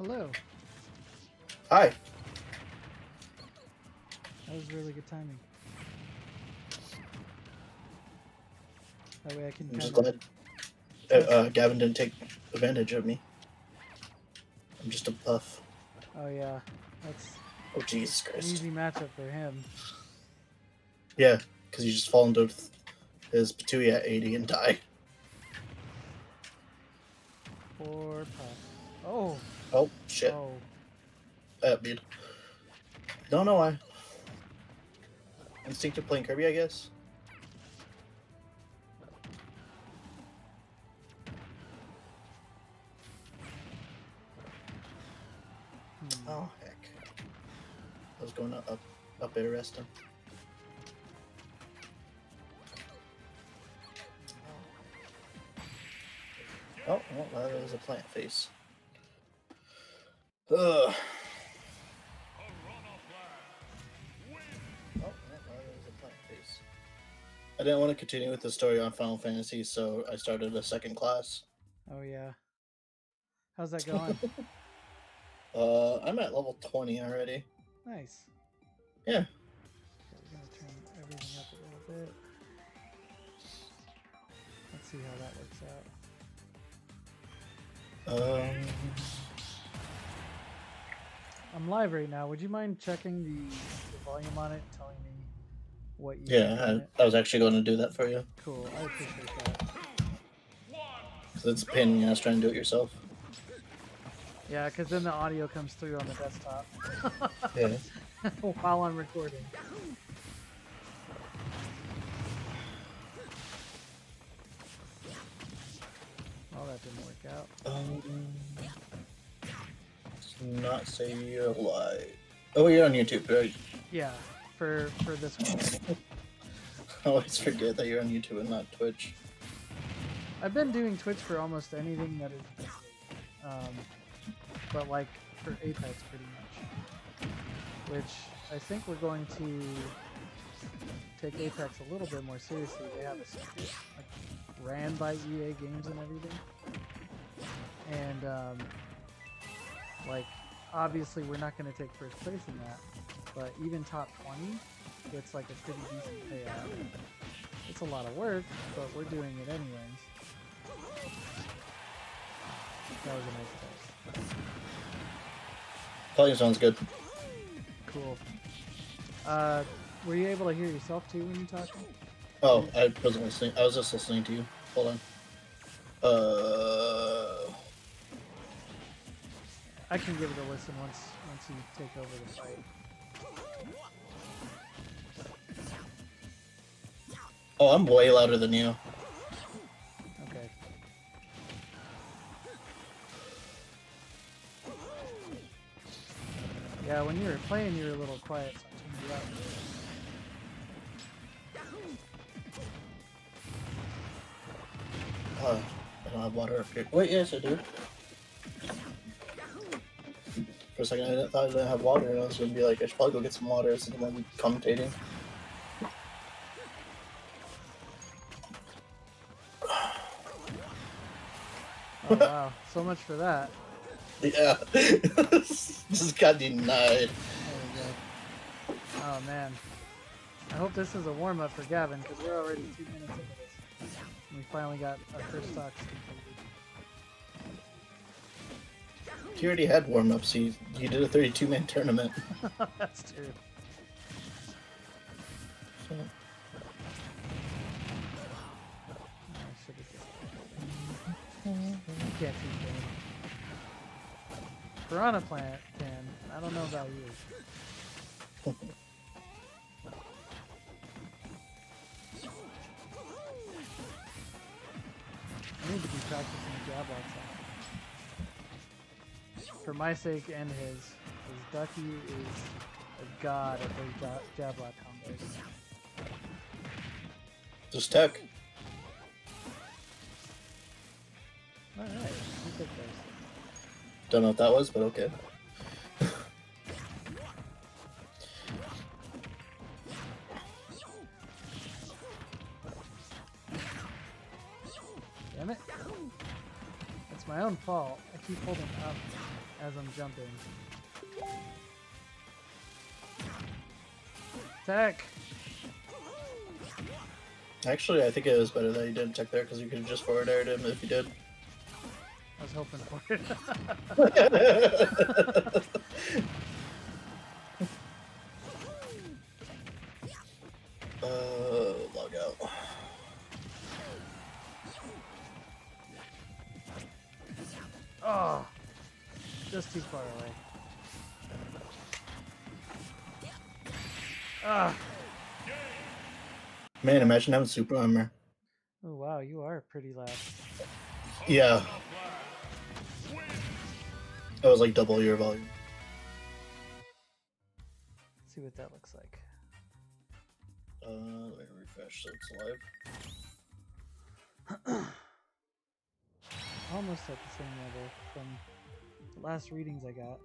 hello. Hi. That was really good timing. That way I can I'm just kind glad of... Gavin didn't take advantage of me. I'm just a puff. Oh yeah, that's Oh, Jesus an Christ. easy matchup for him. Yeah, because you just fall into his Patooey at 80 and die. Poor puff. Oh. Oh, shit. Oh. Dude. Don't know why. Instinct of playing Kirby, I guess. Oh, heck. I was going up air resting. Oh, well, that was a plant face. Ugh. Oh, well, that was a plant face. I didn't want to continue with the story on Final Fantasy, so I started a second class. Oh yeah. How's that going? I'm at level 20 already. Nice. Yeah. Okay, we're gonna turn everything up a little bit. Let's see how that works out. I'm live right now. Would you mind checking the volume on it and telling me what you think on it? I was actually going to do that for you. Cool, I appreciate that. Because it's a pain in the ass trying to do it yourself. Yeah, because then the audio comes through on the desktop. Yeah. While I'm recording. Oh, that didn't work out. Let's not say you're alive. Oh, you're on YouTube, right? Yeah, for this one. I always forget that you're on YouTube and not Twitch. I've been doing Twitch for almost anything that is but like for Apex pretty much. Which I think we're going to take Apex a little bit more seriously. They have a circuit like ran by EA Games and everything. And like obviously we're not going to take first place in that, but even top 20 gets like a pretty decent payout. It's a lot of work, but we're doing it anyways. That was a nice test. Volume sounds good. Cool. Were you able to hear yourself too when you talking? Oh, I wasn't listening. I was just listening to you. Hold on. I can give it a listen once you take over the fight. Oh, I'm way louder than you. Okay. Yeah, when you were playing, you were a little quiet, so I tuned you up. I don't have water up here. Wait, yes, I do. For a second, I thought I didn't have water, and I was gonna be like, I should probably go get some water so I can be commentating. Oh wow, so much for that. Yeah. Just got denied. There we go. Oh man. I hope this is a warm-up for Gavin, because we're already 2 minutes into this. And we finally got our first stocks completed. He already had warm-ups. He did a 32-man tournament. That's true. So. You can't see game. Piranha Plant can. I don't know about you. I need to be practicing jab locks out. For my sake and his, because Ducky is a god at those jab lock combos. Just tech. Alright, you take those. Don't know what that was, but okay. Damn it. It's my own fault. I keep holding up as I'm jumping. Attack! Actually, I think it was better that you didn't check there because you could have just forward aired him if you did. I was hoping for it. Log out. Oh, just too far away. Ah. Man, imagine having super armor. Oh wow, you are pretty loud. Yeah. That was like double your volume. Let's see what that looks like. Let me refresh so it's live. Almost at the same level from the last readings I got.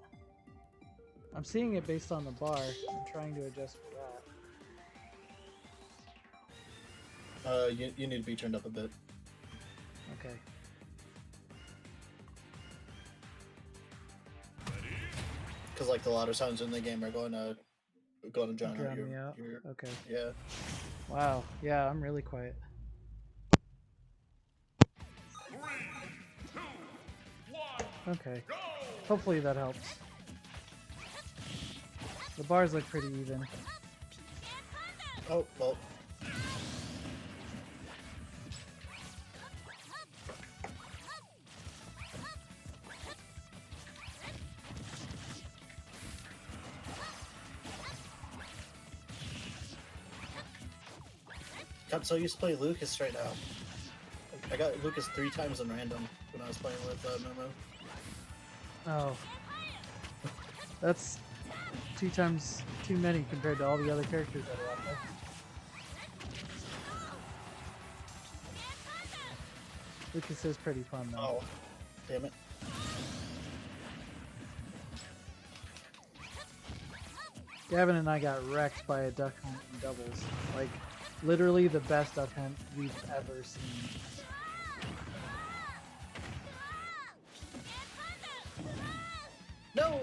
I'm seeing it based on the bar. I'm trying to adjust for that. You need to be turned up a bit. Okay. Because like the louder sounds in the game are going to drown out me out. your Okay. yeah. Wow. Yeah, I'm really quiet. 3, 2, 1, Okay. go! Hopefully that helps. The bars look pretty even. Oh well. I'm so used to play Lucas right now. I got Lucas 3 times in random when I was playing with Momo. Oh. That's 2 times too many compared to all the other characters that are out there. Lucas is pretty fun though. Oh, damn it. Gavin and I got wrecked by a duck hunt in doubles. Like, literally the best duck hunt we've ever seen. No!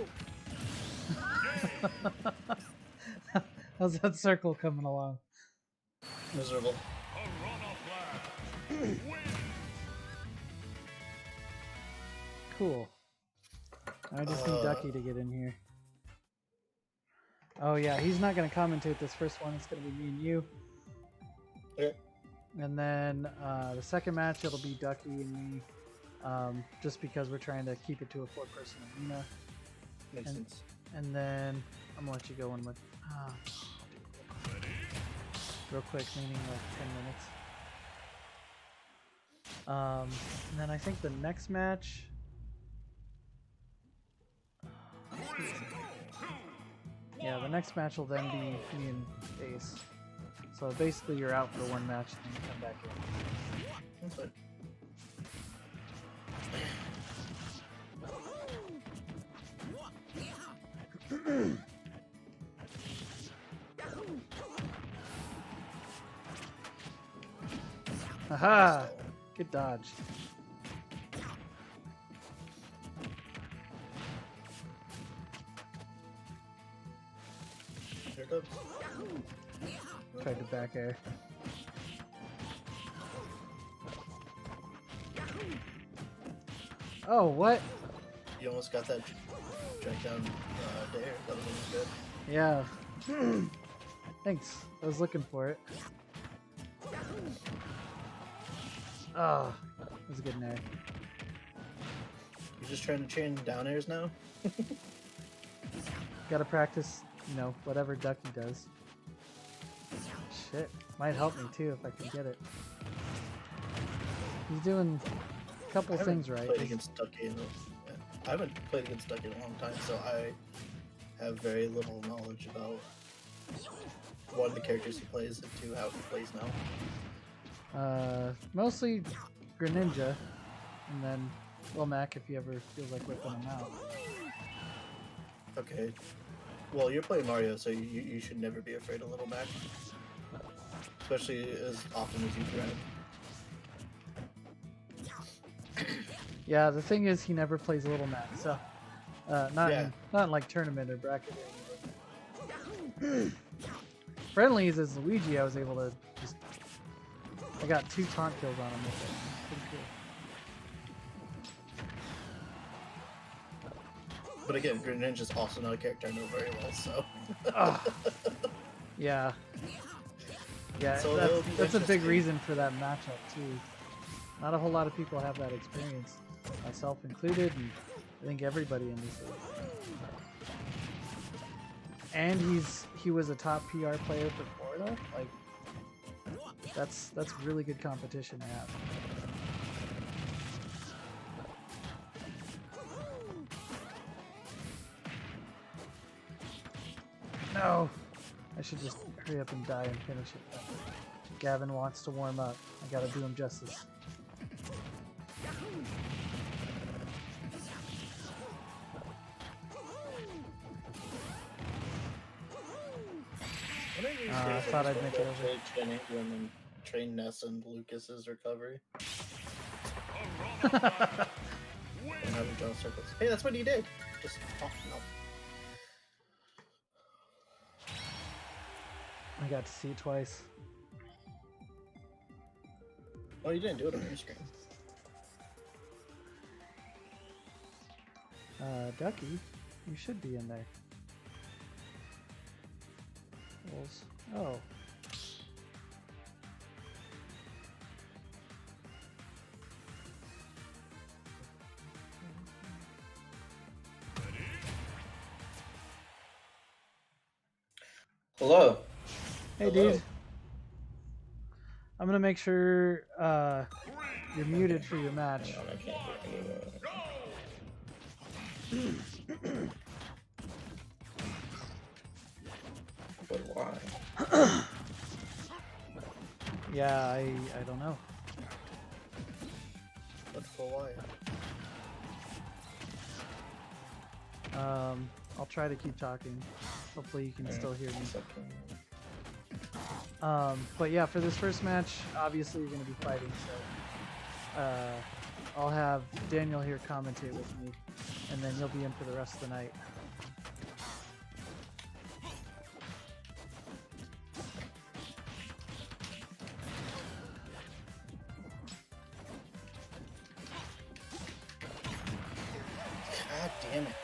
How's that circle coming along? Miserable. Cool. I just need Ducky to get in here. Oh yeah, he's not going to commentate this first one. It's going to be me and you. Okay. And then the second match, it'll be Ducky and me. Just because we're trying to keep it to a 4-person arena. Makes sense. And then I'm going to let you go in with... real quick, meaning like 10 minutes. And then I think the next match... Yeah, the next match will then be me and Ace. So basically you're out for one match and then you come back in. That's fine. Haha! Good dodge. Here it comes. Tried to back air. Oh, what? You almost got that drag down there. That was almost good. Yeah. Thanks. I was looking for it. Oh, that was a good nair. You're just trying to chain down airs now? Gotta practice, you know, whatever Ducky does. Shit. Might help me too if I can get it. He's doing a couple things right. Played against Ducky I haven't played against Ducky in a long time, so I have very little knowledge about one of the characters he plays and two how he plays now. Mostly Greninja, and then Lil Mac if he ever feels like whipping him out. Okay. Well, you're playing Mario, so you should never be afraid of Little Mac. Especially as often as you Yeah, the thing is, he never plays Little Mac, so not Yeah. not in like tournament or bracket or anything. Friendlies as Luigi, I was able to just I got 2 taunt kills on him with it. Pretty cool. But again, Greninja's also not a character I know very well, so. Yeah. Yeah, So it'll be that's a big interesting. reason for that matchup too. Not a whole lot of people have that experience, myself included, and I think everybody in this league. And he was a top PR player for Florida. Like that's really good competition to have. No, I should just hurry up and die and finish it. Gavin wants to warm up. I gotta do him justice. One of these I days, thought just I'd make wanna it go over. play Gen England and train Ness and Lucas's recovery. Corona And have him draw circles. Hey, that's what he did. Just no. I got to see it twice. Oh, you didn't do it on your screen. Ducky, you should be in there. Oh. Hello. Hey, dude. I'm gonna make sure you're muted for your match. Hang on, I can't hear anyone. But why? Yeah, I don't know. What's the why? I'll try to keep talking. Hopefully you can still hear me. But yeah, for this first match, obviously you're gonna be fighting, so I'll have Daniel here commentate with me, and then you'll be in for the rest of the night. God damn it.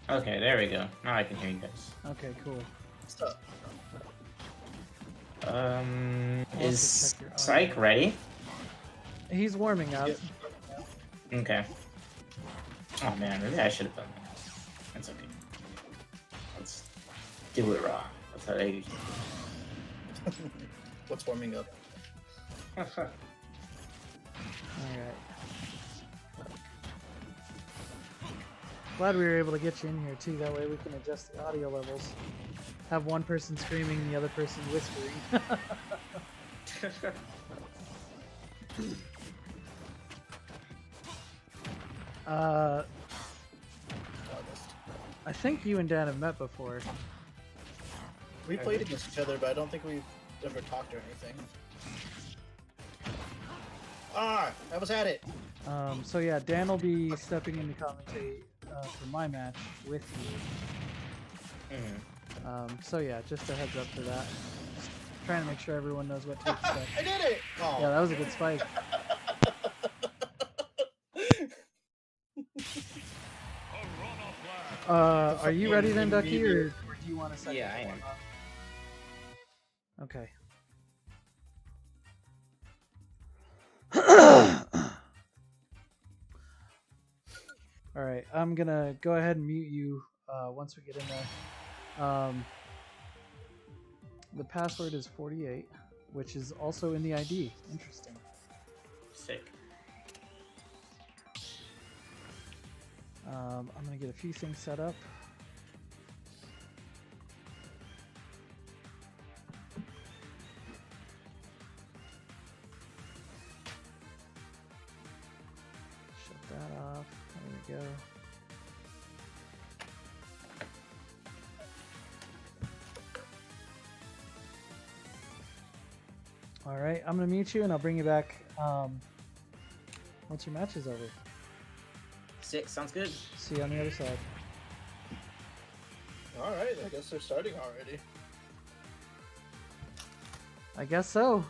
Okay, there we go. Now I can hear you guys. Okay, cool. Stop. Is check your audio. Psych ready? He's warming up. Yep. Okay. Oh man, maybe I should have done that. That's okay. Let's do it raw. That's how I usually What's warming up? do. Alright. Glad we were able to get you in here too, that way we can adjust the audio levels. Have one person screaming, the other person whispering. August. I think you and Dan have met before. We played against each other, but I don't think we've ever talked or anything. Ah, I was at it. So yeah, Dan will be stepping in to commentate for my match with you. So yeah, just a heads up for that. Just trying to make sure everyone knows what to expect. I did it. Oh. Yeah, that was a good spike. Corona flag. Are you ready then, Ducky, or do you want to set? Yeah, I am. Okay. All right, I'm gonna go ahead and mute you once we get in there. The password is 48, which is also in the ID. Interesting. Sick. I'm gonna get a few things set up. Shut that off. There we go. All right, I'm gonna mute you and I'll bring you back once your match is over. 6 sounds good. See you on the other side. All right, I guess they're starting already. I guess so.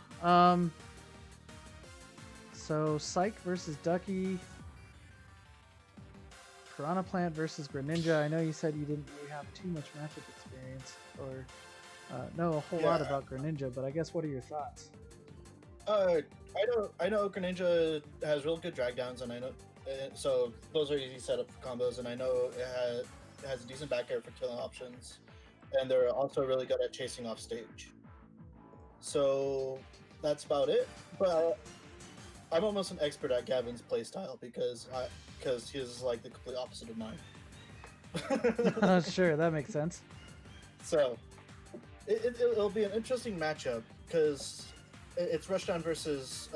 So Psych versus Ducky. Piranha Plant versus Greninja. I know you said you didn't really have too much matchup experience or know a whole lot about Greninja, but I guess what are your thoughts? I know Greninja has real good drag downs, and I know so those are easy setup combos, and I know it has a decent back air for killing options, and they're also really good at chasing off stage. So that's about it. But I'm almost an expert at Gavin's playstyle because he's like the complete opposite of mine. Sure, that makes sense. So it'll be an interesting matchup because it's Rushdown versus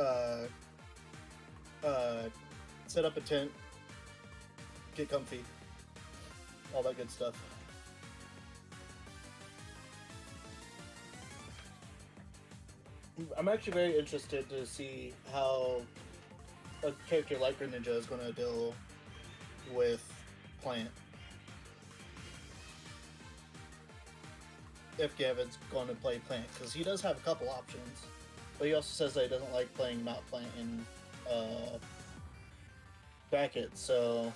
set up a tent, get comfy, all that good stuff. I'm actually very interested to see how a character like Greninja is going to deal with Plant. If Gavin's going to play Plant, because he does have a couple options, but he also says that he doesn't like playing not Plant in bracket. So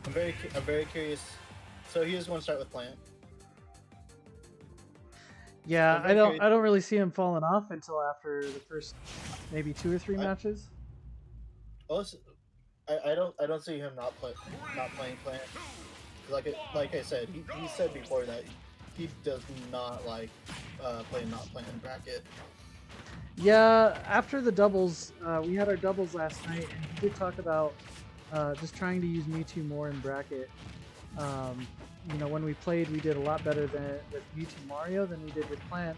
I'm very curious. So he is going to start with Plant. Yeah, I don't really see him falling off until after the first maybe 2 or 3 matches. Also, I don't see him not playing Plant. Like I said, he said before that he does not like playing not Plant in bracket. Yeah, after the doubles, we had our doubles last night, and he did talk about just trying to use Mewtwo more in bracket. You know, when we played, we did a lot better with Mewtwo Mario than we did with Plant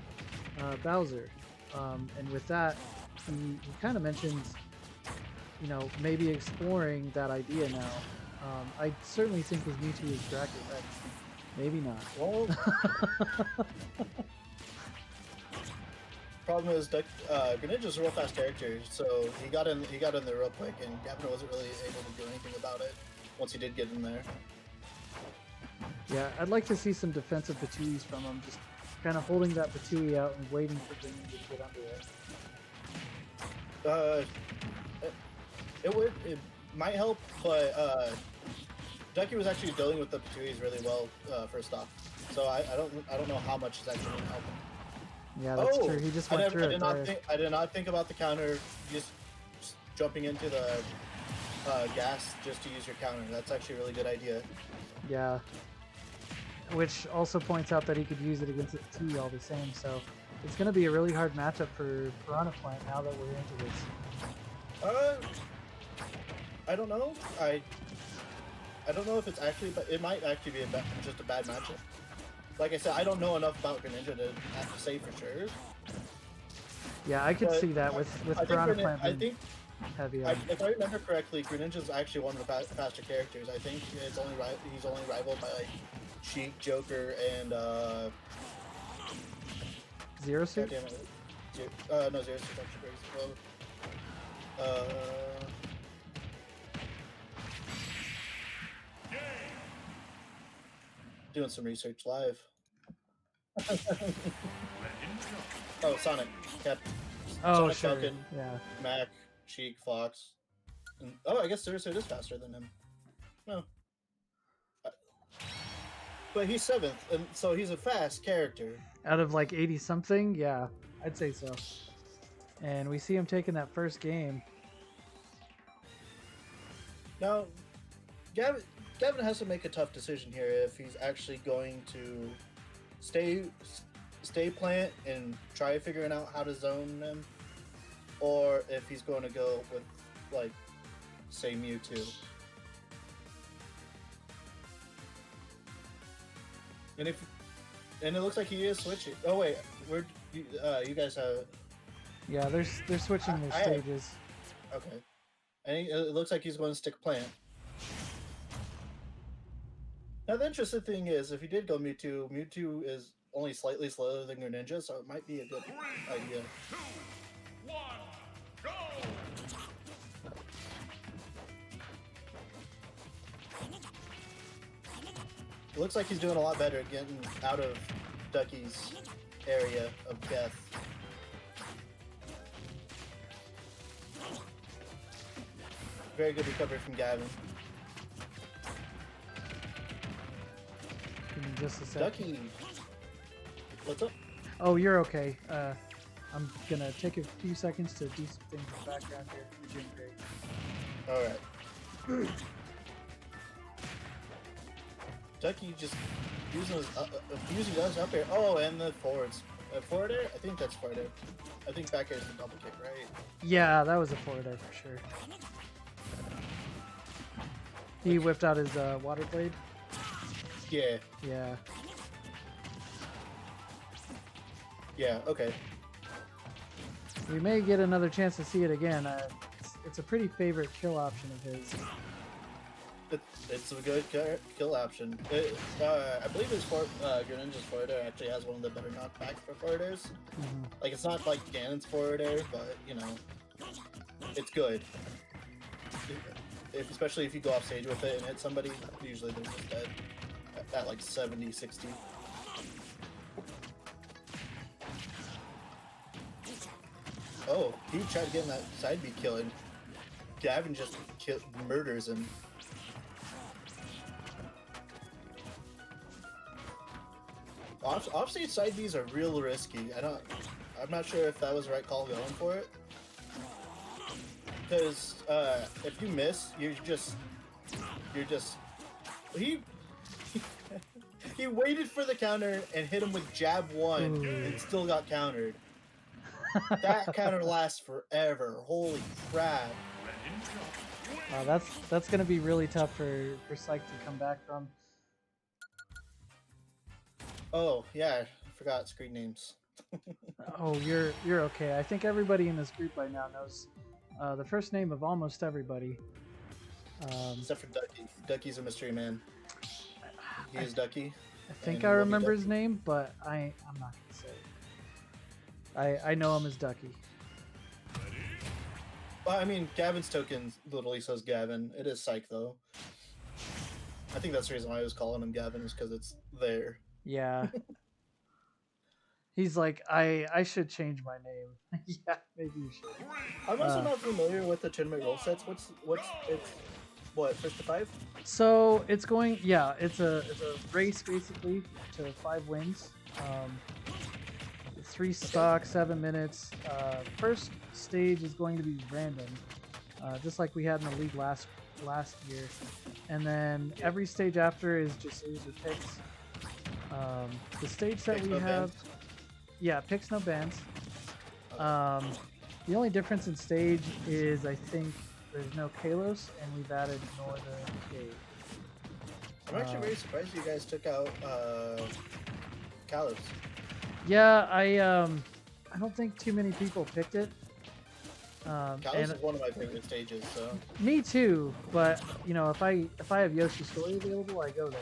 Bowser. And with that, he kind of mentions, you know, maybe exploring that idea now. I certainly think his Mewtwo is bracket ready. Maybe not. Well, problem is Greninja's a real fast character, so he got in there real quick, and Gavin wasn't really able to do anything about it once he did get in there. Yeah, I'd like to see some defensive Patuis from him, just kind of holding that Patui out and waiting for Greninja to get under it. It might help, but Ducky was actually dealing with the Patuis really well first off, so I don't know how much is actually going to help him. Yeah, that's true. He just went through it. I did not think about the counter, just jumping into the gas just to use your counter. That's actually a really good idea. Yeah. Which also points out that he could use it against the T all the same, so it's going to be a really hard matchup for Piranha Plant now that we're into this. I don't know. I don't know if it's actually, but it might actually be just a bad matchup. Like I said, I don't know enough about Greninja to have to say for sure. Yeah, I could see that with Piranha Plant being heavy on. If I remember correctly, Greninja's actually one of the faster characters. I think he's only rivaled by like Sheik, Joker, and Zero Suit? No, Zero Suit actually crazy. Well, doing some research live. Oh, Sonic, Cap. Oh, Sonic, sure. Falcon, Yeah. Mac, Sheik, Fox. And, I guess Zero Suit is faster than him. No. But he's 7th, and so he's a fast character. Out of like 80 something? Yeah, I'd say so. And we see him taking that first game. Now, Gavin has to make a tough decision here if he's actually going to stay Plant and try figuring out how to zone them, or if he's going to go with, like, say Mewtwo. And it looks like he is switching. Oh wait, you guys have. Yeah, they're switching their stages. Okay. And it looks like he's going to stick plant. Now the interesting thing is, if he did go Mewtwo, Mewtwo is only slightly slower than Greninja, so it might be a good idea. 2, 1, go! It looks like he's doing a lot better at getting out of Ducky's area of death. Very good recovery from Gavin. Give me just a second. Ducky, what's up? Oh, you're okay. I'm gonna take a few seconds to do some things in the background here. You're doing great. Alright. Ducky just using us up here. Oh, and the forwards. Forward air? I think that's forward air. I think back air is the double kick, right? Yeah, that was a forward air for sure. He whipped out his water blade. Yeah. Yeah. Yeah, okay. We may get another chance to see it again. It's a pretty favorite kill option of his. It's a good kill option. I believe his Greninja's forward air actually has one of the better knockbacks for forward airs. Like, it's not like Ganon's forward air, but, you know, it's good. Especially if you go off stage with it and hit somebody, usually they're just dead at like 70, 60. Oh, he tried getting that side B kill and Gavin just murders him. Offstage side Bs are real risky. I'm not sure if that was the right call going for it. Because if you miss, you're just he waited for the counter and hit him with jab 1 and still got countered. That counter lasts forever. Holy crap! That's gonna be really tough for Psych to come back from. Oh yeah, I forgot screen names. Oh, you're okay. I think everybody in this group by now knows the first name of almost everybody. Except for Ducky. Ducky's a mystery man. He is Ducky. I think I remember his name, but I'm not gonna say it. I know him as Ducky. Well, I mean, Gavin's token literally says Gavin. It is Psych though. I think that's the reason why I was calling him Gavin, is because it's there. Yeah. He's like, I should change my name. Yeah, maybe you should. I'm also not familiar with the tournament rule sets. It's what, first to 5? So it's going, yeah, it's a race basically to 5 wins. 3 stocks, 7 minutes. First stage is going to be random, just like we had in the league last year. And then every stage after is just user picks. The stage that we have, yeah, picks no bans. The only difference in stage is I think there's no Kalos, and we've added Northern Cave. I'm actually very surprised you guys took out Kalos. Yeah, I don't think too many people picked it. Kalos is one of my favorite stages, so. Me too, but you know, if I have Yoshi's Story available, I go there.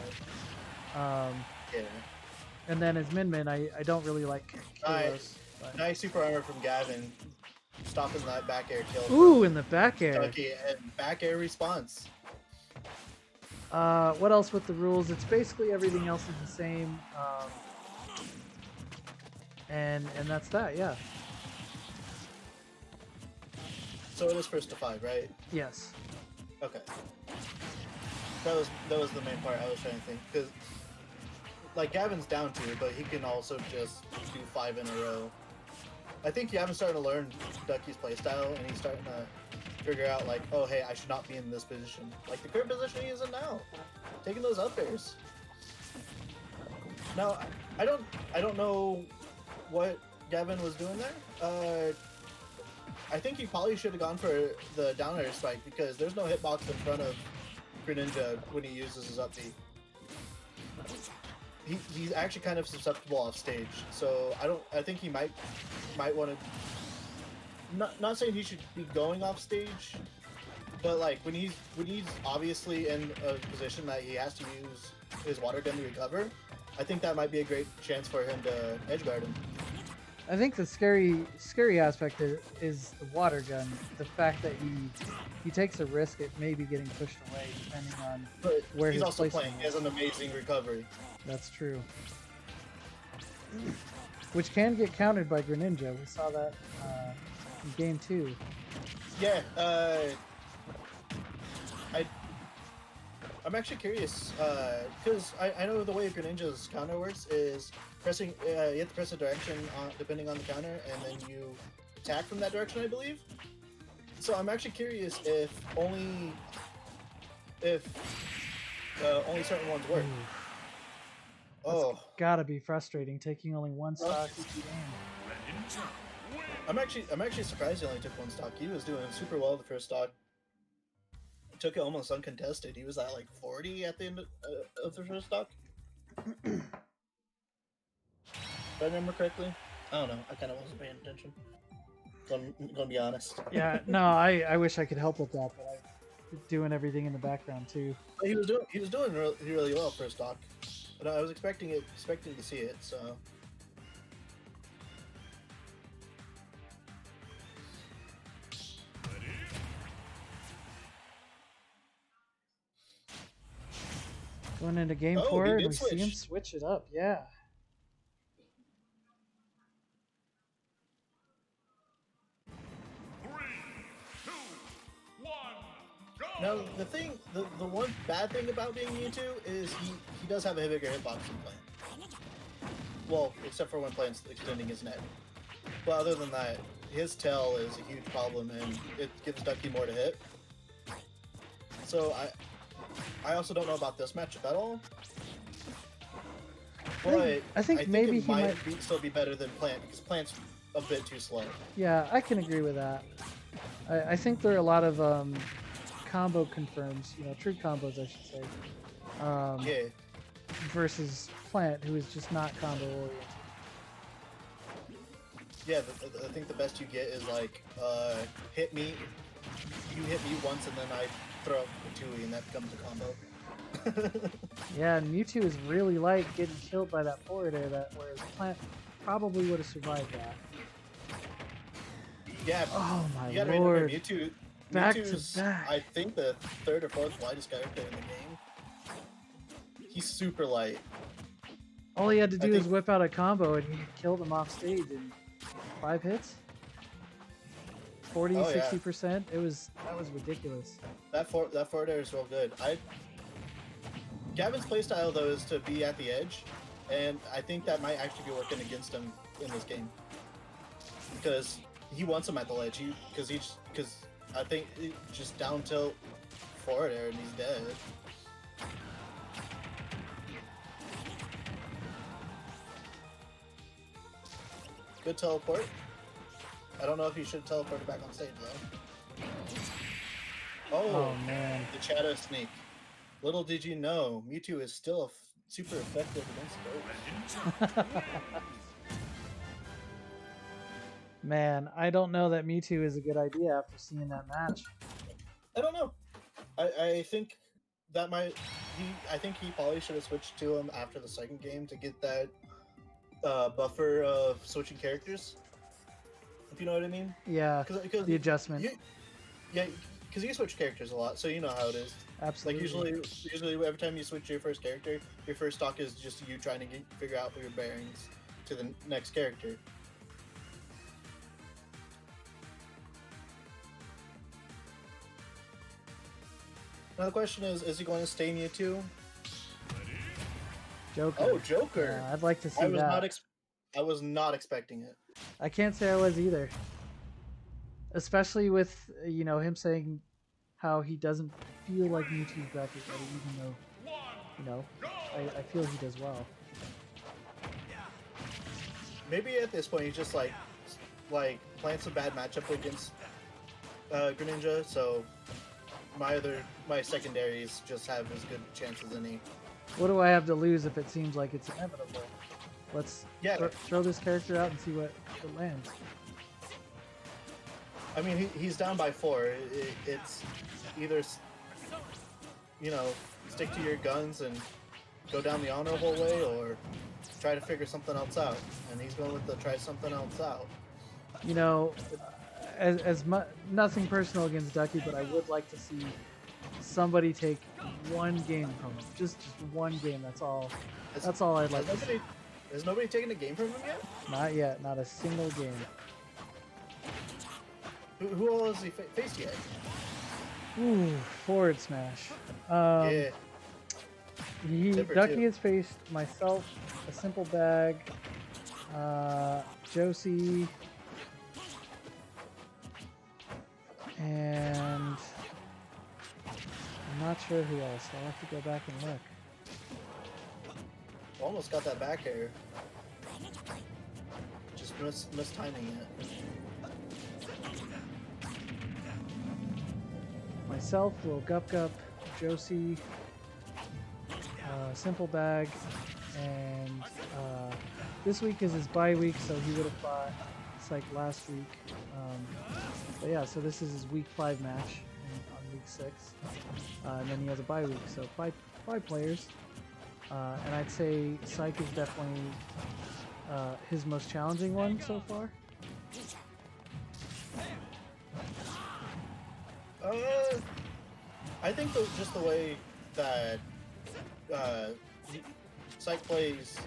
Yeah. And then as Min, I don't really like Kalos. Nice super armor from Gavin, stopping that back air kill. Ooh, in the back air. Ducky and back air response. What else with the rules? It's basically everything else is the same. And that's that, yeah. So it is first to 5, right? Yes. Okay. That was the main part I was trying to think, because like Gavin's down 2, but he can also just do 5 in a row. I think Gavin's starting to learn Ducky's playstyle, and he's starting to figure out like, oh hey, I should not be in this position. Like the current position he is in now, taking those up airs. Now, I don't know what Gavin was doing there. I think he probably should have gone for the down air spike, because there's no hitbox in front of Greninja when he uses his up B. He's actually kind of susceptible off stage, so I think he might want to. Not saying he should be going off stage, But like when he's obviously in a position that he has to use his water gun to recover, I think that might be a great chance for him to edge guard him. I think the scary aspect is the water gun. The fact that he takes a risk at maybe getting pushed away depending on But where he's his also placement playing. He has is. an amazing recovery. That's true. Which can get countered by Greninja. We saw that in game 2. Yeah, I'm actually curious because I know the way Greninja's counter works is pressing. You have to press a direction depending on the counter, and then you attack from that direction, I believe. So I'm actually curious if only certain ones work. Oh, Gotta be frustrating taking only one stock each game. I'm actually surprised he only took one stock. He was doing super well the first stock. Took it almost uncontested. He was at like 40 at the end of the first stock. If I remember correctly. I don't know. I kind of wasn't paying attention. I'm gonna be honest. Yeah, no, I wish I could help with that, but I'm doing everything in the background too. But he was doing really well first stock. But I was expecting to see it. So. Going into game Oh, 4, he and did we see him switch. switch it up. Yeah. 3, 2, 1, go! Now the one bad thing about being Mewtwo is he does have a bigger hitbox than Plant. Well, except for when Plant's extending his neck. But other than that, his tail is a huge problem, and it gives Ducky more to hit. So I also don't know about this matchup at all. But I think maybe it he might still be better than Plant because Plant's a bit too slow. Yeah, I can agree with that. I think there are a lot of combo confirms, true combos, I should say. Yeah. Versus Plant, who is just not combo oriented. Yeah, I think the best you get is like, hit me, you hit me once, and then I throw up a Tui, and that becomes a combo. Yeah, and Mewtwo is really light getting killed by that forward air, whereas Plant probably would have survived that. Yeah. Oh my you gotta lord. remember, Back to Mewtwo's, back. I think, the 3rd or 4th lightest character in the game. He's super light. All he had to I do was think- whip out a combo and he killed him off stage in 5 hits. 40, Oh, yeah. 60%. That was ridiculous. That forward air is real good. Gavin's playstyle though is to be at the edge, and I think that might actually be working against him in this game because he wants him at the ledge. Because I think just down tilt forward air and he's dead. Good teleport. I don't know if he should teleport back on stage though. Oh man. The Shadow Sneak. Little did you know, Mewtwo is still super effective against those. Man, I don't know that Mewtwo is a good idea after seeing that match. I don't know. I think that I think he probably should have switched to him after the second game to get that buffer of switching characters. If you know what I mean. Yeah, Because the adjustment. Yeah, because you switch characters a lot, so you know how it is. Absolutely. Like usually every time you switch your first character, your first stock is just you trying to figure out your bearings to the next character. Now the question is he going to stay Mewtwo? Joker. Oh, Joker! Yeah, I'd like to see I was that. I was not expecting it. I can't say I was either. Especially with, him saying how he doesn't feel like Mewtwo's bracket ready, even though, I feel he does well. Maybe at this point he's just like Plant's a bad matchup against Greninja, so my secondaries just have as good chance as any. What do I have to lose if it seems like it's inevitable? Let's Yeah. throw this character out and see what lands. I mean, he's down by 4. It's either, you know, stick to your guns and go down the honorable way, or try to figure something else out. And he's going with the try something else out. You know, nothing personal against Ducky, but I would like to see somebody take one game from him. Just one game. That's all. That's all I'd like to see. Has nobody taken a game from him yet? Not yet. Not a single game. Who all has he faced yet? Ooh, forward smash. Yeah. Ducky has faced myself, a simple bag, Josie, and I'm not sure who else. I'll have to go back and look. Almost got that back air. Just missed timing it. Myself, Lil Gup Gup, Josie, Simple Bag, and this week is his bye week, so he would have fought Psych last week. But yeah, so this is his week 5 match on week 6, and then he has a bye week, so five players. And I'd say Psych is definitely his most challenging one so far. I think just the way that Psych plays,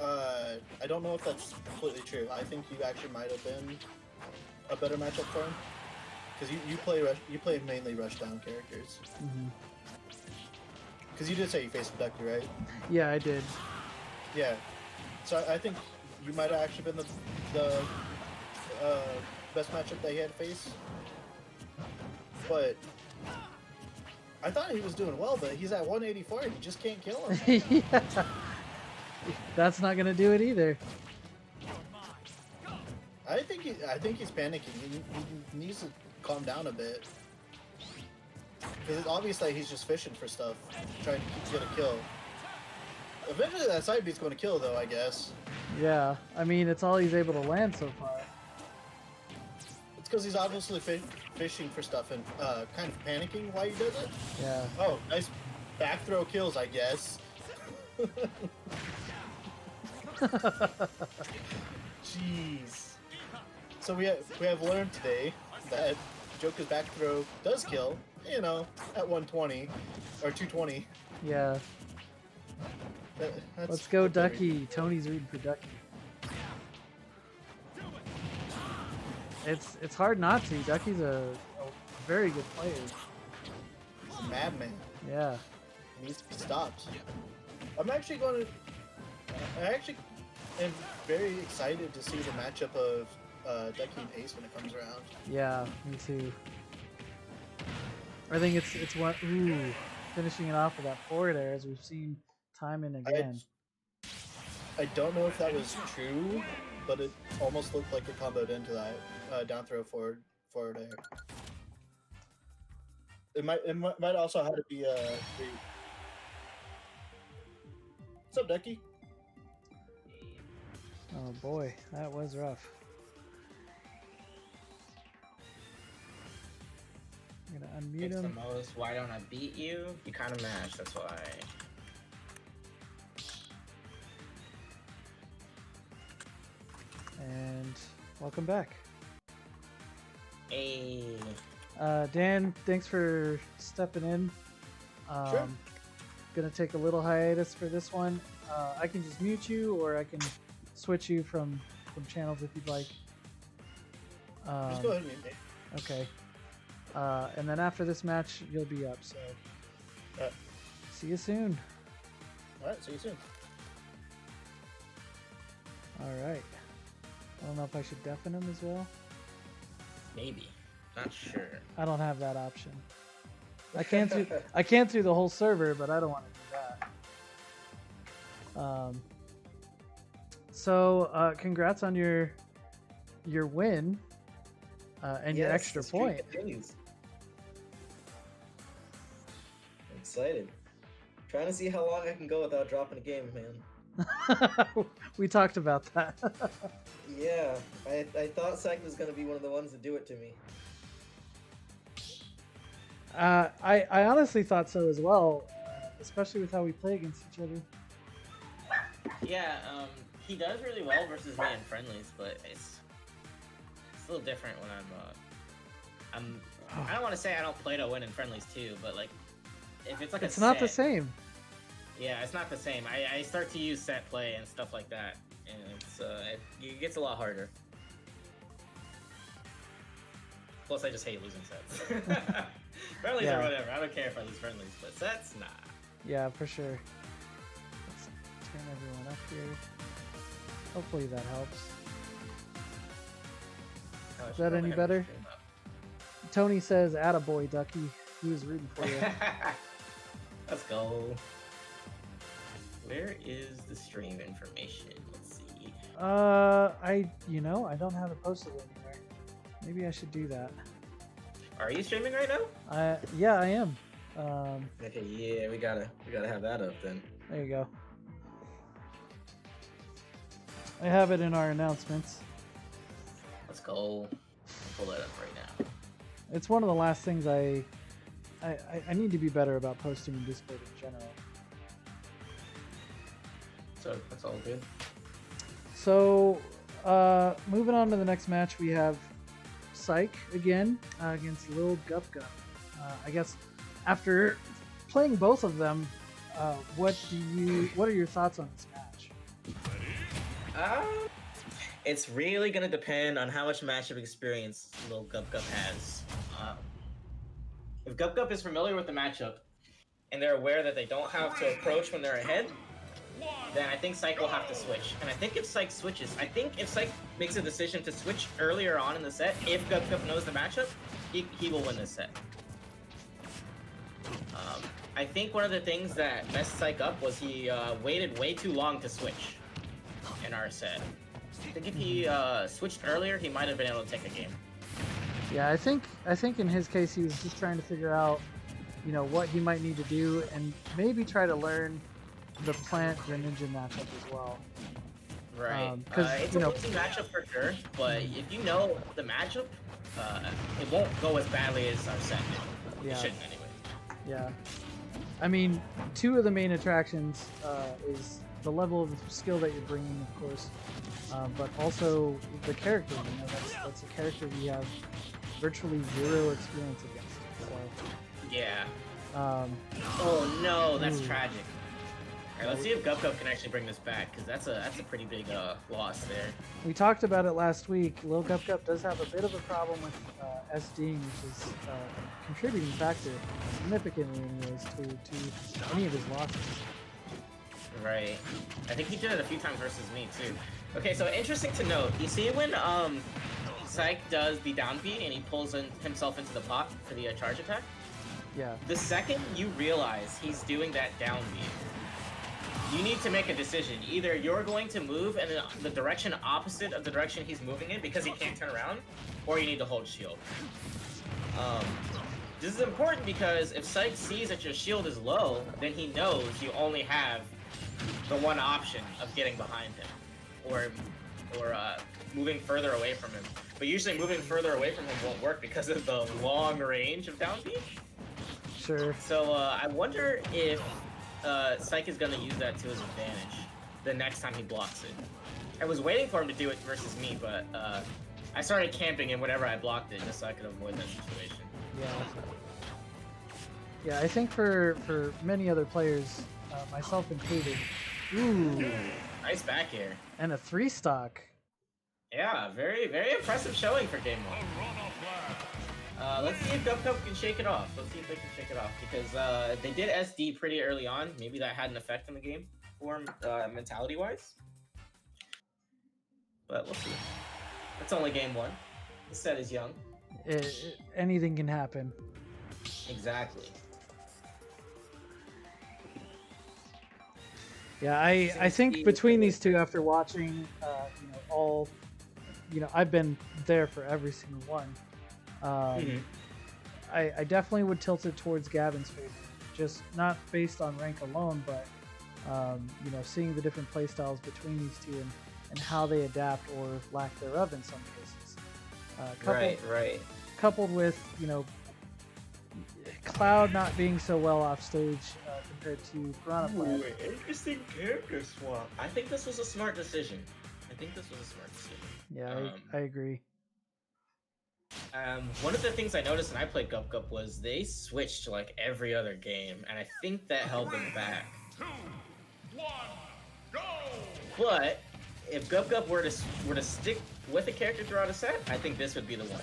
I don't know if that's completely true. I think you actually might have been a better matchup for him, because you play mainly rushdown characters. Because you did say you faced Ducky, right? Yeah, I did. Yeah. So I think you might have actually been the best matchup that he had to face. But I thought he was doing well, but he's at 184 and you just can't kill him. Yeah. That's not gonna do it either. I think he's panicking. He needs to calm down a bit. Because it's obvious that he's just fishing for stuff, trying to get a kill. Eventually that side beat's going to kill, though, I guess. Yeah, I mean, it's all he's able to land so far. It's because he's obviously fishing for stuff and kind of panicking while he does it. Yeah. Oh, nice back throw kills, I guess. Jeez. So we have learned today that Joker's back throw does kill, you know, at 120 or 220. Yeah. That's Let's go, Ducky. Tony's rooting for Ducky. It's hard not to. Ducky's a very good player. He's a madman. Yeah. He needs to be stopped. I actually am very excited to see the matchup of Ducky and Ace when it comes around. Yeah, me too. I think it's what finishing it off with that forward air, as we've seen time and again. I don't know if that was true, but it almost looked like it comboed into that down throw forward air. It might also have to be What's up, Ducky? Oh boy, that was rough. I'm gonna unmute It's the him. most. Why don't I beat you? You kind of mashed. That's why. And welcome back. Hey. Dan, thanks for stepping in. Sure. Gonna take a little hiatus for this one. I can just mute you, or I can switch you from channels if you'd like. Just go ahead and mute me. Okay. And then after this match, you'll be up. So see you soon. Alright, see you soon. All right. I don't know if I should deafen him as well. Maybe. Not sure. I don't have that option. I can't through the whole server, but I don't want to do that. So congrats on your win and your extra the streak point. continues. I'm excited. Trying to see how long I can go without dropping a game, man. We talked about that. Yeah, I thought Psych was gonna be one of the ones to do it to me. I honestly thought so as well, especially with how we play against each other. Yeah, he does really well versus me in friendlies, but it's a little different when I don't want to say I don't play to win in friendlies too, but like if it's like It's a not the set, same. Yeah, it's not the same. I start to use set play and stuff like that, and it gets a lot harder. Plus, I just hate losing sets. Friendlies Yeah. or whatever. I don't care if I lose friendlies, but sets, nah. Yeah, for sure. Let's turn everyone up here. Hopefully that helps. Oh, I Is should that go any ahead better? and stream up. Tony says, "Attaboy, Ducky." He was rooting for you. Let's go. Where is the stream information? Let's see. I don't have it posted anywhere. Maybe I should do that. Are you streaming right now? Yeah, I am. Okay, yeah, we gotta have that up then. There you go. I have it in our announcements. Let's go. Pull that up right now. It's one of the last things I need to be better about posting in Discord in general. So that's all good. So, moving on to the next match, we have Psych again against Lil Gup Gup. I guess after playing both of them, what are your thoughts on this match? It's really gonna depend on how much matchup experience Lil Gup Gup has. If Gup Gup is familiar with the matchup and they're aware that they don't have to approach when they're ahead, then I think Psych will have to switch. And I think if Psych makes a decision to switch earlier on in the set, if Gup Gup knows the matchup, he will win this set. I think one of the things that messed Psych up was he waited way too long to switch in our set. I think if he switched earlier, he might have been able to take a game. Yeah, I think in his case he was just trying to figure out, what he might need to do and maybe try to learn the Plant Greninja matchup as well. Right. Because it's a losing matchup for sure, but if you know the matchup, it won't go as badly as our set did. Yeah. It shouldn't anyway. Yeah. I mean, two of the main attractions is the level of skill that you're bringing, of course, but also the character. That's a character we have virtually zero experience against. So, Yeah. oh no, that's ooh. tragic. Alright, let's see if Gup Gup can actually bring this back, because that's a pretty big loss there. We talked about it last week. Lil Gup Gup does have a bit of a problem with SDing, which is a contributing factor, significantly anyways, to any of his losses. Right. I think he did it a few times versus me too. Okay, so interesting to note. You see when Psych does the down B and he pulls himself into the pot for the charge attack? Yeah. The second you realize he's doing that down B, you need to make a decision. Either you're going to move in the direction opposite of the direction he's moving in because he can't turn around, or you need to hold shield. This is important because if Psych sees that your shield is low, then he knows you only have the one option of getting behind him, or moving further away from him. But usually moving further away from him won't work because of the long range of down B. Sure. So I wonder if Psych is going to use that to his advantage the next time he blocks it. I was waiting for him to do it versus me, but I started camping him whenever I blocked it just so I could avoid that situation. Yeah. Yeah, I think for many other players, myself included. Ooh. Nice back air. And a 3-stock. Yeah, very, very impressive showing for game one. Let's see if Gup Gup can shake it off. Let's see if they can shake it off, because they did SD pretty early on. Maybe that had an effect on the game for him, mentality-wise. But we'll see. It's only game one. The set is young. Anything can happen. Exactly. Yeah, I think between these two, after watching, I've been there for every single one. I definitely would tilt it towards Gavin's favor, just not based on rank alone, but You know, seeing the different play styles between these two and how they adapt or lack thereof in some cases. Right. Coupled with, you know, Cloud not being so well off stage compared to Piranha Plant. Ooh, interesting character swap. I think this was a smart decision. Yeah, I agree. One of the things I noticed when I played Gup Gup was they switched to like every other game, and I think that held them back. 2, 1, go! But if Gup Gup were to stick with a character throughout a set, I think this would be the one.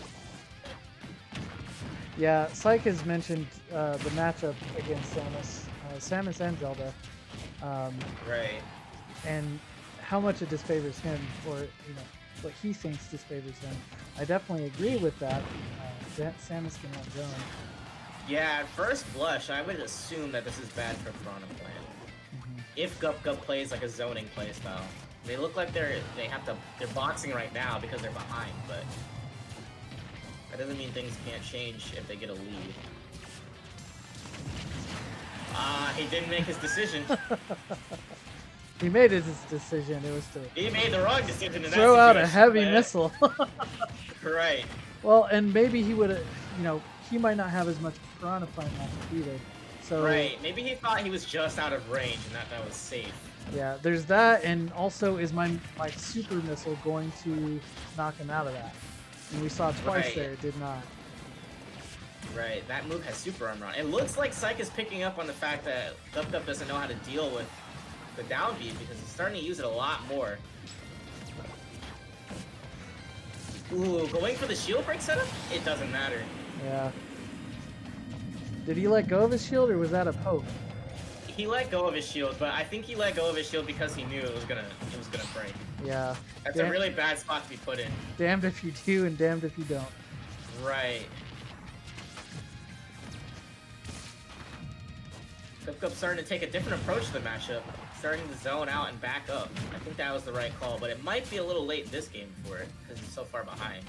Yeah, Syke has mentioned the matchup against Samus and Zelda. Right. And how much it disfavors him, or you know, what he thinks disfavors him. I definitely agree with that. Samus can run zone. Yeah, at first blush, I would assume that this is bad for Piranha Plant. If Gup Gup plays like a zoning playstyle. They look like they're boxing right now because they're behind, but that doesn't mean things can't change if they get a lead. He didn't make his decision. He made his decision. It was to He made the wrong decision in that throw out a situation, heavy but- missile. Right. Well, and maybe he would have, you know, he might not have as much Piranha Plant magic either. So Right. Maybe he thought he was just out of range and that was safe. yeah, there's that, and also is my super missile going to knock him out of that? And we saw twice Right. there, it did not. Right. That move has super armor on. It looks like Syke is picking up on the fact that Gup Gup doesn't know how to deal with the down beat because he's starting to use it a lot more. Ooh, going for the shield break setup? It doesn't matter. Yeah. Did he let go of his shield, or was that a poke? He let go of his shield, but I think he let go of his shield because he knew it was gonna break. Yeah. That's a really bad spot to be put in. Damned if you do, and damned if you don't. Right. Gup Gup's starting to take a different approach to the matchup, starting to zone out and back up. I think that was the right call, but it might be a little late in this game for it because he's so far behind.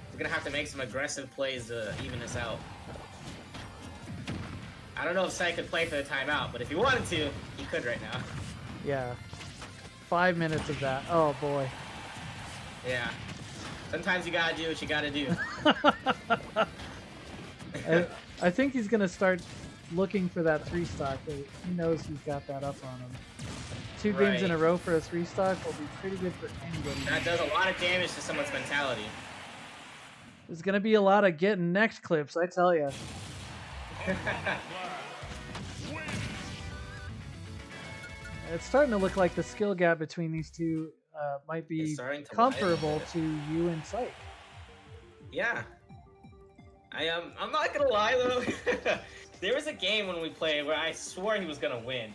He's gonna have to make some aggressive plays to even this out. I don't know if Syke could play for the timeout, but if he wanted to, he could right now. Yeah. 5 minutes of that. Oh boy. Yeah. Sometimes you gotta do what you gotta do. I think he's gonna start looking for that 3-stock. He knows he's got that up on him. 2 games in a row for a 3-stock will be pretty good for anybody. That does a lot of damage to someone's mentality. There's gonna be a lot of getting next clips, I tell you. It's starting to look like the skill gap between these two might be It's starting to comparable widen. to you and Syke. Yeah. I'm not gonna lie though. There was a game when we played where I swore he was gonna win.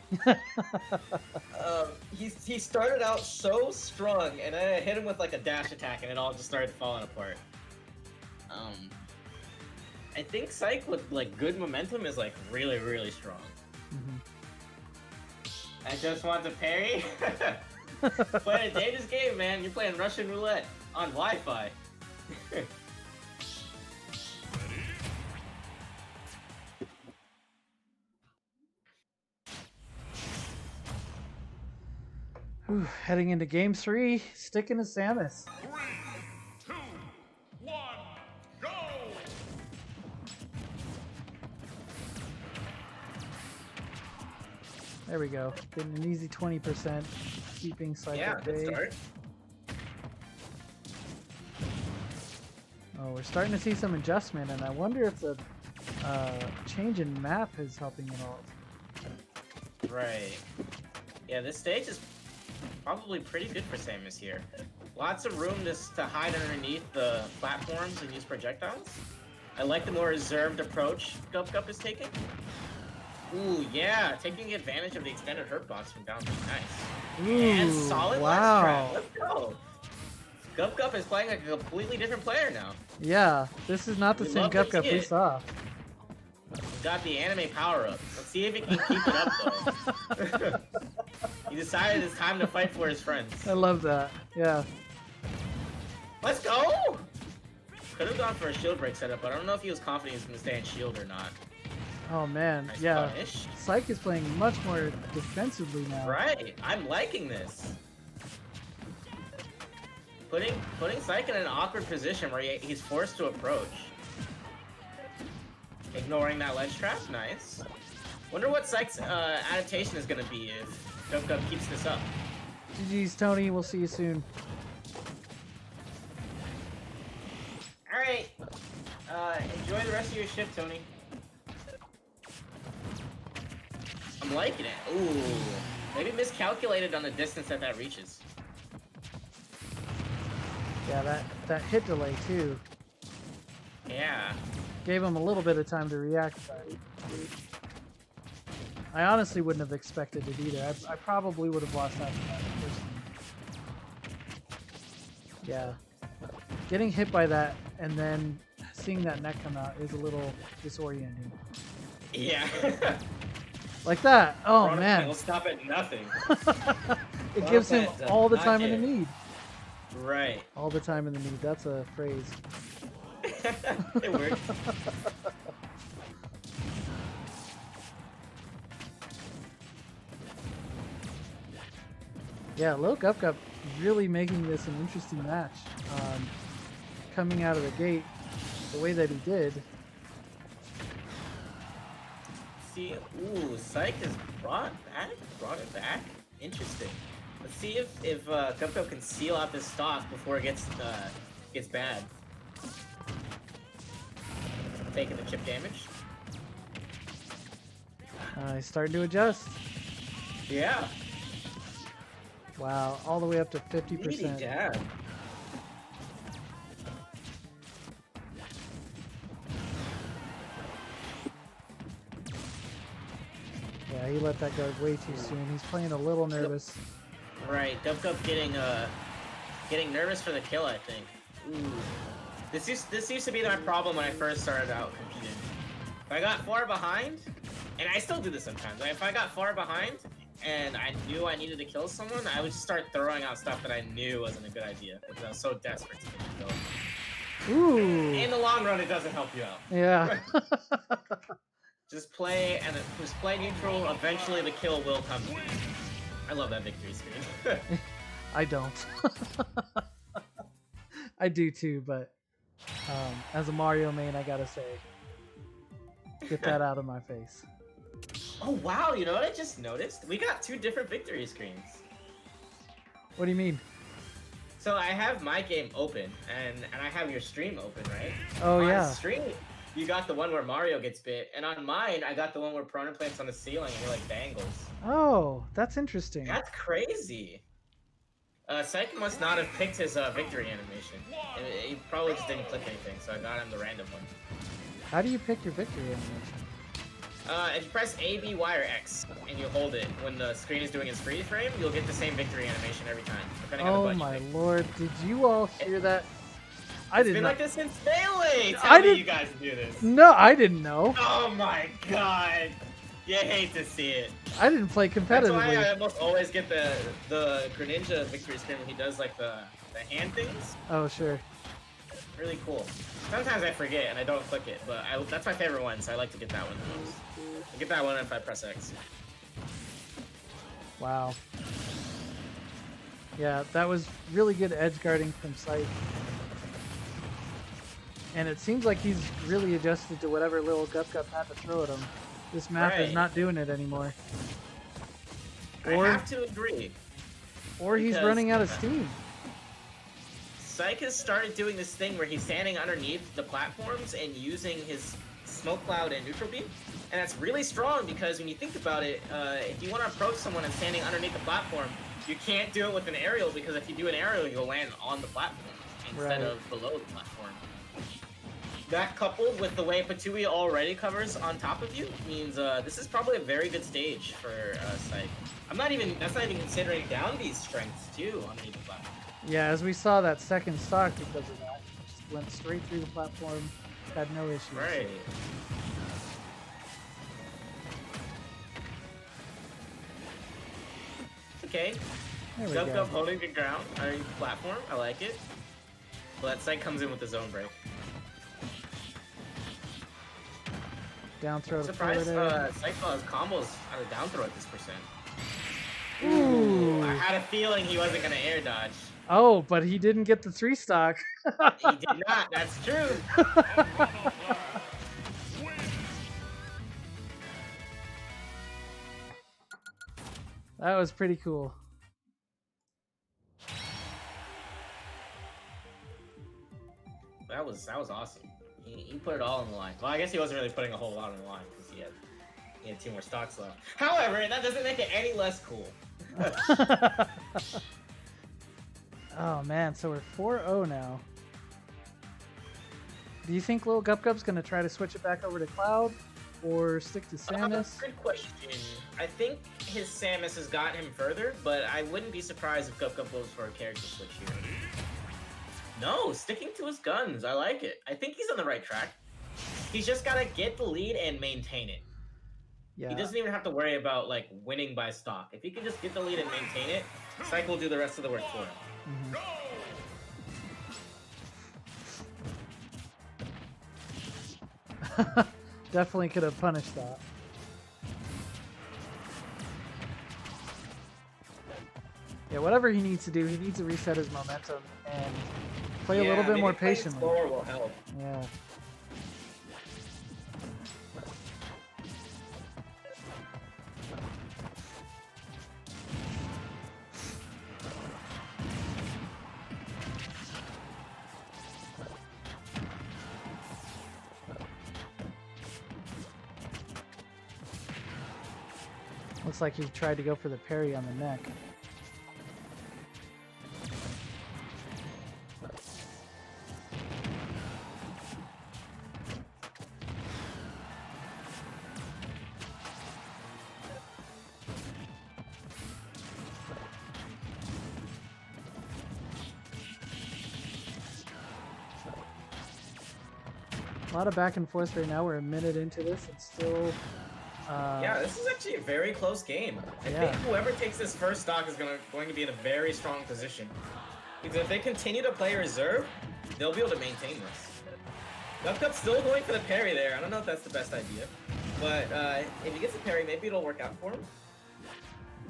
He started out so strong, and I hit him with like a dash attack, and it all just started falling apart. I think Syke with like good momentum is like really, really strong. I just want to parry. Playing a dangerous game, man. You're playing Russian roulette on Wi-Fi. Whew, heading into game 3, sticking to Samus. 3, 2, 1, go! There we go. Getting an easy 20%, keeping Syke Yeah, at good bay. start. Oh, we're starting to see some adjustment, and I wonder if the change in map is helping at all. Right. Yeah, this stage is probably pretty good for Samus here. Lots of room to hide underneath the platforms and use projectiles. I like the more reserved approach Gup Gup is taking. Ooh, yeah, taking advantage of the extended hurt box from down being nice. Ooh, And solid wow. last trap. Let's go. Gup Gup is playing like a completely different player now. Yeah, this is not the We same love to Gup Gup see we it. saw. He's got the anime power up. Let's see if he can keep it up though. He decided it's time to fight for his friends. I love that. Yeah. Let's go! Could have gone for a shield break setup, but I don't know if he was confident he was going to stay in shield or not. Oh man, Nice yeah. punish. Psyche is playing much more defensively now. Right, I'm liking this. Putting Psyche in an awkward position where he's forced to approach. Ignoring that ledge trap, nice. Wonder what Psyche's adaptation is gonna be if Duck keeps this up. GG's, Tony. We'll see you soon. Alright. Enjoy the rest of your shift, Tony. I'm liking it. Ooh. Maybe miscalculated on the distance that reaches. Yeah, that hit delay too. Yeah. Gave him a little bit of time to react, but I honestly wouldn't have expected it either. I probably would have lost after that personally. Yeah. Getting hit by that and then seeing that neck come out is a little disorienting. Yeah. Like that. Oh Ronald man. will stop at nothing. It gives him Ronald does all the not time in the care. need. Right. All the time in the need. That's a phrase. It works. Yeah, Lil Gup Gup really making this an interesting match. Coming out of the gate the way that he did. See, ooh, Psych has brought it back. Interesting. Let's see if Gup Gup can seal out this stock before it gets bad. Taking the chip damage. He's starting to adjust. Yeah. Wow, all the way up to 50%. Really dab. Yeah, he let that go way too soon. He's playing a little nervous. Right, Gup Gup getting nervous for the kill, I think. Ooh. This used to be my problem when I first started out competing. If I got far behind, and I still do this sometimes, like if I got far behind and I knew I needed to kill someone, I would just start throwing out stuff that I knew wasn't a good idea because I was so desperate to get the kill. Ooh. In the long run, it doesn't help you out. Yeah. Just play neutral. Eventually, the kill will come to you. I love that victory screen. I don't. I do too, but as a Mario main, I gotta say, get that out of my face. Oh wow! You know what I just noticed? We got two different victory screens. What do you mean? So I have my game open, and I have your stream open, right? Oh on yeah. Stream, you got the one where Mario gets bit, and on mine, I got the one where Prona plants on the ceiling and he like dangles. Oh, that's interesting. That's crazy. Psyche must not have picked his victory animation. He probably just didn't click anything, so I got him the random one. How do you pick your victory animation? If you press A, B, Y, or X, and you hold it when the screen is doing its freeze frame, you'll get the same victory animation every time, depending on the Oh button my you pick. lord! Did you all hear that? I It's did been not. like this since Melee! I Tell me didn't- you guys do this. No, I didn't know. Oh my god! You hate to see it. I didn't play That's competitively. why I almost always get the Greninja victory screen when he does like the hand things. Oh sure. Really cool. Sometimes I forget and I don't click it, but that's my favorite one, so I like to get that one the most. I get that one if I press X. Wow. Yeah, that was really good edge guarding from Sight. And it seems like he's really adjusted to whatever little Gup Gup had to throw at him. This map is Right. not doing it anymore. I have to agree. Or he's because- running out of steam. Psyche has started doing this thing where he's standing underneath the platforms and using his smoke cloud and neutral beam. And that's really strong because when you think about it, if you want to approach someone and standing underneath the platform, you can't do it with an aerial because if you do an aerial, you'll land on the platform instead Right. of below the platform. That coupled with the way Patui already covers on top of you means this is probably a very good stage for Psyche. That's not even considering down B's strengths too underneath the platform. Yeah, as we saw that second stock because of that. Just went straight through the platform, had no issues. Right. Okay. There we Gup go. Gup holding the ground underneath the platform. I like it. Well, that Psyche comes in with the zone break. Down throw I'm to surprised forward air. Cyclone's combos on a down throw at this percent. Ooh. I had a feeling he wasn't gonna air dodge. Oh, but he didn't get the 3 stock. He did not. That's true. That was pretty cool. That was awesome. He put it all on the line. Well, I guess he wasn't really putting a whole lot on the line because he had 2 more stocks left. However, that doesn't make it any less cool. Oh man, so we're 4-0 now. Do you think Lil Gup Gup's gonna try to switch it back over to Cloud or stick to Samus? Good question. I think his Samus has gotten him further, but I wouldn't be surprised if Gup Gup goes for a character switch here. No, sticking to his guns. I like it. I think he's on the right track. He's just gotta get the lead and maintain it. Yeah. He doesn't even have to worry about like winning by stock. If he can just get the lead and maintain it, Psych will do the rest of the work for him. Mhm. Definitely could have punished that. Yeah, whatever he needs to do, he needs to reset his momentum and play a little bit more patiently. Slower will help. Yeah. Looks like he tried to go for the parry on the neck. A lot of back and forth right now. We're a minute into this and still... yeah, this is actually a very close game. I Yeah. think whoever takes this first stock is going to be in a very strong position. Because if they continue to play reserve, they'll be able to maintain this. Gup Gup's still going for the parry there. I don't know if that's the best idea. But if he gets the parry, maybe it'll work out for him.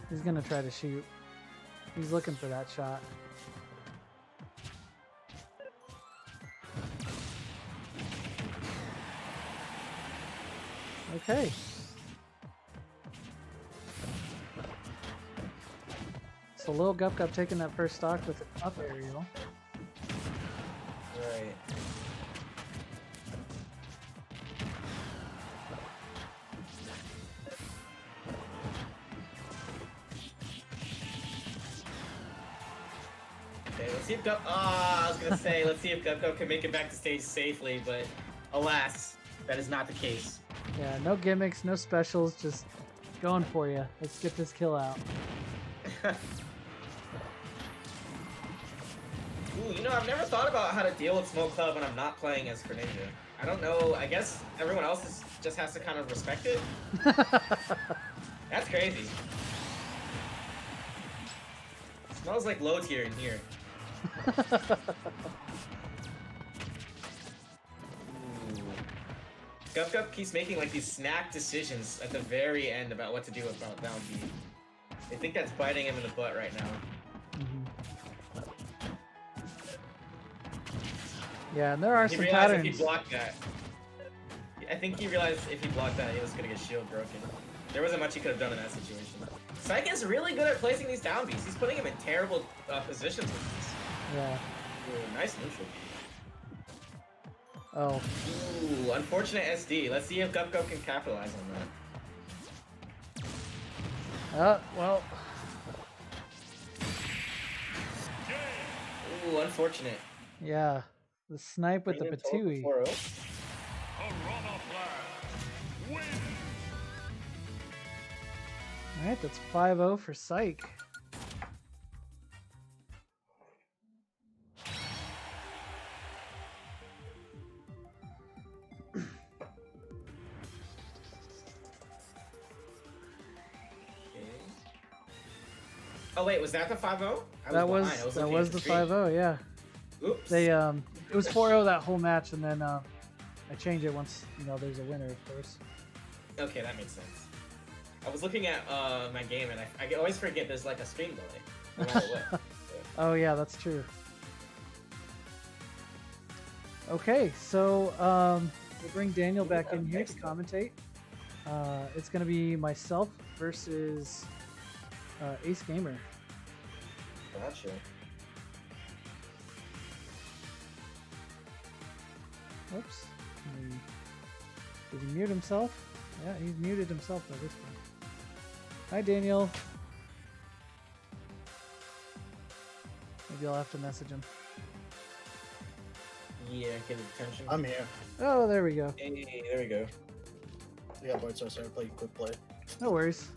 He's gonna try to shoot. He's looking for that shot. Okay. So Lil Gup Gup taking that first stock with an up aerial. Right. Okay, let's see if Gup... I was gonna say, let's see if Gup Gup can make it back to stage safely, but alas, that is not the case. Yeah, no gimmicks, no specials, just going for you. Let's get this kill out. Ooh, you know, I've never thought about how to deal with Smoke Club when I'm not playing as Greninja. I don't know, I guess everyone else just has to kind of respect it. That's crazy. Smells like low tier in here. Gup Gup keeps making like these snap decisions at the very end about what to do about down B. I think that's biting him in the butt right now. Yeah, and there are He some realized patterns. if he blocked that. I think he realized if he blocked that, he was gonna get shield broken. There wasn't much he could have done in that situation. Psych is really good at placing these down Bs. He's putting him in terrible positions with these. Yeah. Ooh, nice neutral. Oh. Ooh, unfortunate SD. Let's see if Gup Gup can capitalize on that. Well. Ooh, unfortunate. Yeah. The snipe with the Bring in total Patooey. 4-0. Piranha Blast. Win. Alright, that's 5-0 for Psych. Oh wait, was that the 5-0? That was the 5-0, yeah. Oops. They it was 4-0 that whole match, and then I I change it once there's a winner, of course. Okay, that makes sense. I was looking at my game and I always forget there's like a stream delay. No matter what. Oh yeah, that's true. Okay, so we'll bring Daniel back in here to commentate. It's gonna be myself versus Ace Gamer. Gotcha. Oops. Did he mute himself? Yeah, he's muted himself by this point. Hi, Daniel. Maybe I'll have to message him. Yeah, get his attention. I'm here. Oh, there we go. Hey, there we go. We got bored, so I started playing quick play. No worries.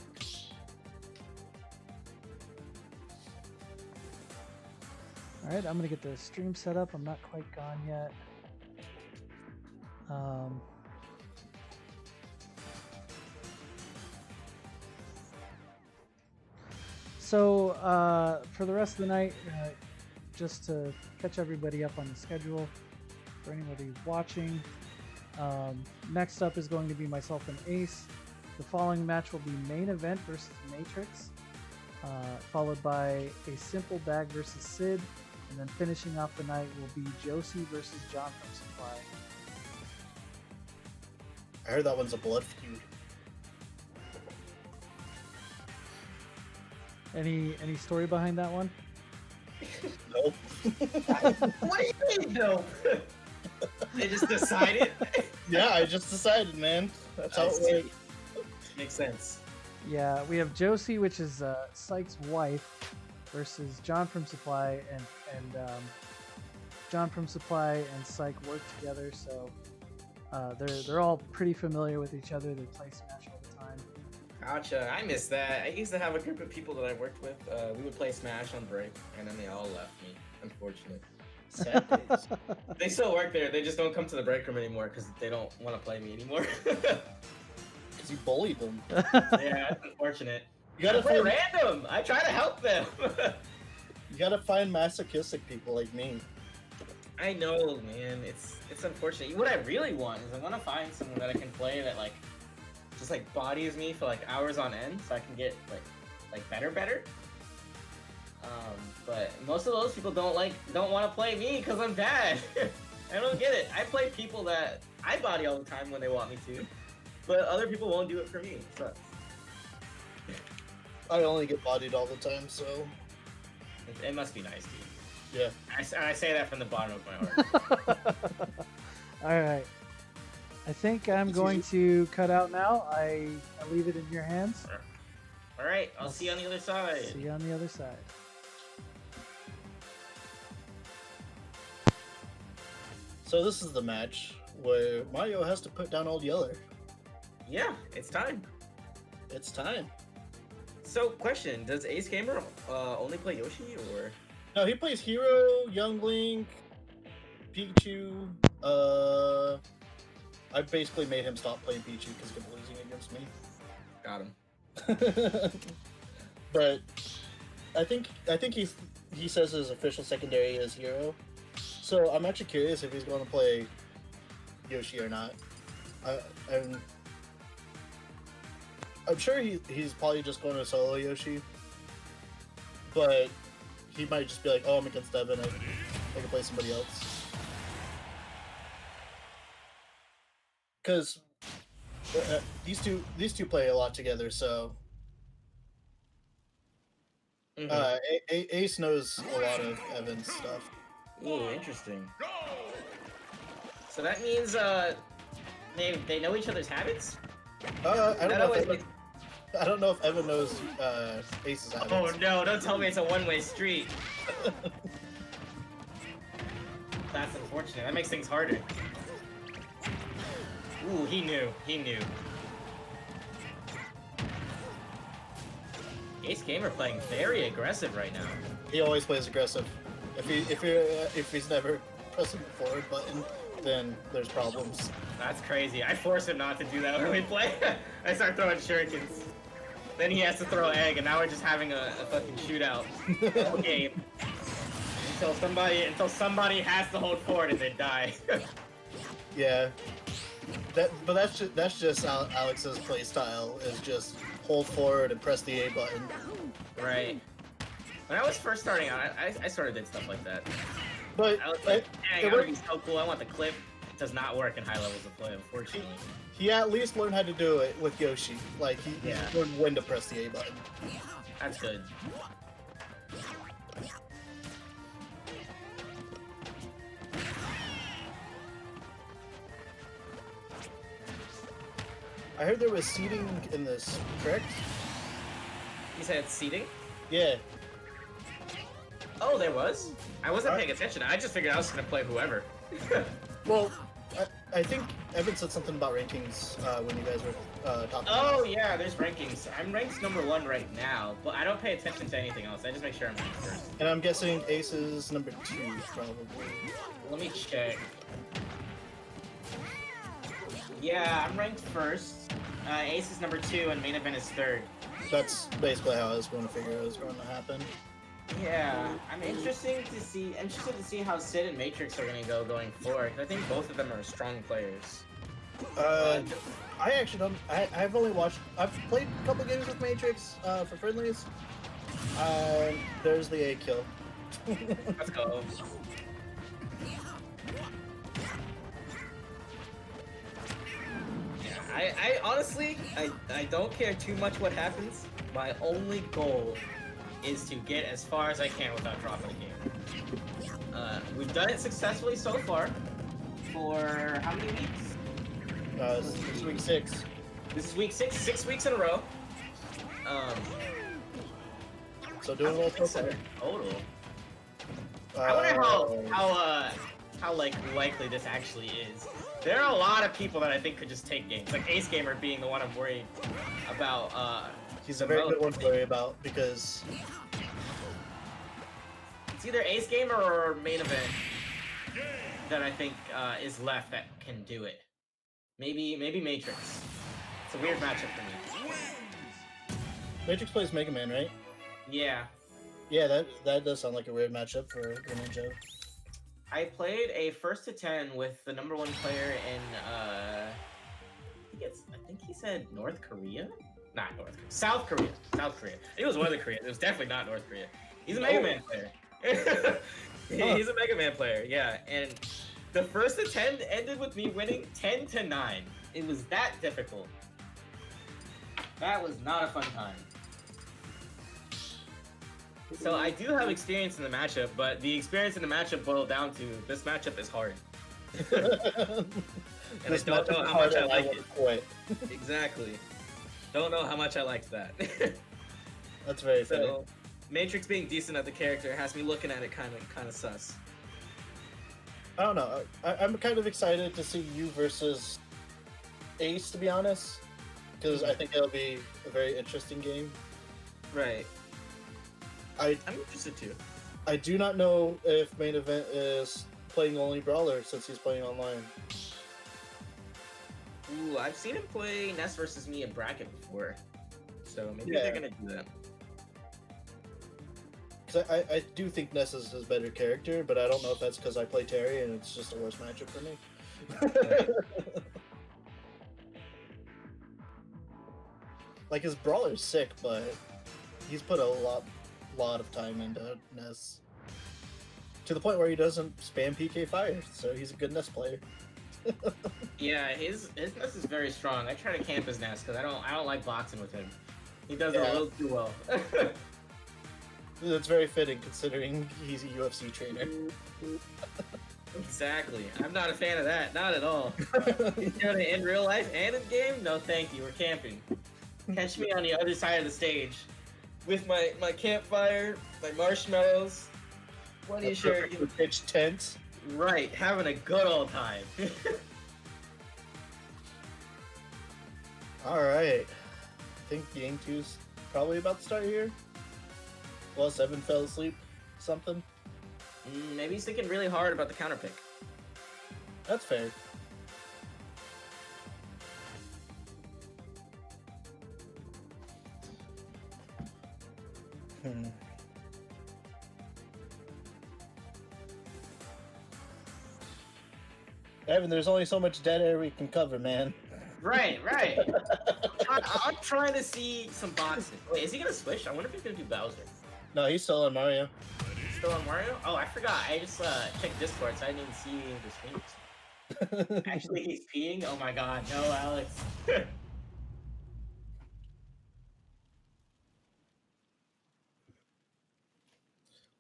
Alright, I'm gonna get the stream set up. I'm not quite gone yet. So for the rest of the night, just to catch everybody up on the schedule, for anybody who's watching, next up is going to be myself and Ace. The following match will be main event versus Matrix, followed by a simple bag versus Sid, and then finishing off the night will be Josie versus John from Supply. I heard that one's a blood feud. Any story behind that one? Nope. What do you mean, though? They just decided? Yeah, I just decided, man. That's how it works. Makes sense. Yeah, we have Josie, which is Syke's wife, versus John from Supply, and John from Supply and Syke work together, so they're all pretty familiar with each other. They play Smash all the time. Gotcha. I miss that. I used to have a group of people that I worked with. We would play Smash on break, and then they all left me. Unfortunate. Sad days. They still work there. They just don't come to the break room anymore because they don't want to play me anymore. Because you bullied them. Yeah, that's unfortunate. You gotta play find, random. I try to help them. you gotta find masochistic people like me. I know, man. It's unfortunate. What I really want is I want to find someone that I can play that just bodies me for hours on end, so I can get like better. But most of those people don't want to play me because I'm bad. I don't get it. I play people that I body all the time when they want me to, but other people won't do it for me. It sucks. I only get bodied all the time, so It must be nice to you. yeah. I say that from the bottom of my heart. All right. I think I'm going to cut out now. I leave it in your hands. All right, I'll see you on the other side. See you on the other side. So this is the match where Mario has to put down Old Yeller. Yeah, it's time. It's time. So, question: does Ace Gamer only play Yoshi, or? No, he plays Hero, Young Link, Pikachu. I basically made him stop playing Pikachu because he kept losing against me. Got him. But I think he says his official secondary is Hero. So I'm actually curious if he's going to play Yoshi or not. I'm sure he's probably just going to solo Yoshi, but he might just be like, "Oh, I'm against Devin. I can play somebody else." Because these two play a lot together, so Ace knows a lot of Evan's stuff. Ooh, interesting. So that means they know each other's habits? I don't know if Evan knows Ace's habits. Oh no, don't tell me it's a one-way street. That's unfortunate. That makes things harder. Ooh, he knew. Ace Gamer playing very aggressive right now. He always plays aggressive. If he's never pressing the forward button, then there's problems. That's crazy. I force him not to do that when we play. I start throwing shurikens. Then he has to throw egg, and now we're just having a fucking shootout all game. Until somebody has to hold forward and they die. Yeah. But that's just Alex's play style is just hold forward and press the A button. Right. When I was first starting out, I sort of did stuff like that. But I was like, dang, I want to be so cool. I want the clip. It does not work in high levels of play, unfortunately. he at least learned how to do it with Yoshi. Like he Yeah. learned when to press the A button. That's good. I heard there was seating in this, correct? You said seating? Yeah. Oh, there was? I wasn't paying attention. I just figured I was going to play whoever. Well, I think Evan said something about rankings when you guys were talking. Oh, yeah, there's rankings. I'm ranked number 1 right now, but I don't pay attention to anything else. I just make sure I'm ranked first. And I'm guessing Ace is number 2, probably. Let me check. Yeah, I'm ranked first. Ace is number 2, and main event is 3rd. That's basically how I was going to figure it was going to happen. Yeah, I'm interested to see how Sid and Matrix are gonna go going forward. I think both of them are strong players. I actually don't. I've only watched. I've played a couple games with Matrix for friendlies. There's the A kill. Let's go. Yeah, I honestly, I don't care too much what happens. My only goal is to get as far as I can without dropping a game. We've done it successfully so far. For how many weeks? This is week 6. This is week 6. 6 weeks in a row. So doing well so far. Total. I wonder how like likely this actually is. There are a lot of people that I think could just take games. Like Ace Gamer being the one I'm worried about. He's a very good one to worry about because it's either Ace Gamer or main event that I think is left that can do it. Maybe Matrix. It's a weird matchup for me. Matrix plays Mega Man, right? Yeah. Yeah, that does sound like a weird matchup for Ninja. I played a 1st to 10 with the number 1 player in I think he said North Korea? Not North Korea. South Korea. South Korea. It was one of the Koreas. It was definitely not North Korea. He's a Mega Man player. He's a Mega Man player, yeah. And the 1st to 10 ended with me winning 10 to 9. It was that difficult. That was not a fun time. So I do have experience in the matchup, but the experience in the matchup boiled down to this matchup is hard. And I don't know how much I like it. Exactly. Don't know how much I liked that. That's very funny. So, Matrix being decent at the character has me looking at it kind of sus. I don't know. I'm kind of excited to see you versus Ace, to be honest, because I think it'll be a very interesting game. Right. I'm interested too. I do not know if main event is playing only Brawler since he's playing online. Ooh, I've seen him play Ness versus me in bracket before, so maybe Yeah. they're gonna do that. Because I do think Ness is his better character, but I don't know if that's because I play Terry and it's just a worse matchup for me. Like his Brawler's sick, but he's put a lot of time into Ness. To the point where he doesn't spam PK fire, so he's a good Ness player. Yeah, his Ness is very strong. I try to camp his Ness because I don't like boxing with him. He does it a little too well. That's very fitting considering he's a UFC trainer. Exactly. I'm not a fan of that. Not at all. He's doing it in real life and in game? No, thank you. We're camping. Catch me on the other side of the stage with my campfire, my marshmallows, one shirt. Pitch tent. Right, having a good old time. Alright. I think game 2's probably about to start here. Plus Evan fell asleep. Something. Maybe he's thinking really hard about the counter pick. That's fair. Evan, there's only so much dead air we can cover, man. Right. I'm trying to see some boxes. Wait, is he gonna switch? I wonder if he's gonna do Bowser. No, he's still on Mario. Still on Mario? Oh, I forgot. I just checked Discord, so I didn't even see the streams. Actually, he's peeing? Oh my god, no, Alex.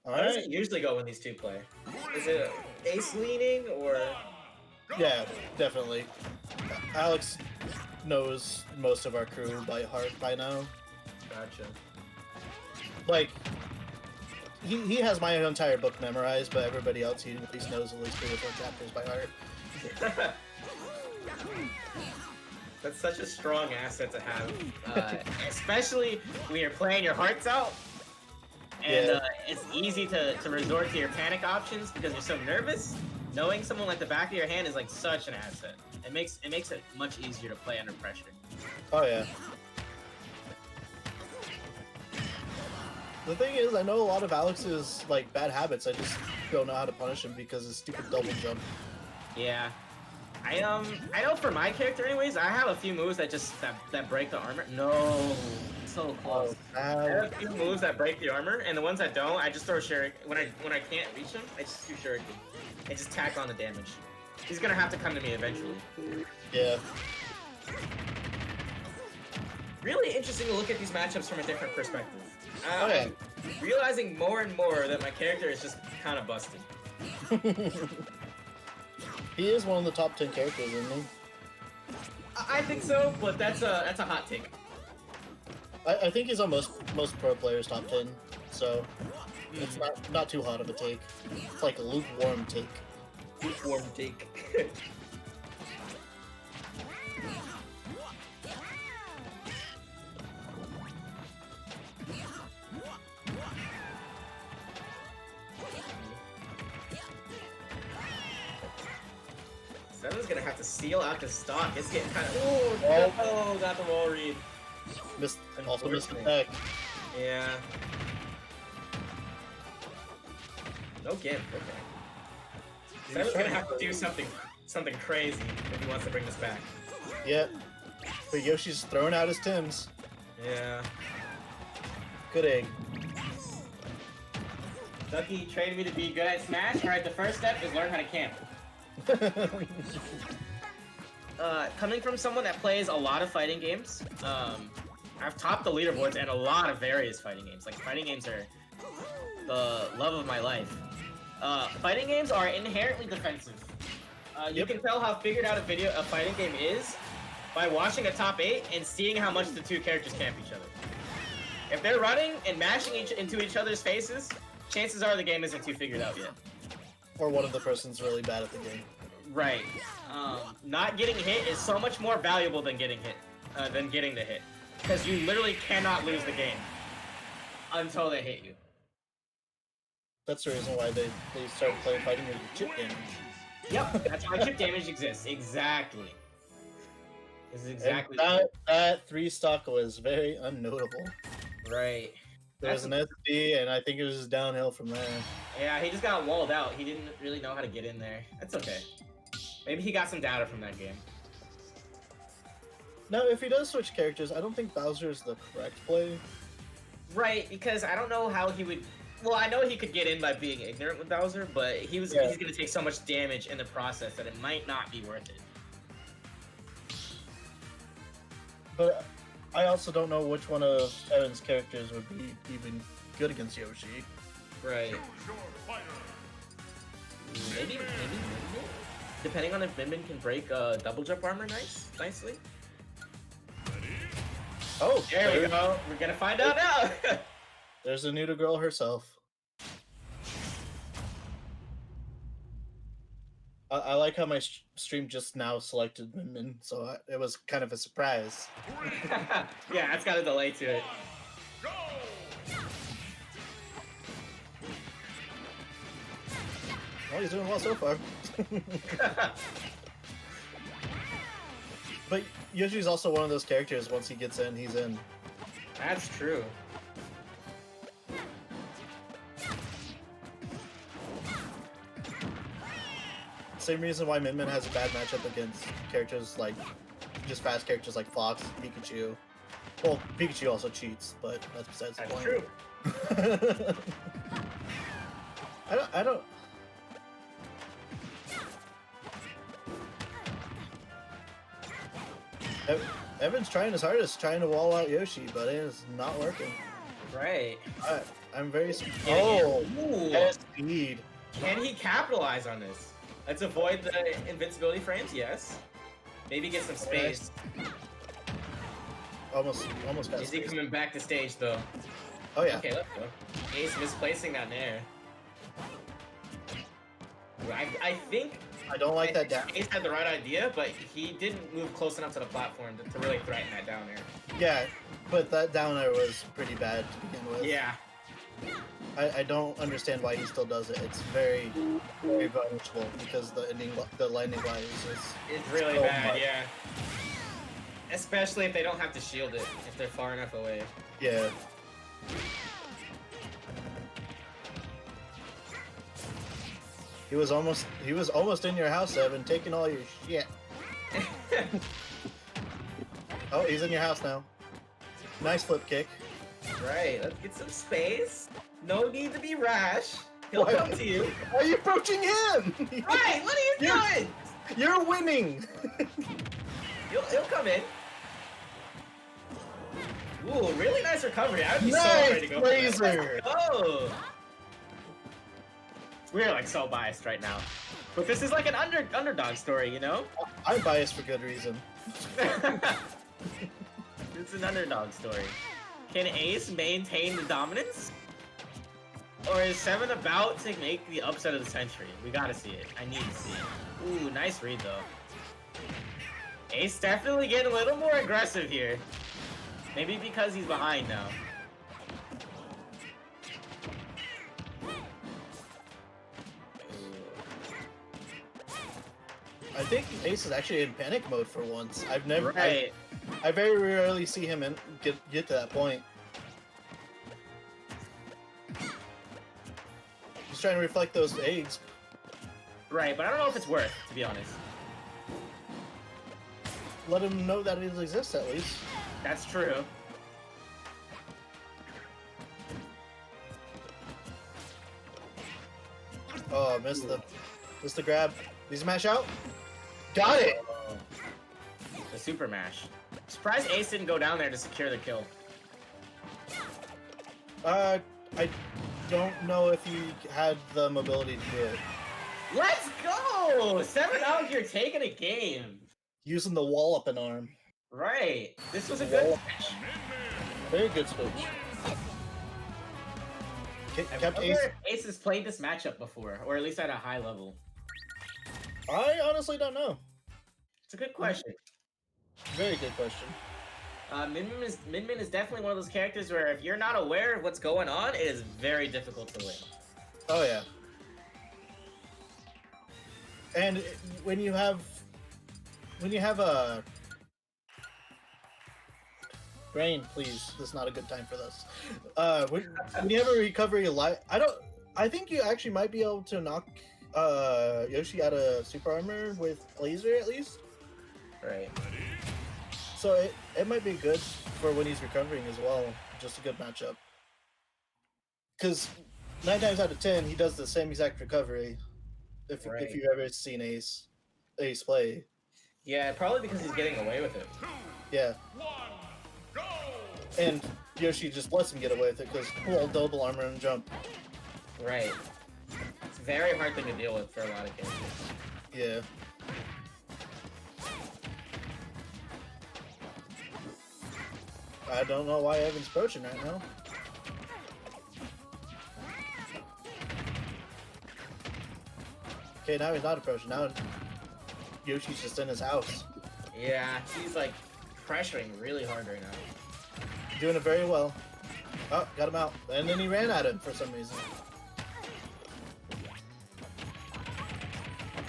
How does it usually go when these two play? Is it ace leaning, or...? Yeah, definitely. Alex knows most of our crew by heart by now. Gotcha. Like, he has my entire book memorized, but everybody else he at least knows at least 3 or 4 chapters by heart. That's such a strong asset to have, especially when you're playing your hearts out, and it's easy to resort to your panic options because you're so nervous. Knowing someone like the back of your hand is like such an asset. It makes it much easier to play under pressure. Oh yeah. The thing is, I know a lot of Alex's like bad habits. I just don't know how to punish him because of his stupid double jump. Yeah. I know for my character anyways, I have a few moves that just that break the armor. No, so close. I have a few moves that break the armor, and the ones that don't, I just throw shuriken. When I can't reach him, I just do shuriken and just tack on the damage. He's gonna have to come to me eventually. Yeah. Really interesting to look at these matchups from a different perspective. Okay. I'm realizing more and more that my character is just kind of busted. He is one of the top 10 characters, isn't he? I think so, but that's a hot take. I think he's on most pro players' top 10, so it's not too hot of a take. It's like a lukewarm take. Lukewarm take. Seven's gonna have to seal out the stock. It's getting kind of. Oh, got the wall read. Also missed the tech. Yeah. No give. Okay. Seven's gonna have to do something crazy if he wants to bring this back. Yep. But Yoshi's throwing out his Tims. Yeah. Good egg. Ducky trained me to be good at Smash. Alright, the first step is learn how to camp. Coming from someone that plays a lot of fighting games, I've topped the leaderboards in a lot of various fighting games. Like, fighting games are the love of my life. Fighting games are inherently defensive. You can tell how figured out a fighting game is by watching a top 8 and seeing how much the two characters camp each other. If they're running and mashing into each other's faces, chances are the game isn't too figured out yet. Or one of the person's really bad at the game. Right. Not getting hit is so much more valuable than getting hit, than getting the hit. Because you literally cannot lose the game until they hit you. That's the reason why they started playing fighting with chip damage. Yep, that's why chip damage exists. Exactly. This is exactly that 3 stock was very unnotable. right. There was an SD, and I think it was just downhill from there. Yeah, he just got walled out. He didn't really know how to get in there. That's okay. Maybe he got some data from that game. No, if he does switch characters, I don't think Bowser is the correct play. Right, because I don't know how he would... Well, I know he could get in by being ignorant with Bowser, but he's going to take so much damage in the process that it might not be worth it. But I also don't know which one of Evan's characters would be even good against Yoshi. Right. Maybe. Depending on if Min can break double jump armor nicely. Oh, there we go. We're gonna find out now. There's a Nuda girl herself. I like how my stream just now selected Min, so it was kind of a surprise. Yeah, that's got a delay to it. Well, he's doing well so far. But Yoshi's also one of those characters, once he gets in, he's in. That's true. same reason why Min Min has a bad matchup against characters like just fast characters like Fox, Pikachu. Well, Pikachu also cheats, but that's besides the That's point. true. I don't. Evan's trying his hardest, trying to wall out Yoshi, but it is not working. Right. I'm very. Yeah, Oh, Ooh. that's speed. Can he capitalize on this? Let's avoid the invincibility frames, yes. Maybe get some space. Almost got Is he space. coming back to stage though? Oh yeah. Okay, let's go. Ace misplacing that nair. I think I don't like that down. Ace had the right idea, but he didn't move close enough to the platform to really threaten that down air. Yeah, but that down air was pretty bad to begin with. Yeah. I don't understand why he still does it. It's very, very punishable because the landing glide is It's really so bad, much. yeah. Especially if they don't have to shield it, if they're far enough away. Yeah. He was almost in your house, Evan, taking all your shit. Oh, he's in your house now. Nice flip kick. Right, let's get some space. No need to be rash. He'll Why- come to you. Why are you approaching him? Right, what are you You're- doing? You're winning. He'll come in. Ooh, really nice recovery. I'd be so Nice ready to go. for that. laser. Oh. We're like so biased right now. But this is like an underdog story, you know? I'm biased for good reason. It's an underdog story. Can Ace maintain the dominance? Or is 7 about to make the upset of the century? We gotta see it. I need to see it. Ooh, nice read though. Ace definitely getting a little more aggressive here. Maybe because he's behind now. I think Ace is actually in panic mode for once. I've never. Right. I very rarely see him get to that point. He's trying to reflect those eggs. Right, but I don't know if it's worth, to be honest. Let him know that it exists at least. That's true. Oh, missed the grab. Did he smash out? Got it. The super mash. Surprised Ace didn't go down there to secure the kill. I don't know if he had the mobility to do it. Let's go! 7 out, you're taking a game. Using the wall up an arm. Right. This was a good Wall- match. Very good switch. I Kept wonder Ace. if Ace has played this matchup before, or at least at a high level. I honestly don't know. It's a good question. Very good question. Min Min is definitely one of those characters where if you're not aware of what's going on, it is very difficult to win. Oh yeah. And when you have a brain, please. This is not a good time for this. When you have a recovery light, I think you actually might be able to knock Yoshi out of super armor with laser at least. Right. So it might be good for when he's recovering as well. Just a good matchup. Because 9 times out of 10, he does the same exact recovery. If Right. you've ever seen Ace play, Yeah, probably because he's getting away with it. yeah. 1, go! And Yoshi just lets him get away with it because double armor and jump. Right. It's a very hard thing to deal with for a lot of characters. Yeah. I don't know why Evan's approaching right now. Okay, now he's not approaching. Now Yoshi's just in his house. Yeah, he's like pressuring really hard right now. Doing it very well. Oh, got him out. And then he ran at him for some reason.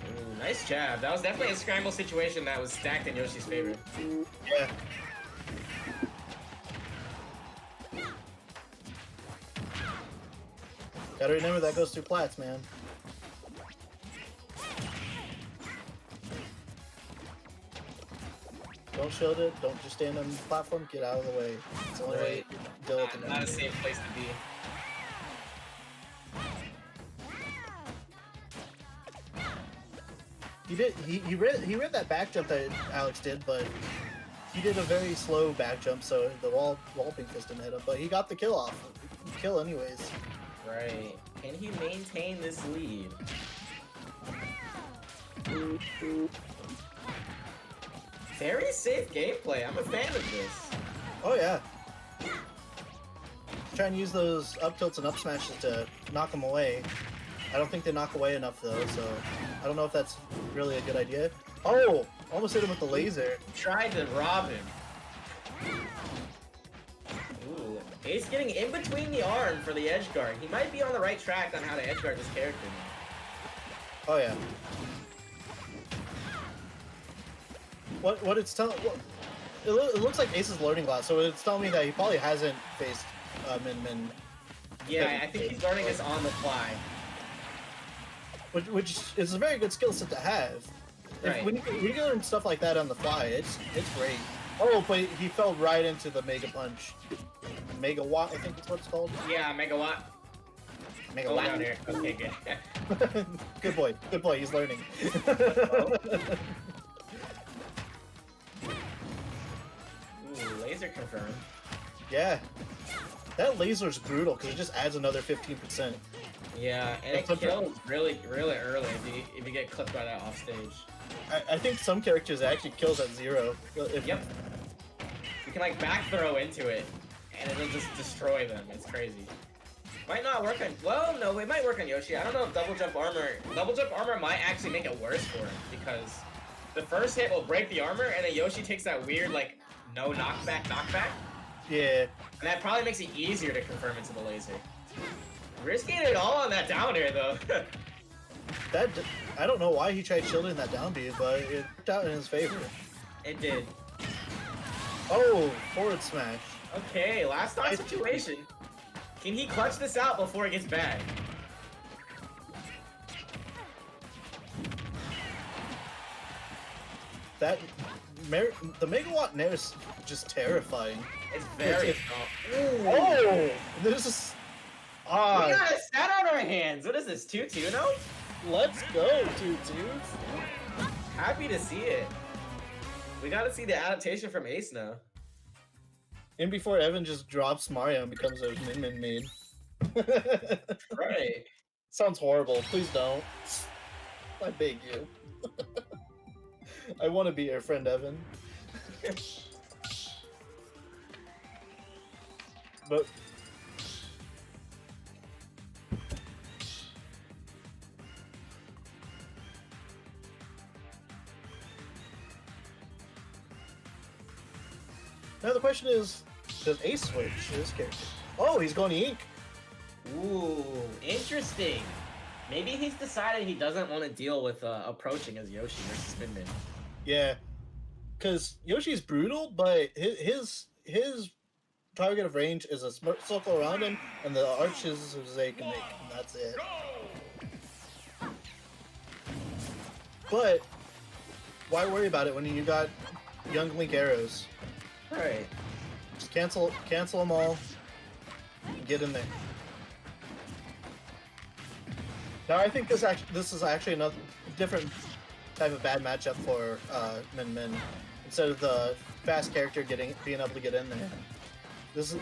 Ooh, nice jab. That was definitely a scramble situation that was stacked in Yoshi's favor. Yeah. Gotta remember that goes through plats, man. Don't shield it. Don't just stand on the platform. Get out of the way. It's the only way to deal with the Not a safe place to be. He read that back jump that Alex did, but he did a very slow back jump, so the walloping fist didn't hit him. But he got the kill off. Kill anyways. Right. Can he maintain this lead? Very safe gameplay. I'm a fan of this. Oh yeah. Trying to use those up tilts and up smashes to knock them away. I don't think they knock away enough though, so I don't know if that's really a good idea. Oh! Almost hit him with the laser. Tried to rob him. Ooh, Ace getting in between the arm for the edge guard. He might be on the right track on how to edge guard this character now. Oh yeah. What it's telling? It looks like Ace is learning a lot, so it's telling me that he probably hasn't faced Min. Yeah, I think he's learning this on the fly. Which is a very good skill set to have. Right. When you learn stuff like that on the fly, it's great. Oh, but he fell right into the Mega Punch. Mega Watt, I think that's what it's called. Yeah, Megawatt. Mega Go Watt. down here. Okay, good. Good boy, he's learning. Ooh, laser confirmed. Yeah. That laser's brutal because it just adds another 15%. Yeah, and it kills really early if you get clipped by that off stage. I think some characters actually kills at 0. Yep. You can like back throw into it, and it'll just destroy them. It's crazy. Might not work on. Well, no, it might work on Yoshi. I don't know if double jump armor might actually make it worse for him because the first hit will break the armor, and then Yoshi takes that weird like no knockback. Yeah. And that probably makes it easier to confirm into the laser. Risking it all on that down air though. I don't know why he tried shielding that down B, but it worked out in his favor. It did. Oh, forward smash. Okay, last on situation. Can he clutch this out before it gets bad? The Megawatt Nair is just terrifying. It's very Oh! This is we got a set on our hands. What is this, 2-2 now? Let's go, 2-2. Happy to see it. We gotta see the adaptation from Ace now. And before Evan just drops Mario and becomes a Min main. Right. Sounds horrible. Please don't. I beg you. I want to be your friend, Evan. But now the question is, does Ace switch his character? Oh, he's going Ink. Ooh, interesting. Maybe he's decided he doesn't want to deal with approaching as Yoshi versus Min. Yeah, because Yoshi's brutal, but his target of range is a circle around him, and the arches they can make, and that's it. But why worry about it when you got Young Link arrows? Right. Just cancel them all, and get in there. Now I think this is actually another different type of bad matchup for Min. Instead of the fast character being able to get in there. This is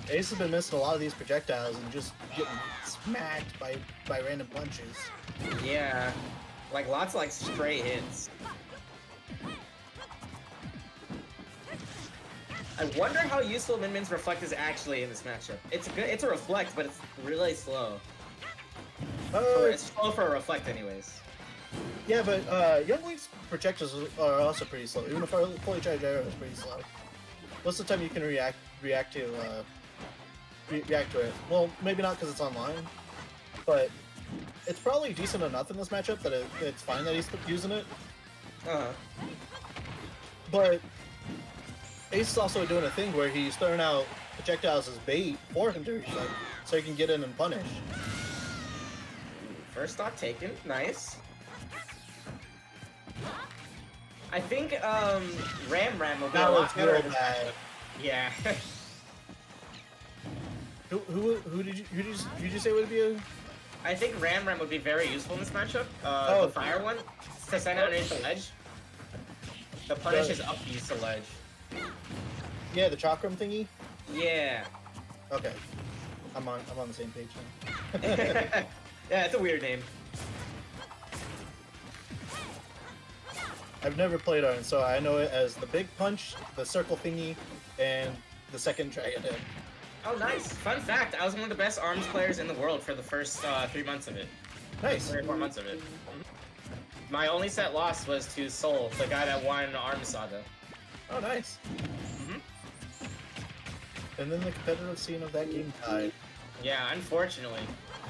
Ace has been missing a lot of these projectiles and just getting smacked by random punches. Yeah, like lots of like stray hits. I wonder how useful Min-Min's Reflect is actually in this matchup. It's a Reflect, but it's really slow. It's slow for a Reflect anyways. Yeah, but Young Link's projectiles are also pretty slow. Even if our fully charged arrow is pretty slow. Most of the time you can react to it. Well, maybe not because it's online, but it's probably decent enough in this matchup that it's fine that he's using it. But Ace is also doing a thing where he's throwing out projectiles as bait for him to reset, so he can get in and punish. First stock taken. Nice. I think Ram Ram will be That a was lot better. real in this bad. matchup. Yeah. Who did you say would be a? I think Ram Ram would be very useful in this matchup. Oh. The fire one to send out underneath the ledge. The punish is up use the ledge. Yeah, the chakram thingy. Yeah. Okay, I'm on the same page now. Yeah, it's a weird name. I've never played on it, so I know it as the big punch, the circle thingy, and the second dragon head. Oh, nice. Fun fact, I was one of the best ARMS players in the world for the first 3 months of it. Nice. 3 or 4 months of it. My only set loss was to Soul, the guy that won ARMS Saga. Oh, nice. Mhm. And then the competitive scene of that game died. Yeah, unfortunately.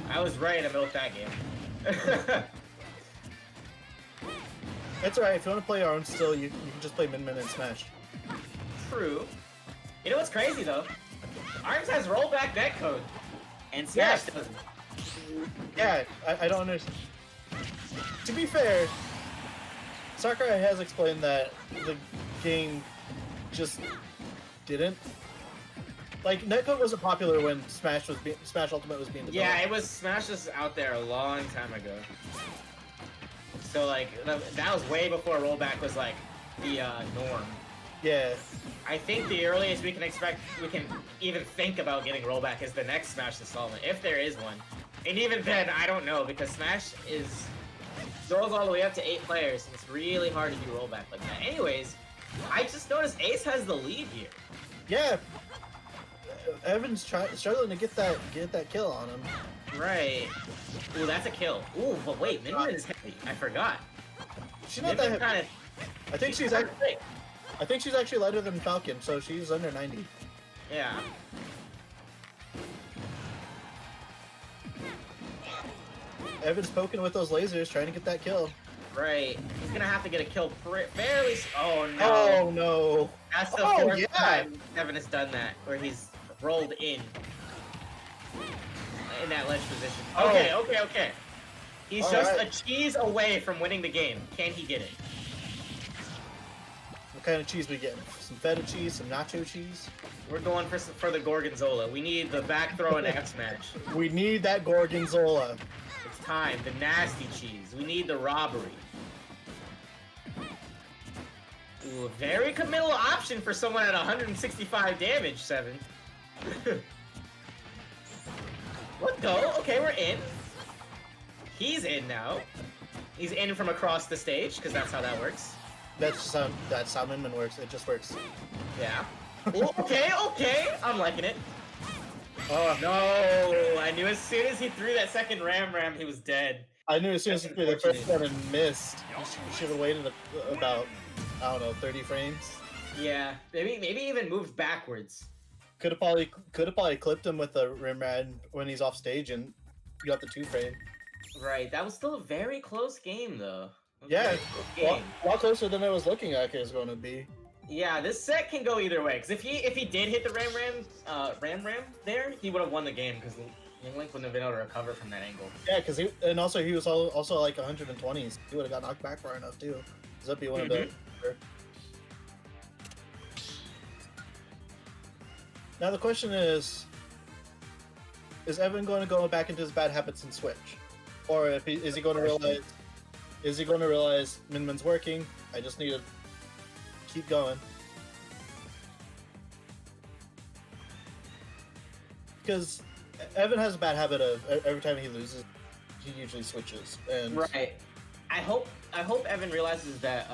I was ready to milk that game. It's alright, if you want to play ARMS still, you can just play Min Min and Smash. True. You know what's crazy though? ARMS has rollback netcode. And Smash doesn't. Yeah, I don't understand. To be fair, Sakurai has explained that the game just didn't. Like, netcode wasn't popular when Smash Ultimate was being developed. Yeah, it was Smash was out there a long time ago. So like that was way before rollback was like the norm. Yeah. I think the earliest we can even think about getting rollback is the next Smash installment, if there is one. And even then, I don't know, because Smash goes all the way up to 8 players, and it's really hard to do rollback like that. Anyways, I just noticed Ace has the lead here. Yeah. Evan's struggling to get that kill on him. Right. Ooh, that's a kill. Ooh, but wait, Min Min is heavy. I forgot. She's not Min that Min heavy. I think she's actually lighter than Falcon, so she's under 90. Yeah. Evan's poking with those lasers, trying to get that kill. Right. He's gonna have to get a kill fairly. Oh no. Oh no. That's the Oh, fourth yeah. time Evan has done that, where he's rolled in that ledge position. Oh. Okay. He's All just right. a cheese away from winning the game. Can he get it? What kind of cheese we getting? Some feta cheese, some nacho cheese? We're going for the Gorgonzola. We need the back throw and F smash. We need that Gorgonzola. It's time. The nasty cheese. We need the robbery. Ooh, a very committal option for someone at 165 damage, 7. Let's go. Okay, we're in. He's in now. He's in from across the stage, because that's how that works. That's how Min Min works. It just works. Yeah. Ooh, okay. I'm liking it. Oh, No, I knew as soon as he threw that second Ram, he was dead. I knew as soon as he That's threw the first unfortunate. one and missed. You should have waited about, I don't know, 30 frames. Yeah, maybe even moved backwards. Could have probably clipped him with a Rimrad when he's off stage and got the 2 frame. Right, that was still a very close game, though. A Yeah, very close game. a lot closer than I was looking like it was going to be. Yeah, this set can go either way. Because if he did hit the Ram there, he would have won the game. Because Young Link wouldn't have been able to recover from that angle. Yeah, because he was also like 120s. He would have got knocked back far enough too. Does that be one of the? Now the question is Evan going to go back into his bad habits and switch, or is he going to realize? Is he going to realize Min Min's working? I just need to keep going. Because Evan has a bad habit of every time he loses, he usually switches. And Right. I hope Evan realizes that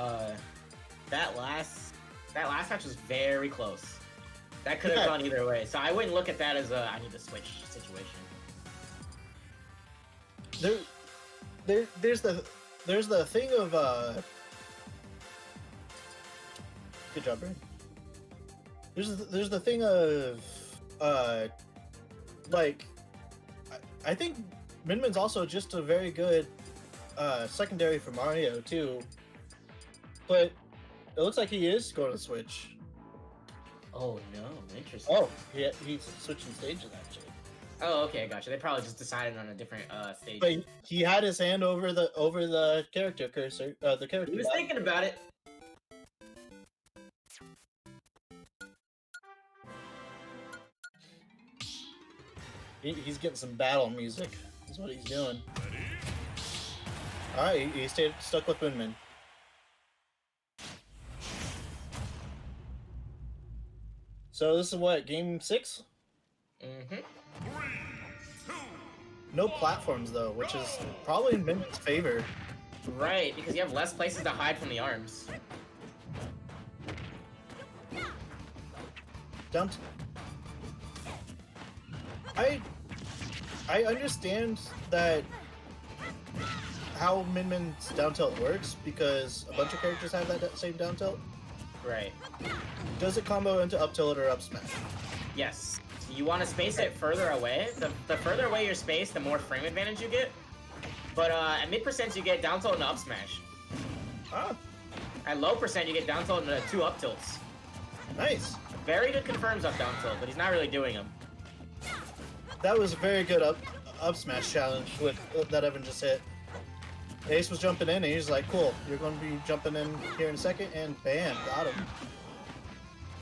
that last match was very close. That could have Yeah. gone either way. So I wouldn't look at that as a I need to switch situation. there's the thing of good job, Brian. There's the thing of like I think Min Min's also just a very good secondary for Mario too, but it looks like he is going to switch. Oh no, interesting. Oh, yeah, he's switching stages actually. Oh, okay, gotcha. They probably just decided on a different stage. But he had his hand over the character cursor, the character. He was button. thinking about it. He's getting some battle music. Is what he's doing. All right, he stayed stuck with Moonman. So this is what, game 6? Mm-hmm. No platforms though, which is probably in Minman's favor. Right, because you have less places to hide from the arms. Down. I understand that how Minman's down tilt works because a bunch of characters have that same down tilt. Right. Does it combo into up tilt or up smash? Yes. You want to space it further away. The further away your space, the more frame advantage you get. But at mid percent, you get down tilt and up smash. Ah, At low percent, you get down tilt and 2 up tilts. nice. Very good confirms up down tilt, but he's not really doing them. That was a very good up smash challenge with that Evan just hit. Ace was jumping in and he's like, cool, you're going to be jumping in here in a second, and bam, got him.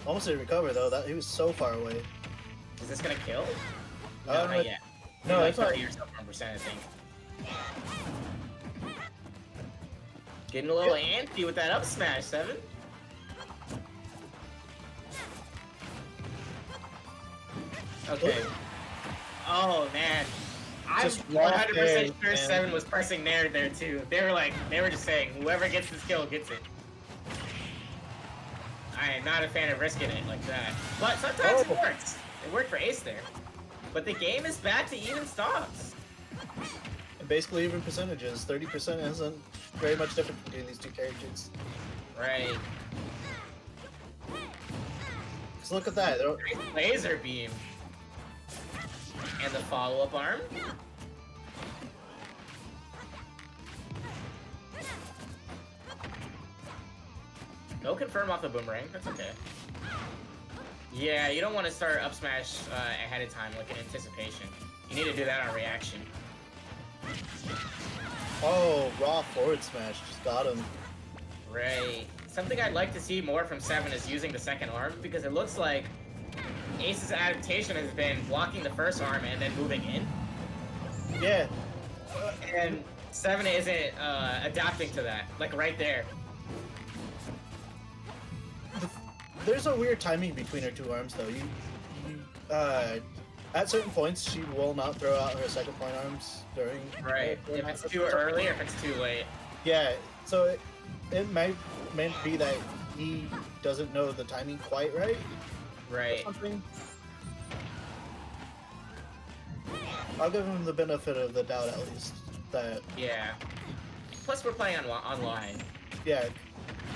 Almost didn't recover though, that he was so far away. Is this gonna kill? No, Uh, not yet. no, Like it's not. 30 or something percent, I think. Getting a little antsy with that up smash, 7. Okay. Oh man. I'm Just 100% sure man. 7 was pressing Nair there too. They were just saying, whoever gets this kill gets it. I am not a fan of risking it like that. But sometimes it works. It worked for Ace there. But the game is back to even stocks. And basically even percentages. 30% isn't very much different between these two characters. Right. So look at that. They're- Laser beam. And the follow-up arm. No confirm off the boomerang. That's okay. Yeah, you don't want to start up smash ahead of time, like in anticipation. You need to do that on reaction. Oh, raw forward smash. Just got him. Right. Something I'd like to see more from 7 is using the second arm, because it looks like Ace's adaptation has been blocking the first arm and then moving in. Yeah. And 7 isn't adapting to that, like right there. There's a weird timing between her two arms, though. At certain points, she will not throw out her second point arms during. Right. If it's too early or if it's too late. Yeah. So it might be that he doesn't know the timing quite right. Or Right. something. I'll give him the benefit of the doubt at least. That Yeah. Plus, we're playing online. yeah,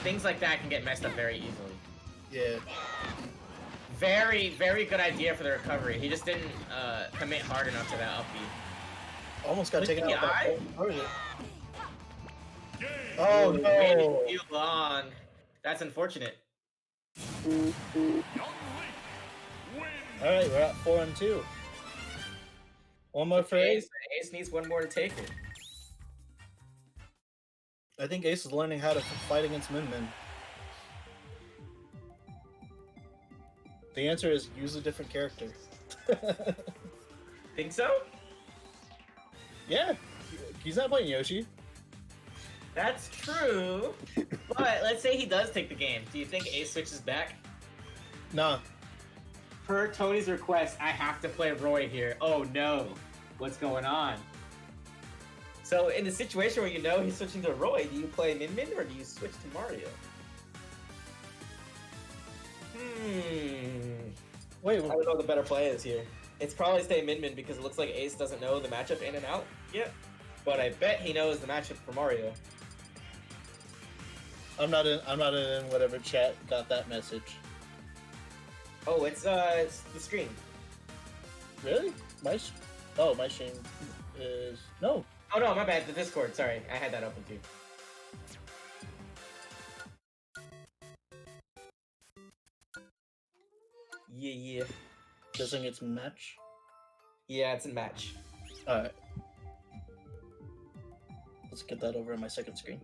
Things like that can get messed up very easily. yeah. Very, very good idea for the recovery. He just didn't commit hard enough to that up B. Almost got taken Look out at by the eye. what is it? Oh Waited no! too long. That's unfortunate. Young Link wins. All right, we're at 4-2. One more for Ace. Ace needs one more to take it. I think Ace is learning how to fight against Min Min. The answer is use a different character. Think so? Yeah, he's not playing Yoshi. That's true. But let's say he does take the game. Do you think Ace switches back? Nah, Per Tony's request, I have to play Roy here. Oh no. What's going on? So in the situation where you know he's switching to Roy, do you play Min Min or do you switch to Mario? wait. I don't know what the better play is here. It's probably stay Min Min because it looks like Ace doesn't know the matchup in and out yet. But I bet he knows the matchup for Mario. I'm not in whatever chat got that message. Oh, it's the screen. Really? My stream is no. Oh no, my bad. The Discord. Sorry, I had that open too. Yeah. Guessing it's match. Yeah, it's a match. Alright. Let's get that over on my second screen.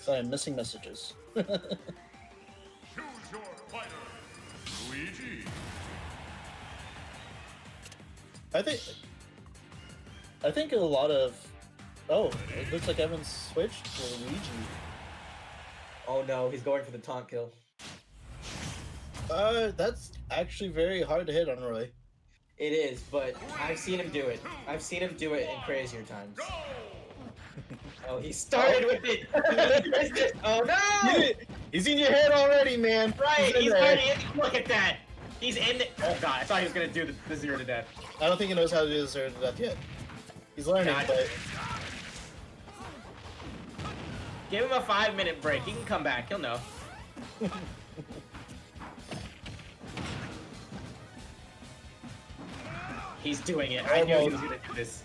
So I am missing messages. Choose your fighter. Luigi. I think a lot of... Oh, it looks like Evan's switched to Luigi. Oh no, he's going for the taunt kill. That's actually very hard to hit on Roy. It is, but I've seen him do it. I've seen him do it in crazier times. Go. Oh, he started with it. Oh no! He's in your head already, man. Right, in he's there. already in. Look at that. He's in it. Oh god, I thought he was gonna do the 0 to death. I don't think he knows how to do the 0 to death yet. He's learning, God. but Give him a 5-minute break. He can come back. He'll know. He's doing it. I knew he was gonna do this.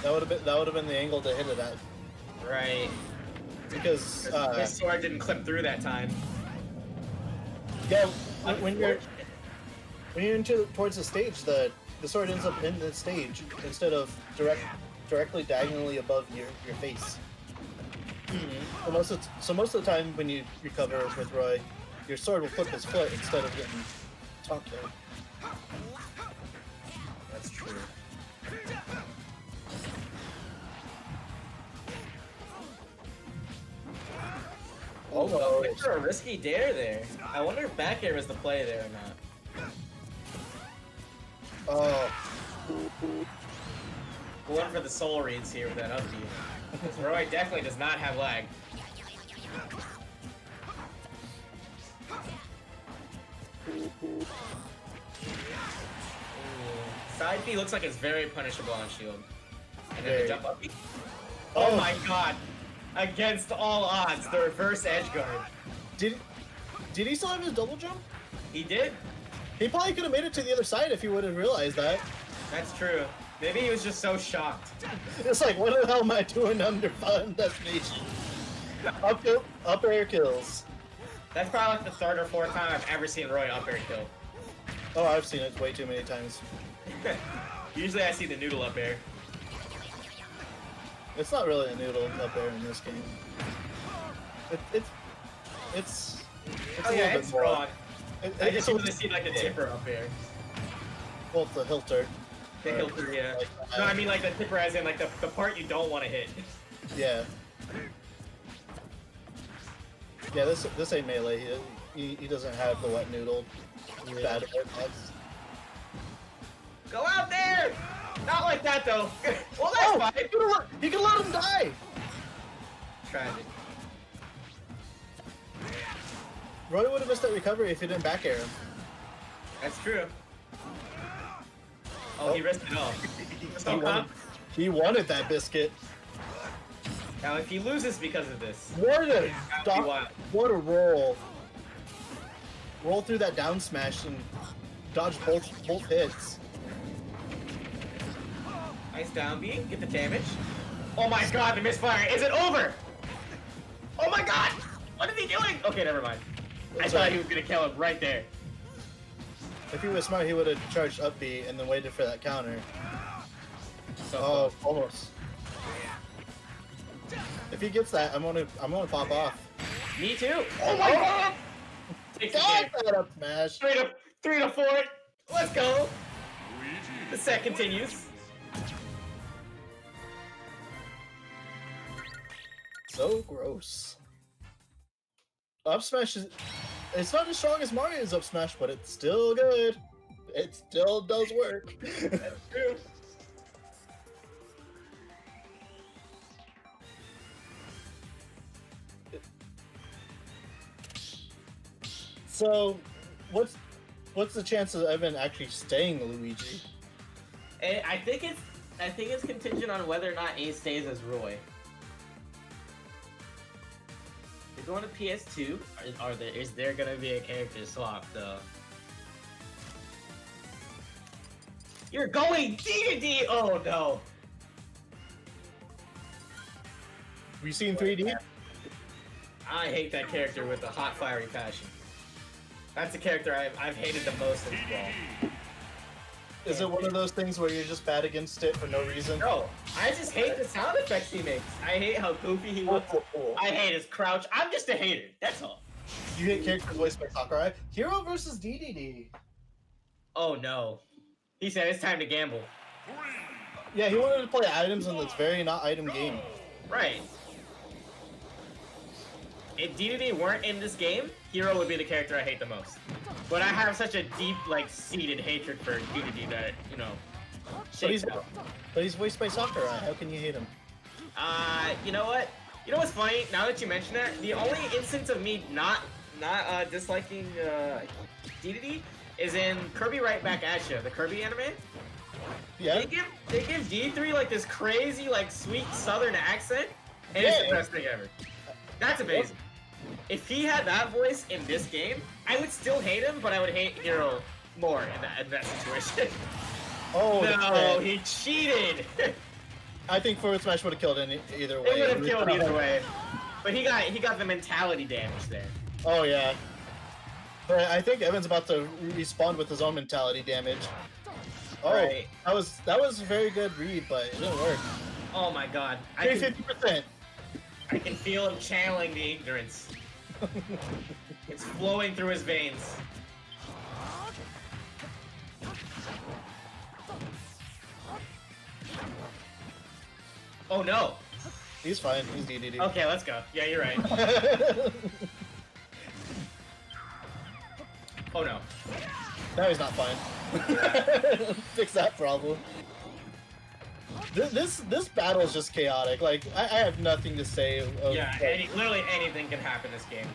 that would have been the angle to hit it at. Right. Because His sword didn't clip through that time. yeah, when you're towards the stage, the sword ends up in the stage instead of directly diagonally above your face. So most of the time when you recover with Roy, your sword will flip his foot instead of getting taunt killed. That's true. Oh, well, went for a risky dare there. I wonder if back air was the play there or not. Oh, Going for the soul reads here with that up B. Because Roy definitely does not have lag. Side B looks like it's very punishable on shield. And then the jump up B. Oh my god! Against all odds, the reverse edge guard. did he still have his double jump? He did? He probably could have made it to the other side if he would have realized that. That's true. Maybe he was just so shocked. It's like, what the hell am I doing under Fun Destination? Up air kills. That's probably like the third or fourth time I've ever seen Roy up air kill. Oh, I've seen it way too many times. Usually I see the noodle up air. It's not really a noodle up there in this game. It's Oh a yeah, little it's bit more. wrong. I It's just a usually see like the tipper up air. well, the hilter. The hilter, yeah. Like, No, I mean like the tipper as in like the part you don't want to hit. Yeah. Yeah, this ain't melee. He doesn't have the wet noodle. Bad that's... Go out there! Not like that though. Well, that's fine. You can let him die. Tragic. Roy would have missed that recovery if he didn't back air him. That's true. Oh, he risked it all. So, huh? He wanted that biscuit. Now, if he loses because of this, What a That'd be wild. what a roll! Roll through that down smash and dodge both hits. nice down B, get the damage. Oh my god, the misfire! Is it over? Oh my god! What is he doing? Okay, never mind. I That's thought right. he was gonna kill him right there. If he was smart, he would have charged up B and then waited for that counter. So Oh, almost. If he gets that, I'm gonna pop off. me too. Oh my god! Takes the game. Got that up smash. 3 to 4. Let's go. Luigi. The set continues. So gross. Up smash is... It's not as strong as Mario's up smash, but it's still good. It still does work. That's true. So, what's the chance of Evan actually staying Luigi? I think it's contingent on whether or not Ace stays as Roy. You're going to PS2. Is there gonna be a character swap though? You're going D to D. Oh no. We seen 3D? I hate that character with a hot fiery passion. That's the character I've hated the most in Brawl. Is it one of those things where you're just bad against it for no reason? No, I just hate the sound effects he makes. I hate how goofy he looks. I hate his crouch. I'm just a hater. That's all. You hate character voiced by Sakurai? Hero versus DDD. Oh no. He said it's time to gamble. Yeah, he wanted to play items in this very not item game. Right. If DDD weren't in this game, Hero would be the character I hate the most. But I have such a deep, like, seated hatred for DDD that, you know, shakes out. But he's voiced by Sakurai. How can you hate him? You know what? You know what's funny? Now that you mention that, the only instance of me not disliking DDD is in Kirby Right Back at Ya, the Kirby anime. Yeah. They give D3 like this crazy, like, sweet southern accent, and it's the best thing ever. That's amazing. If he had that voice in this game, I would still hate him, but I would hate Hero more in that situation. Oh no, he cheated. I think Forward Smash would have killed either way. It would have killed either way. But he got the mentality damage there. Oh yeah. But I think Evan's about to respawn with his own mentality damage. Oh, right. that was a very good read, but it didn't work. Oh my god. 50%. I can feel him channeling the ignorance. It's flowing through his veins. Oh no. He's fine. He's DDD. Okay, let's go. Yeah, you're right. Oh no. Now he's not fine. Fix that problem. This battle is just chaotic. Like I have nothing to say. Yeah, literally anything can happen in this game.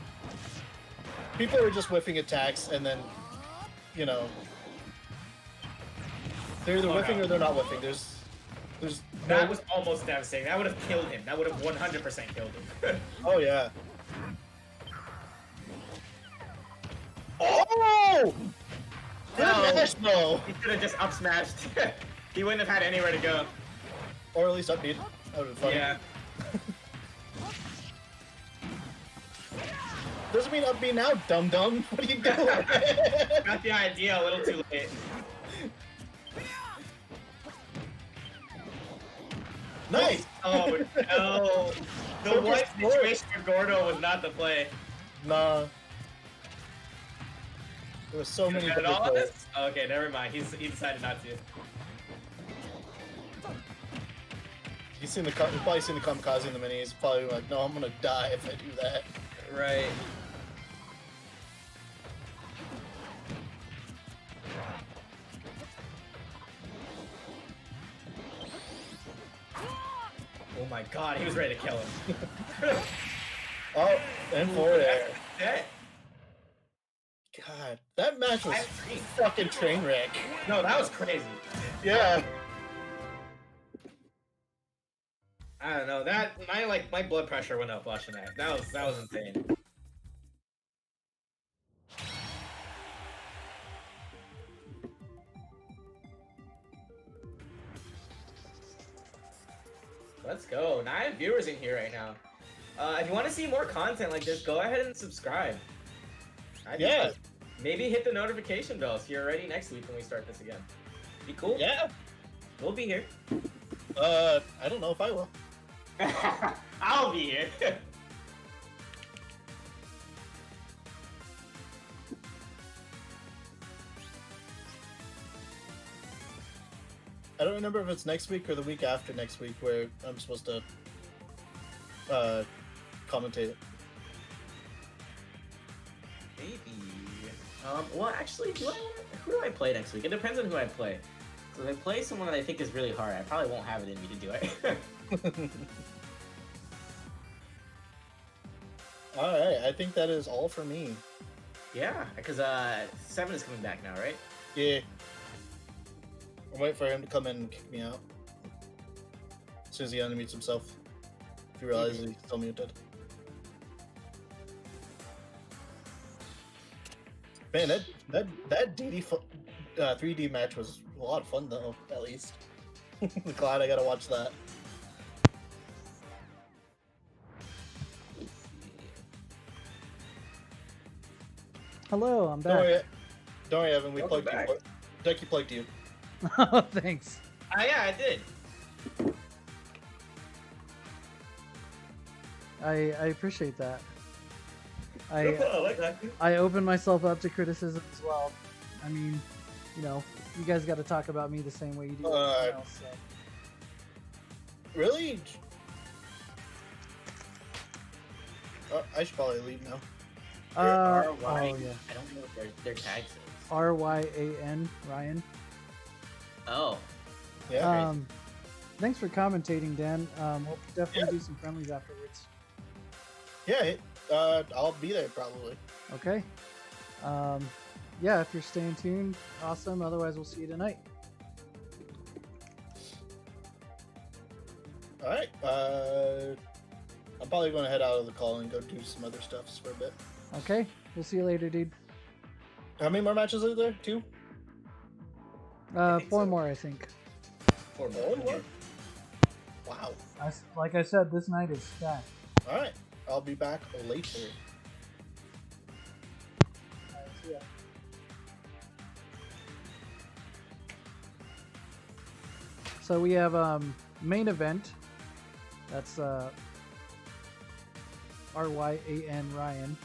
People are just whiffing attacks, and then, you know, they're either whiffing or they're not whiffing. There's. That was almost devastating. That would have killed him. That would have 100% killed him. Oh yeah. Oh! No. He could have just up smashed. He wouldn't have had anywhere to go. Or at least up beat. That would have been funny. Yeah. Doesn't mean up beat now, dum dum. What are you doing? Got the idea a little too late. Nice. Oh no. The one situation for Gordo was not the play. Nah. There were so many Got it different all plays. this? Okay, never mind. He decided not to. You've probably seen the kamikaze in the mini. He's probably like, no, I'm gonna die if I do that. Right. Oh my god, he was ready to kill him. Oh, and forward air. Dead. God, that match was fucking train wreck. No, that was crazy. Yeah. I don't know. That my blood pressure went up watching that. That was insane. Let's go. 9 viewers in here right now. If you want to see more content like this, go ahead and subscribe. Yeah. Maybe hit the notification bell so you're ready next week when we start this again. Be cool? Yeah. We'll be here. I don't know if I will. I'll be here. I don't remember if it's next week or the week after next week where I'm supposed to commentate it. Maybe. Well, actually, who do I play next week? It depends on who I play. So if I play someone that I think is really hard, I probably won't have it in me to do it. Alright, I think that is all for me. Yeah, because 7 is coming back now, right? Yeah. I'm waiting for him to come in and kick me out. As soon as he unmutes himself. If he realizes he's still muted. Man, that DD 3D match was a lot of fun though, at least. Glad I gotta watch that. Hello, I'm Don't back. worry, don't worry, Evan. We Welcome plugged back. you. Ducky plugged you. Oh, thanks. Yeah, I did. I appreciate that. I like that. I open myself up to criticism as well. I mean, you know, you guys got to talk about me the same way you do everyone else. So. Really? I should probably leave now. R-Y. oh yeah. I don't know what their tag says. Ryan, Ryan. Oh. Yeah. Thanks for commentating, Dan. We'll definitely do some friendlies afterwards. Yeah. I'll be there probably. Okay. Yeah, if you're staying tuned, awesome. Otherwise, we'll see you tonight. All right. I'm probably going to head out of the call and go do some other stuff for a bit. Okay. We'll see you later, dude. How many more matches are there? 2? think 4 so. more, I think. 4 Oh, more. what? Wow. Like I said, this night is stacked. All right. I'll be back later. Alright, see ya. So we have main event. That's Ryan Ryan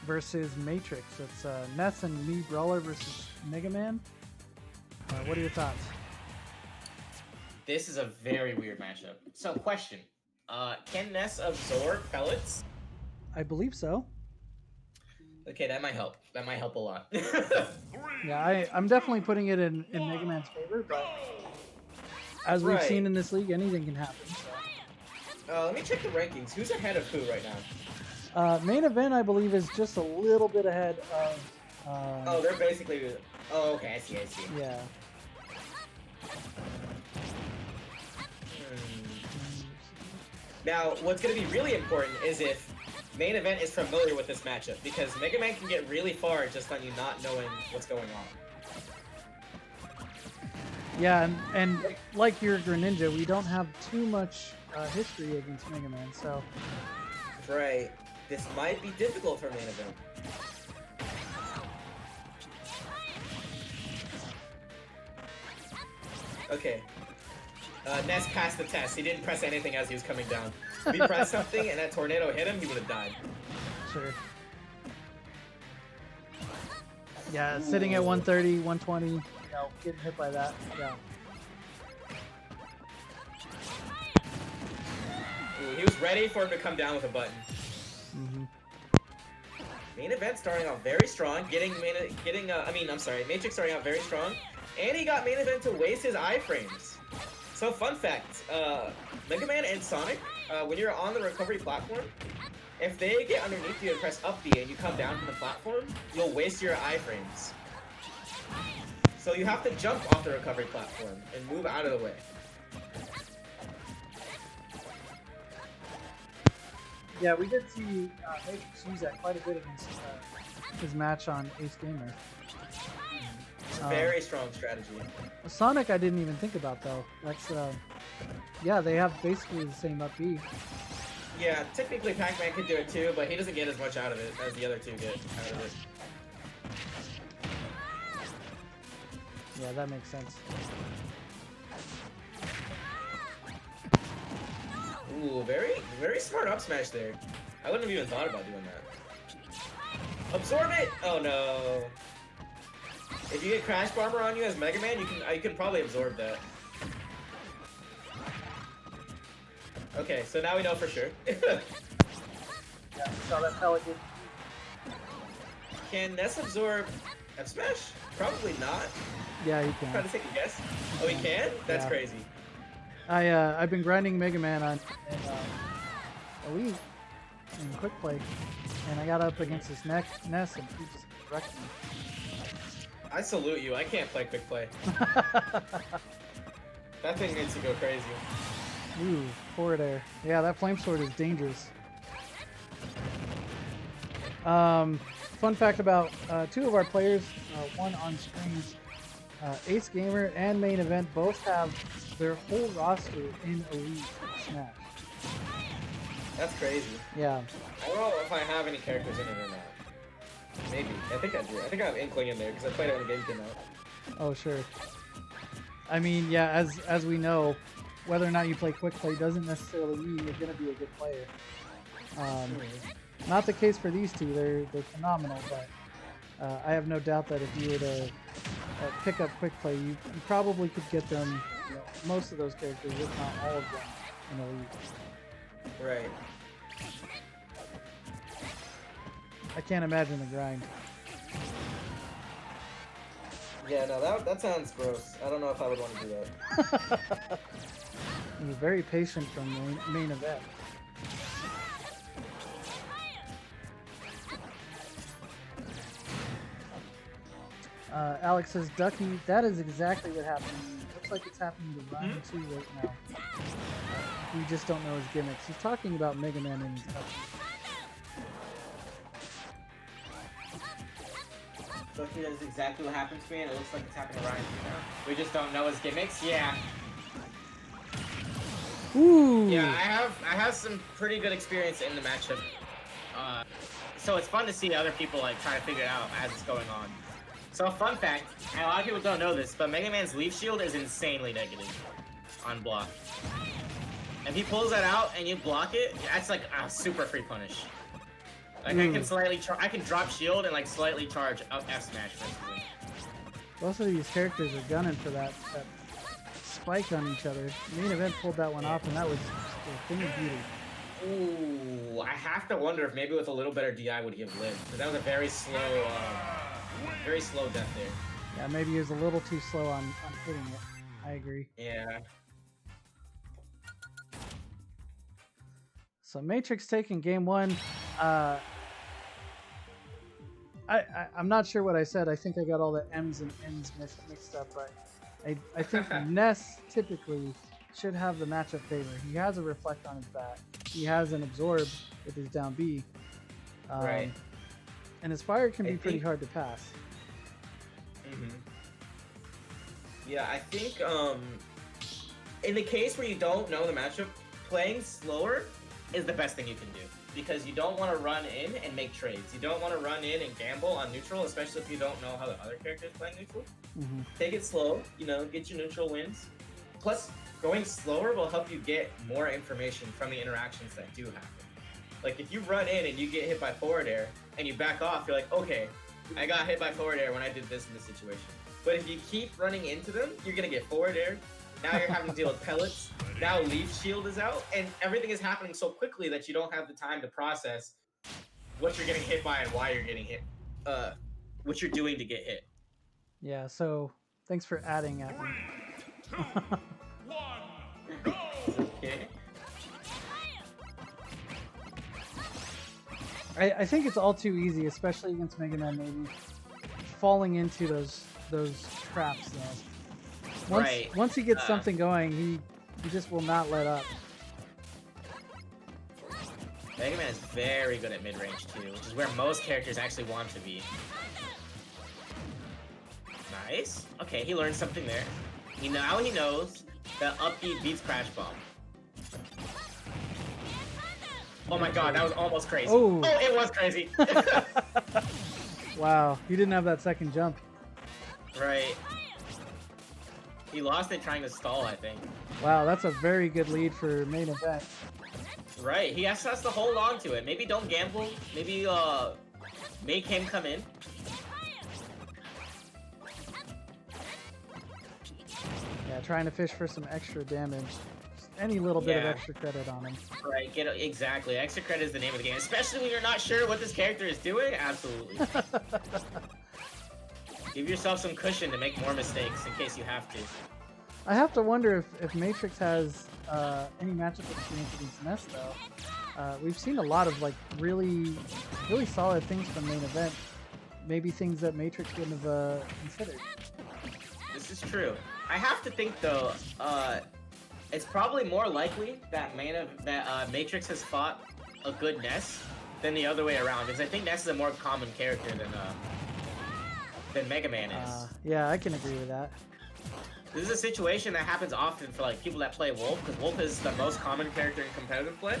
versus Matrix. It's Ness and Me Brawler versus Mega Man. What are your thoughts? This is a very weird matchup. So, question. Can Ness absorb pellets? I believe so. Okay, that might help. That might help a lot. Yeah, I'm definitely putting it in Mega Man's favor, but as we've Right. seen in this league, anything can happen. So. Let me check the rankings. Who's ahead of who right now? Main event, I believe, is just a little bit ahead of. Oh, they're basically... Oh, okay, I see. Yeah. Now, what's going to be really important is if main event is familiar with this matchup, because Mega Man can get really far just on you not knowing what's going on. Yeah, and like your Greninja, we don't have too much history against Mega Man, so. Right. This might be difficult for main event. Okay. Ness passed the test. He didn't press anything as he was coming down. If he pressed something and that tornado hit him, he would have died. Sure. Yeah, sitting at 130, 120, you know, getting hit by that. Yeah. Ooh, he was ready for him to come down with a button. Mm-hmm. Main event starting out very strong, Matrix starting out very strong, and he got main event to waste his iframes. So fun fact, Mega Man and Sonic, when you're on the recovery platform, if they get underneath you and press up B and you come down from the platform, you'll waste your iframes. So you have to jump off the recovery platform and move out of the way. Yeah, we did see Matrix use that quite a bit against his match on Ace Gamer. It's a very strong strategy. Sonic, I didn't even think about though. That's yeah, they have basically the same up B. Yeah, technically Pac-Man could do it too, but he doesn't get as much out of it as the other two get out of it. Yeah, that makes sense. Ooh, very smart up smash there. I wouldn't have even thought about doing that. Absorb it! Oh no. If you get Crash Bomber on you as Mega Man, you can probably absorb that. Okay, so now we know for sure. Yeah, so that Pelican. Can Ness absorb F Smash? Probably not. Yeah, you Trying can. to take a guess. Oh, he can? That's Yeah. crazy. I've been grinding Mega Man on Elite in Quick Play, and I got up against this Ness and he just wrecked me. I salute you. I can't play quick play. That thing needs to go crazy. Ooh, forward air. Yeah, that flame sword is dangerous. Fun fact about 2 of our players, one on screen, Ace Gamer and Main Event both have their whole roster in Elite Smash. That's crazy. Yeah. I don't know if I have any characters in it or not. Maybe. I think I do. I think I have Inkling in there because I played it when the game came out. Oh, sure. I mean, yeah, as we know, whether or not you play quick play doesn't necessarily mean you're going to be a good player. Not the case for these two. They're phenomenal, but I have no doubt that if you were to pick up quick play, you probably could get them, most of those characters, if not all of them, in the league. Right. I can't imagine the grind. Yeah, no, that sounds gross. I don't know if I would want to do that. He was very patient from the main event. Alex says, Ducky, that is exactly what happened. Looks like it's happening to Ryan too right now. We just don't know his gimmicks. He's talking about Mega Man and his touches. Ducky, that is exactly what happened to me, and it looks like it's happening to Ryan too now. We just don't know his gimmicks? Yeah. Ooh! Yeah, I have some pretty good experience in the matchup. So it's fun to see other people like try to figure it out as it's going on. So a fun fact, and a lot of people don't know this, but Mega Man's Leaf Shield is insanely negative on block. If he pulls that out and you block it, that's like a super free punish. Like I can drop shield and like slightly charge up F smash for instance. Both of these characters are gunning for that spike on each other. Main event pulled that one off, and that was a thing of beauty. Ooh, I have to wonder if maybe with a little better DI would he have lived, because that was a very slow death there. Yeah, maybe he was a little too slow on hitting it. I agree. Yeah. So Matrix taking game one. I'm not sure what I said. I think I got all the M's and N's mixed up, but I think Ness typically should have the matchup favor. He has a reflect on his back. He has an absorb with his down B. Right. And his fire can be pretty hard to pass. Yeah, I think in the case where you don't know the matchup, playing slower is the best thing you can do. Because you don't want to run in and make trades. You don't want to run in and gamble on neutral, especially if you don't know how the other character is playing neutral. Take it slow, get your neutral wins. Plus, going slower will help you get more information from the interactions that do happen. Like, if you run in and you get hit by forward air, and you back off, you're like, okay, I got hit by forward air when I did this in this situation. But if you keep running into them, you're going to get forward air. Now you're having to deal with pellets. Now Leaf Shield is out, and everything is happening so quickly that you don't have the time to process what you're getting hit by and why you're getting hit. What you're doing to get hit. Yeah, so thanks for adding at me. 3, 2, 1, go! Okay. I think it's all too easy, especially against Mega Man, maybe falling into those traps though. Once he gets something going, he just will not let up. Mega Man is very good at mid-range too, which is where most characters actually want to be. Nice. Okay, he learned something there. Now he knows that up B beats Crash Bomb. Oh my god, that was almost crazy. Oh, it was crazy. Wow, he didn't have that second jump. Right. He lost it trying to stall, I think. Wow, that's a very good lead for main event. Right, he has to hold on to it. Maybe don't gamble. Maybe make him come in. Yeah, trying to fish for some extra damage. Just any little bit of extra credit on him. Right, exactly. Extra credit is the name of the game, especially when you're not sure what this character is doing. Absolutely. Give yourself some cushion to make more mistakes in case you have to. I have to wonder if Matrix has any matchup experience against Ness, though. We've seen a lot of like really solid things from main event. Maybe things that Matrix wouldn't have considered. This is true. I have to think though, it's probably more likely that Matrix has fought a good Ness than the other way around, because I think Ness is a more common character than Mega Man is. Yeah, I can agree with that. This is a situation that happens often for like people that play Wolf, because Wolf is the most common character in competitive play.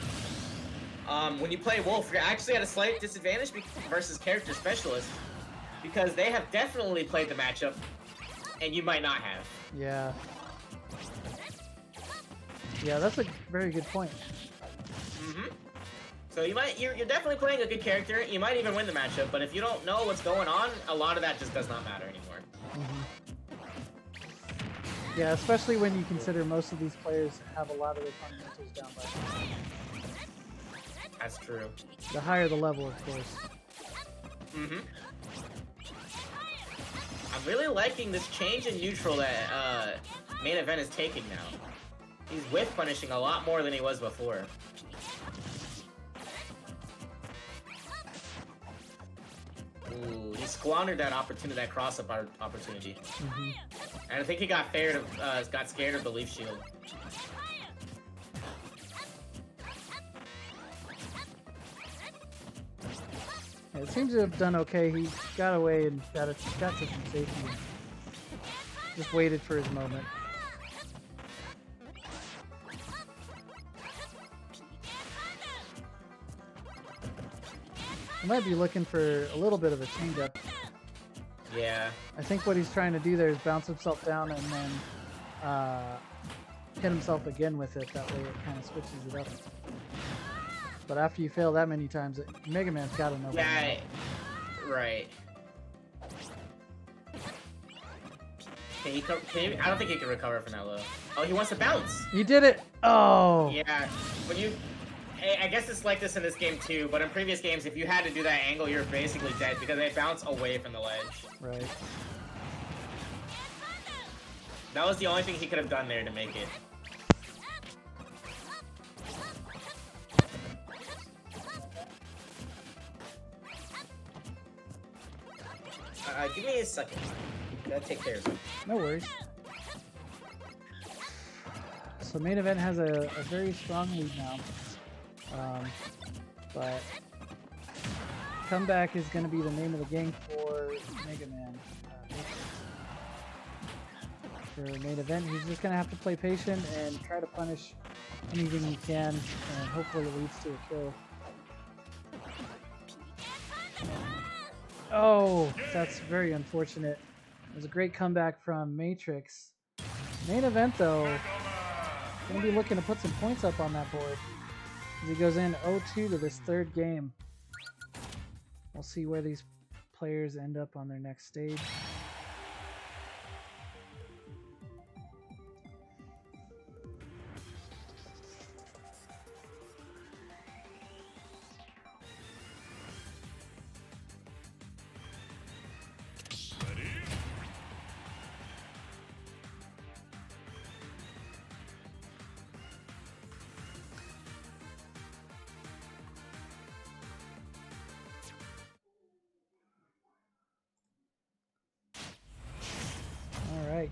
when you play Wolf, you're actually at a slight disadvantage versus character specialist because they have definitely played the matchup, and you might not have. Yeah. Yeah, that's a very good point. So you're definitely playing a good character. You might even win the matchup, but if you don't know what's going on, a lot of that just does not matter anymore. Yeah, especially when you consider most of these players have a lot of their fundamentals down by now. That's true. The higher the level, of course. I'm really liking this change in neutral that main event is taking now. He's whiff punishing a lot more than he was before. Ooh, he squandered that opportunity, that cross-up opportunity. And I think he got scared of the leaf shield. Yeah, it seems to have done okay. He got away and got to some safety. Just waited for his moment. I might be looking for a little bit of a change-up. Yeah. I think what he's trying to do there is bounce himself down and then hit himself again with it. That way it kind of switches it up. But after you fail that many times, Mega Man's got to know. Yeah, right. I don't think he can recover from that low. Oh, he wants to bounce. He did it. Oh. Yeah. I guess it's like this in this game too, but in previous games, if you had to do that angle, you're basically dead because they bounce away from the ledge. Right. That was the only thing he could have done there to make it. Give me a second. Gotta take care of it. No worries. So main event has a very strong lead now. But comeback is going to be the name of the game for Mega Man. For main event, he's just going to have to play patient and try to punish anything he can, and hopefully it leads to a kill. Oh, that's very unfortunate. It was a great comeback from Matrix. Main event, though, going to be looking to put some points up on that board. As he goes in 0-2 to this third game. We'll see where these players end up on their next stage.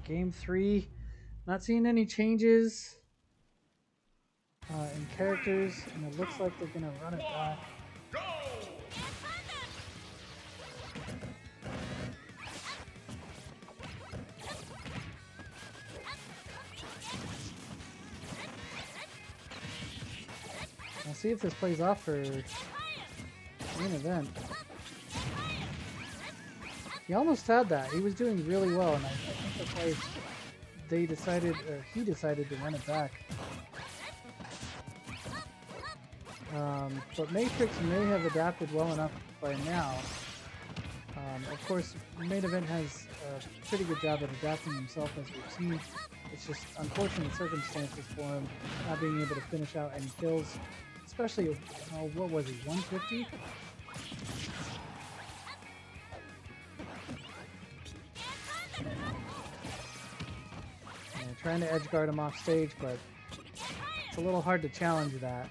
Game 3, not seeing any changes in characters, and it looks like they're going to run it back. I'll see if this plays off for main event. He almost had that. He was doing really well, and I think that's why he decided to run it back. But Matrix may have adapted well enough by now. Of course, main event has a pretty good job at adapting himself, as we've seen. It's just unfortunate circumstances for him not being able to finish out any kills, especially, what was he, 150? Trying to edge guard him off stage, but it's a little hard to challenge that.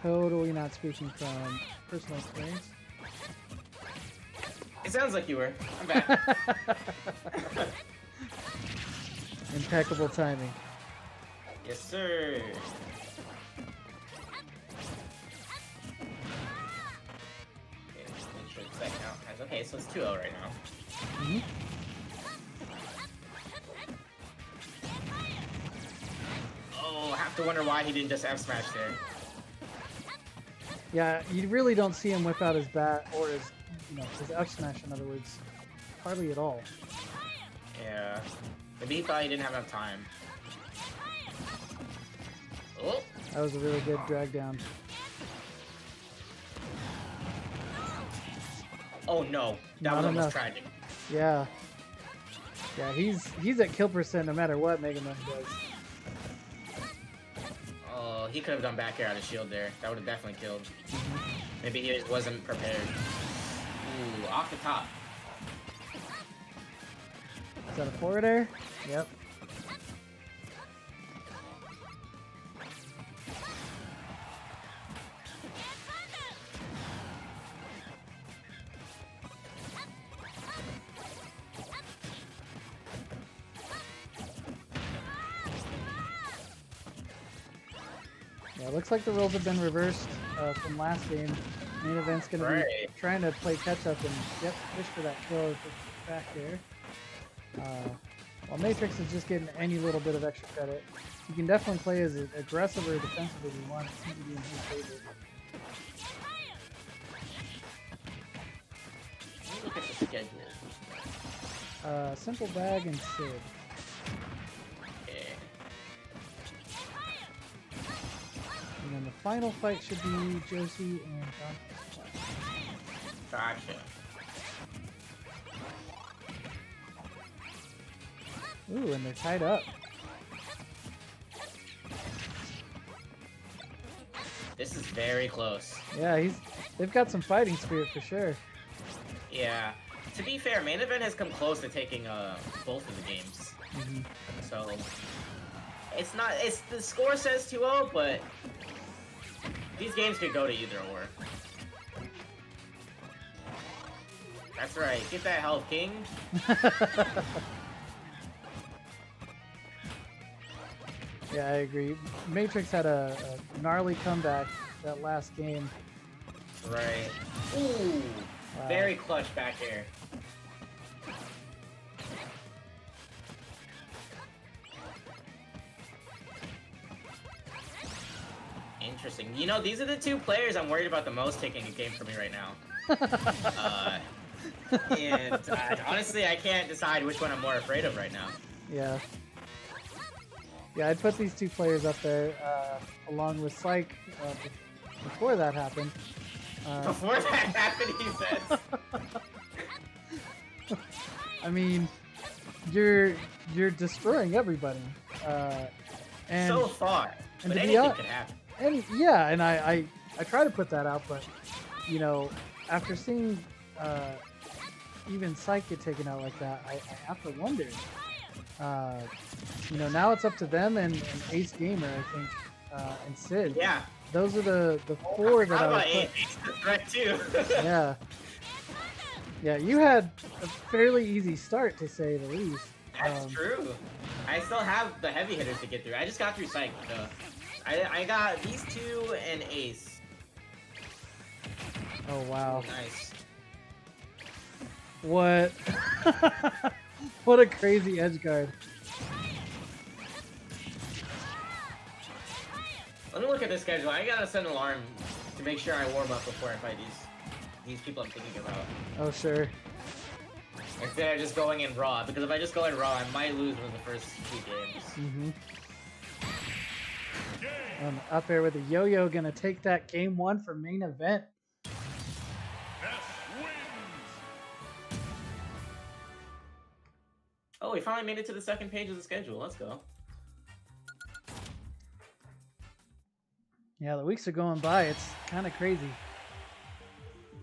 Totally not speaking from personal experience. It sounds like you were. I'm back. Impeccable timing. Yes, sir. Okay, let's make sure that count has. Okay, so it's 2-0 right now. Mm-hmm. Oh, I have to wonder why he didn't just F smash there. Yeah, you really don't see him whip out his bat or his, his up smash, in other words, hardly at all. Yeah. Maybe he thought he didn't have enough time. Oh. That was a really good drag down. Oh no, that Not was almost enough. tragic. Yeah. Yeah, he's at kill percent no matter what Mega Man does. Oh, he could have done back air out of shield there. That would have definitely killed. Maybe he just wasn't prepared. Ooh, off the top. Is that a forward air? Yep. Yeah, it looks like the rules have been reversed from last game. Main event's going to be trying to play catch up and fish for that kill back there. While Matrix is just getting any little bit of extra credit. You can definitely play as aggressive or defensive as you want. It seems to be in his favor. Let me look at the schedule. Simple Bag and Sid. Okay. And then the final fight should be Josie and John. Gotcha. Ooh, and they're tied up. This is very close. Yeah, they've got some fighting spirit for sure. Yeah. To be fair, main event has come close to taking both of the games. So it's the score says 2-0, but these games could go to either or. That's right. Get that health, King. Yeah, I agree. Matrix had a gnarly comeback that last game. Right. Ooh. Very clutch back here. Interesting. You know, these are the two players I'm worried about the most taking a game from me right now. And honestly, I can't decide which one I'm more afraid of right now. Yeah. Yeah, I'd put these two players up there, along with Psych, before that happened. Before that happened, he says. I mean, you're destroying everybody. And so far. And but to be anything honest, could happen. and yeah, and I try to put that out, but you know, after seeing even Psych get taken out like that, I have to wonder. You know, now it's up to them and Ace Gamer, I think, and Sid. Yeah. Those are the four that I would put. Ace the threat too. Yeah. Yeah, you had a fairly easy start, to say the least. That's true. I still have the heavy hitters to get through. I just got through Psych, though. I got these two and Ace. Oh, wow. Nice. What? What a crazy edge guard. Let me look at the schedule. I gotta set an alarm to make sure I warm up before I fight these people I'm thinking about. Oh, sure. Instead of just going in raw, because if I just go in raw, I might lose one of the first two games. Up there with the yo-yo, gonna take that game one for main event. S wins. Oh, we finally made it to the second page of the schedule. Let's go. Yeah, the weeks are going by. It's kind of crazy.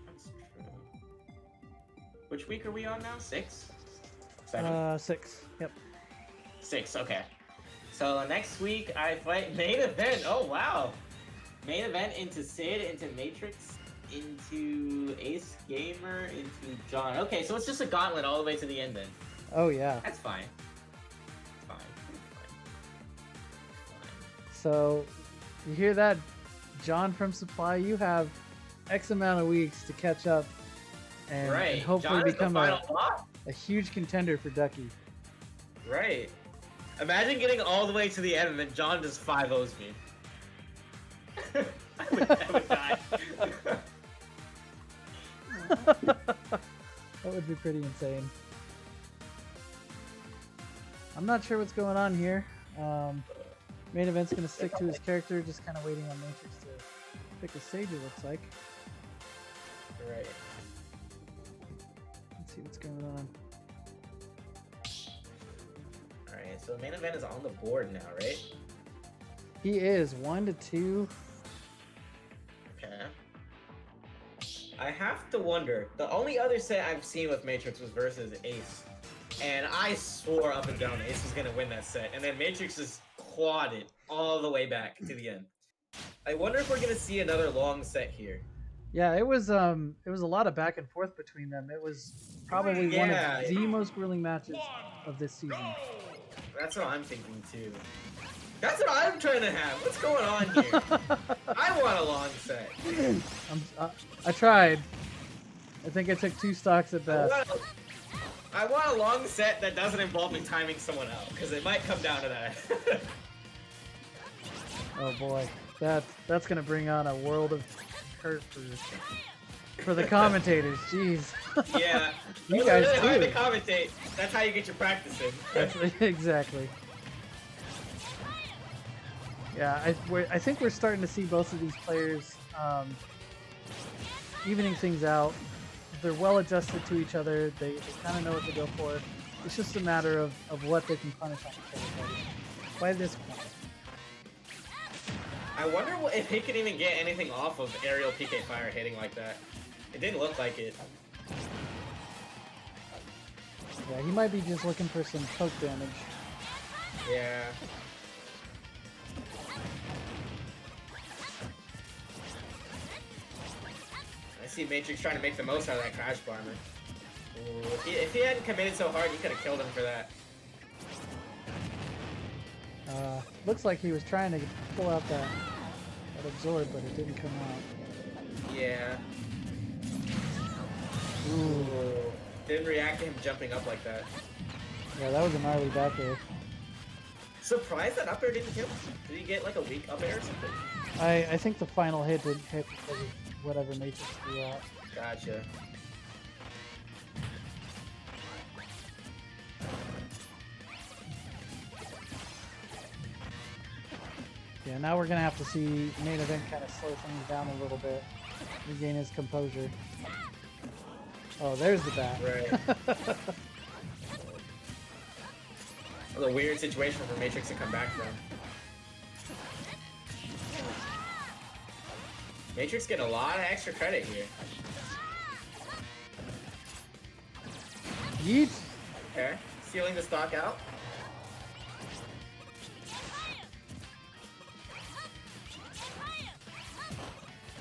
That's true. Which week are we on now? 6? 7? 6. Yep. 6, okay. So next week I fight main event. Oh wow. Main event into Sid, into Matrix, into Ace Gamer, into John. Okay, so it's just a gauntlet all the way to the end then. Oh, yeah. That's fine. Fine. So, you hear that, John from Supply? You have X amount of weeks to catch up and, Right. and hopefully John is become the final boss. a huge contender for Ducky. Right. Imagine getting all the way to the end and then John just 5-0s me. I would die. That would be pretty insane. I'm not sure what's going on here. Main event's gonna stick to his character, just kind of waiting on Matrix to pick a stage, it looks like. Right. Let's see what's going on. Alright, so main event is on the board now, right? He is 1-2. Okay. I have to wonder. The only other set I've seen with Matrix was versus Ace. And I swore up and down Ace was going to win that set. And then Matrix just clawed it all the way back to the end. I wonder if we're going to see another long set here. Yeah, it was a lot of back and forth between them. It was probably one of the most grueling matches of this season. That's what I'm thinking too. That's what I'm trying to have. What's going on here? I want a long set. I tried. I think I took 2 stocks at best. I want a long set that doesn't involve me timing someone out, because it might come down to that. Oh boy, that's gonna bring on a world of hurt for the commentators. Jeez. Yeah, You it's guys really hard too. to commentate. That's how you get your practice in. That's exactly. Yeah, I think we're starting to see both of these players evening things out. They're well adjusted to each other. They kind of know what to go for. It's just a matter of what they can punish on each other by this point. I wonder if he can even get anything off of aerial PK fire hitting like that. It didn't look like it. Yeah, he might be just looking for some poke damage. Yeah. I see Matrix trying to make the most out of that crash bomber. Ooh, if he hadn't committed so hard, he could have killed him for that. Looks like he was trying to pull out that absorb, but it didn't come out. Yeah. Ooh. Didn't react to him jumping up like that. Yeah, that was a gnarly back air. Surprised that up air didn't kill him. Did he get like a weak up air or something? I think the final hit didn't hit because of whatever Matrix threw out. Gotcha. Yeah, now we're gonna have to see main event kind of slow things down a little bit, regain his composure. Oh, there's the bat. Right. It was a weird situation for Matrix to come back from. Matrix getting a lot of extra credit here. Yeet. Okay, stealing the stock out.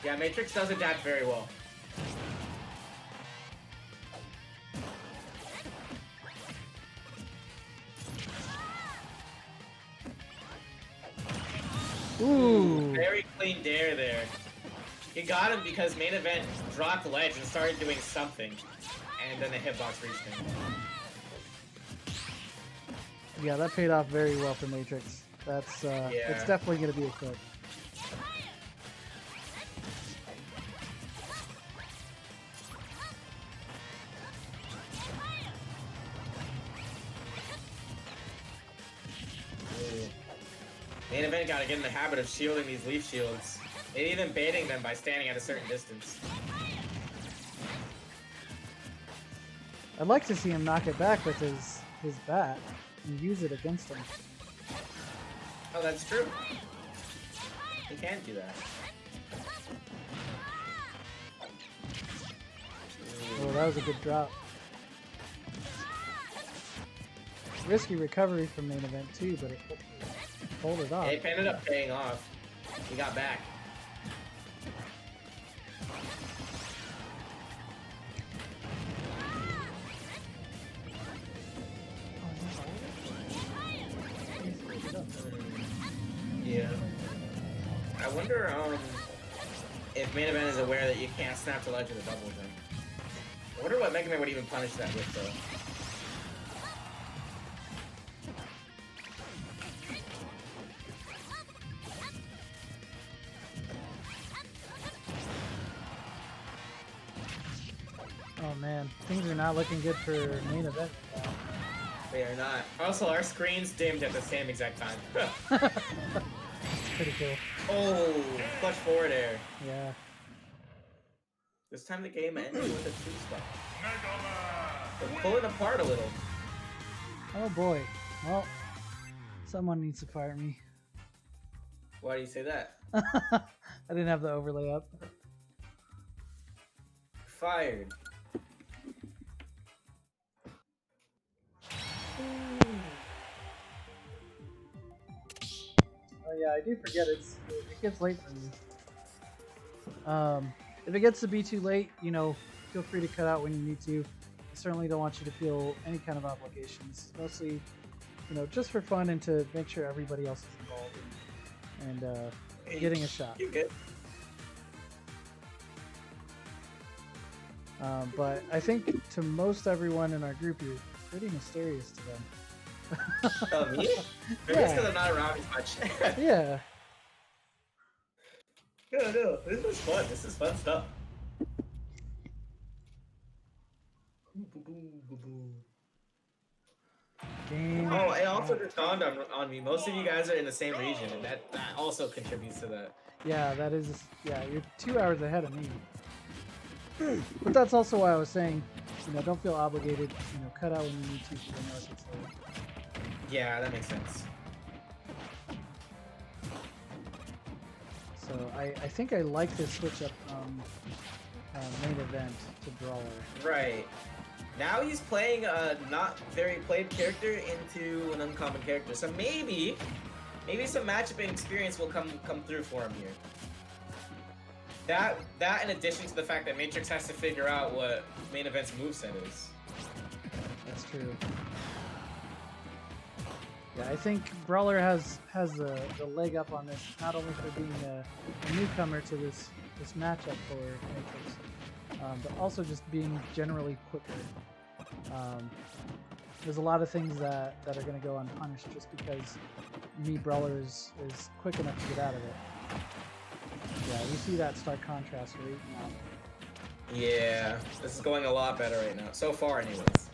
Yeah, Matrix does adapt very well. Ooh. Very clean dare there. He got him because main event dropped ledge and started doing something. And then the hitbox reached him. Yeah, that paid off very well for Matrix. That's it's definitely gonna be a clip. Main event gotta get in the habit of shielding these leaf shields. And even baiting them by standing at a certain distance. I'd like to see him knock it back with his bat and use it against him. Oh, that's true. He can do that. Oh, that was a good drop. Risky recovery from main event too, but it pulled it off. It ended up paying off. He got back. Yeah. I wonder if main event is aware that you can't snap to ledge with a double jump. I wonder what Mega Man would even punish that with though. Oh man, things are not looking good for main event. They are not. Also, our screens dimmed at the same exact time. That's pretty cool. Oh, clutch forward air. Yeah. This time the game ended with a 2-spot. Mega They're Man. pulling apart a little. Oh boy. Well, someone needs to fire me. Why do you say that? I didn't have the overlay up. Fired. Oh yeah, I do forget it gets late for me. If it gets to be too late, you know, feel free to cut out when you need to. I certainly don't want you to feel any kind of obligations. Mostly, you know, just for fun and to make sure everybody else is involved and getting a shot. You good? But I think to most everyone in our group, you're pretty mysterious to them. Oh, me? Maybe it's because I'm not around as much. Yeah. No, this was fun. This is fun stuff. Game. Oh, it also just dawned on me. Most of you guys are in the same region, and that also contributes to that. Yeah, that is. Yeah, you're 2 hours ahead of me. But that's also why I was saying, you know, don't feel obligated. You know, cut out when you need to. Because I know it gets late. Yeah, that makes sense. So I think I like this switch up from main event to brawler. Right. Now he's playing a not very played character into an uncommon character. So maybe some matchup experience will come through for him here. That in addition to the fact that Matrix has to figure out what main event's moveset is. That's true. Yeah, I think Brawler has the leg up on this, not only for being a newcomer to this matchup for Matrix, but also just being generally quicker. There's a lot of things that are going to go unpunished just because Brawler is quick enough to get out of it. Yeah, we see that stark contrast right now. Yeah, this is going a lot better right now. So far, anyways.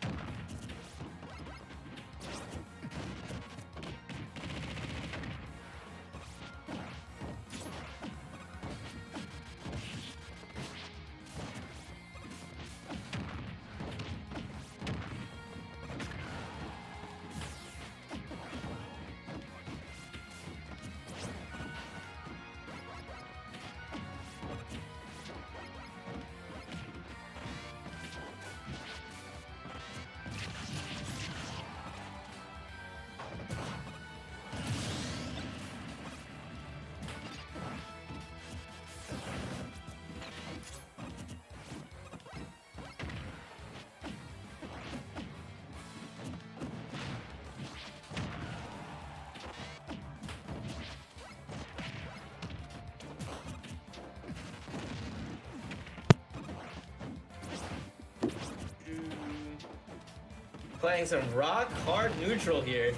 Playing some rock hard neutral here.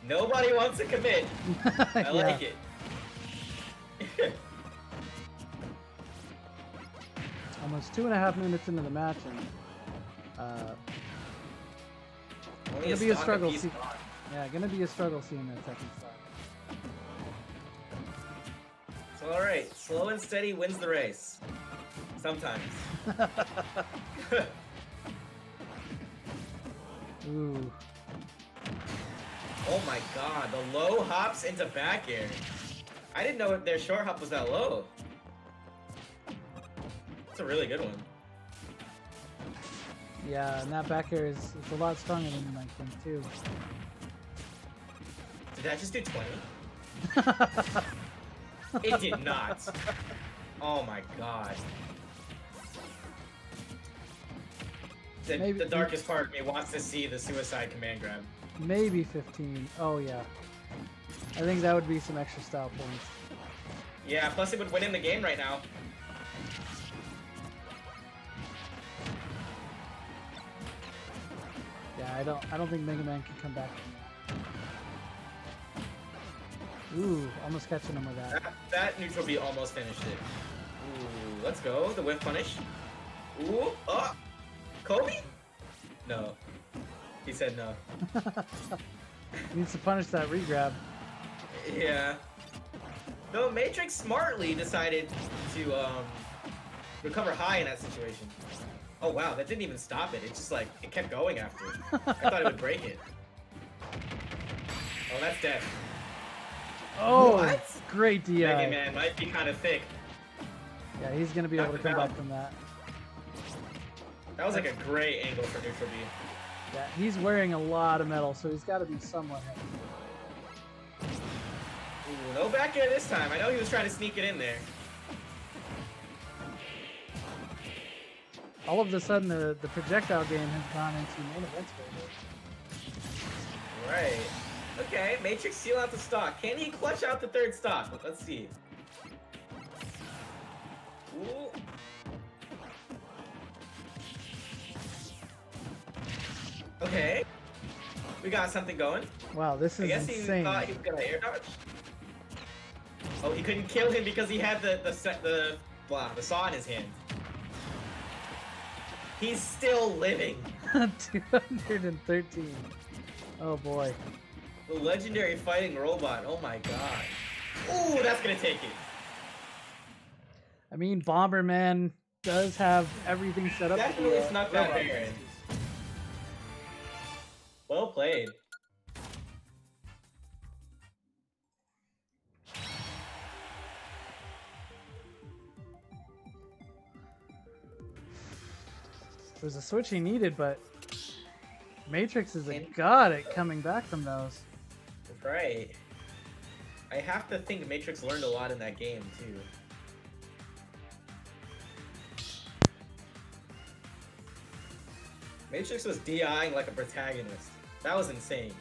Nobody wants to commit. I like it. Almost 2.5 minutes into the match, and Only gonna be a stock struggle. apiece gone. Yeah, gonna be a struggle seeing that second start. It's alright. Slow and steady wins the race. Sometimes. Ooh. Oh my god, the low hops into back air. I didn't know their short hop was that low. It's a really good one. Yeah, and that back air is a lot stronger than you might think too. Did that just do 20? It did not. Oh my god. The darkest part of me wants to see the suicide command grab. Maybe 15. Oh yeah. I think that would be some extra style points. Yeah, plus it would win in the game right now. Yeah, I don't think Mega Man can come back from that. Ooh, almost catching him with that. That neutral B almost finished it. Ooh, let's go. The whiff punish. Ooh, oh! Kobe? No. He said no. Needs to punish that regrab. Yeah. No, Matrix smartly decided to recover high in that situation. Oh wow, that didn't even stop it. It's just like it kept going after. I thought it would break it. Oh, that's death. Oh, What? great DI. Mega Man might be kind of thick. Yeah, he's gonna be able to Knocked come him back out. from that. That was like a great angle for neutral B. Yeah, he's wearing a lot of metal, so he's got to be somewhat heavy. Ooh, no back air this time. I know he was trying to sneak it in there. All of a sudden, the projectile game has gone into main events favor. Right. Okay, Matrix seal out the stock. Can he clutch out the third stock? Let's see. Ooh. Okay. We got something going. Wow, this I is guess he insane. thought he was gonna air dodge. Oh, he couldn't kill him because he had the saw in his hand. He's still living. 213. Oh boy. The legendary fighting robot. Oh my god. Ooh, that's gonna take it. I mean, Bomberman does have everything set up. Definitely to, snuck that robot air in. rescues. Well played. It was a switch he needed, but Matrix is a god at coming back from those. Right. I have to think Matrix learned a lot in that game too. Matrix was DIing like a protagonist. That was insane.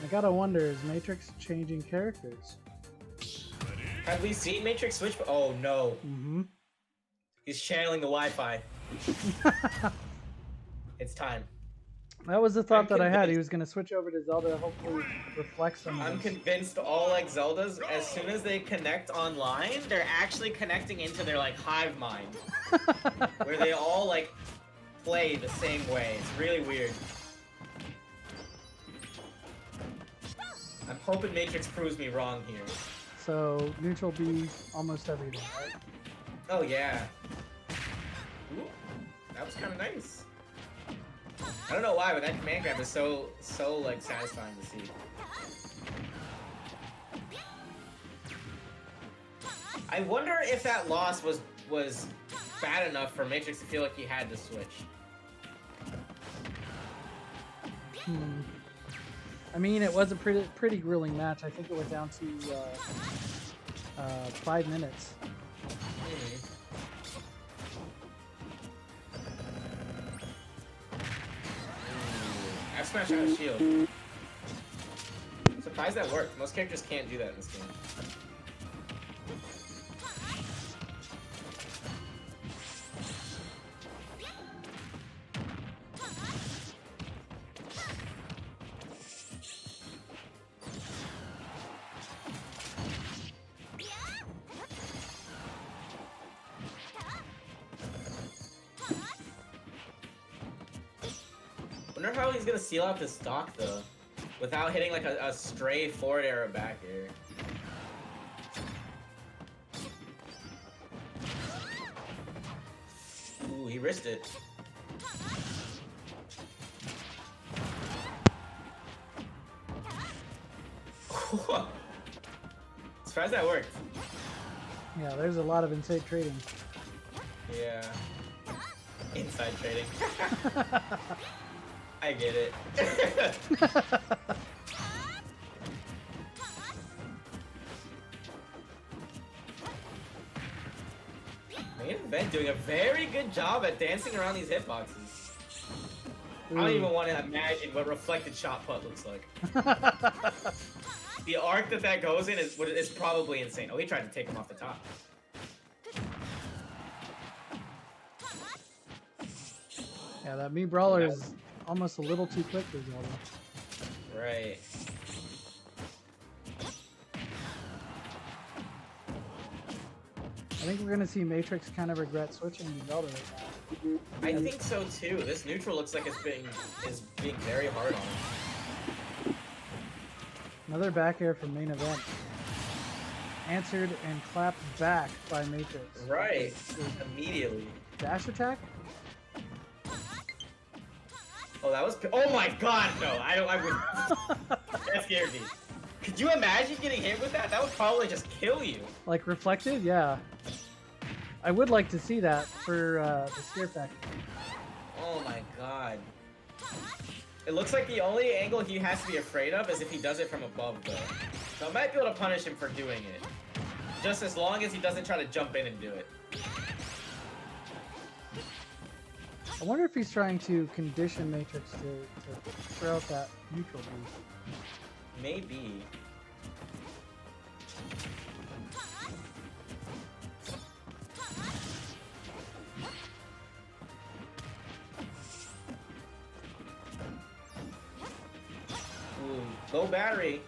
I gotta wonder, is Matrix changing characters? Have we seen Matrix switch? Oh no. Mm-hmm. He's channeling the Wi-Fi. It's time. That was the thought I'm that I had. convinced. He was gonna switch over to Zelda, hopefully reflect some of I'm this. convinced all like Zeldas, as soon as they connect online, they're actually connecting into their like hive mind, where they all like play the same way. It's really weird. I'm hoping Matrix proves me wrong here. So, neutral B, almost everything, right? Oh yeah. Ooh, that was kind of nice. I don't know why, but that command grab is so like satisfying to see. I wonder if that loss was bad enough for Matrix to feel like he had to switch. I mean, it was a pretty grueling match. I think it went down to 5 minutes. F smash out of shield. I'm surprised that worked. Most characters can't do that in this game. Wonder how he's gonna seal out this stock though, without hitting like a stray forward air or back air. Ooh, he risked it. Surprised that worked. Yeah, there's a lot of inside trading. Yeah. Inside trading. I get it. doing a very good job at dancing around these hitboxes. I don't even want to imagine what reflected shot put looks like. The arc that goes in is probably insane. Oh, he tried to take him off the top. Yeah, that Mii brawler is almost a little too quick for Zelda. Right. I think we're gonna see Matrix kind of regret switching to Zelda right now. I think so too. This neutral looks like it's being very hard on him. Another back air from main event. Answered and clapped back by Matrix. Right. Immediately. Dash attack? Oh, that was. Oh my God! No, I would. That scared me. Could you imagine getting hit with that? That would probably just kill you. Like reflective? Yeah. I would like to see that for the scare factor. Oh my God. It looks like the only angle he has to be afraid of is if he does it from above, though. So I might be able to punish him for doing it. Just as long as he doesn't try to jump in and do it. I wonder if he's trying to condition Matrix to throw out that neutral boost. Maybe. Ooh, low battery.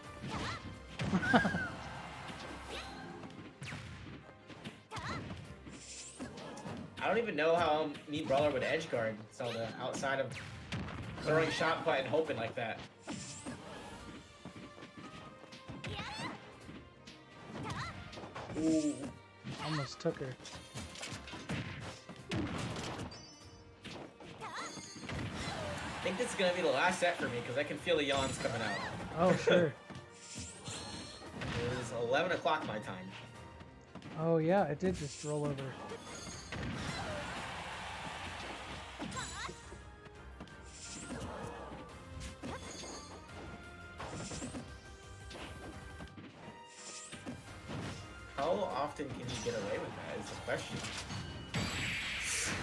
I don't even know how Mii Brawler would edge guard Zelda outside of throwing shot put and hoping like that. Ooh. Almost took her. I think this is gonna be the last set for me because I can feel the yawns coming out. Oh, sure. It is 11 o'clock my time. Oh, yeah, it did just roll over. How often can you get away with that is the question.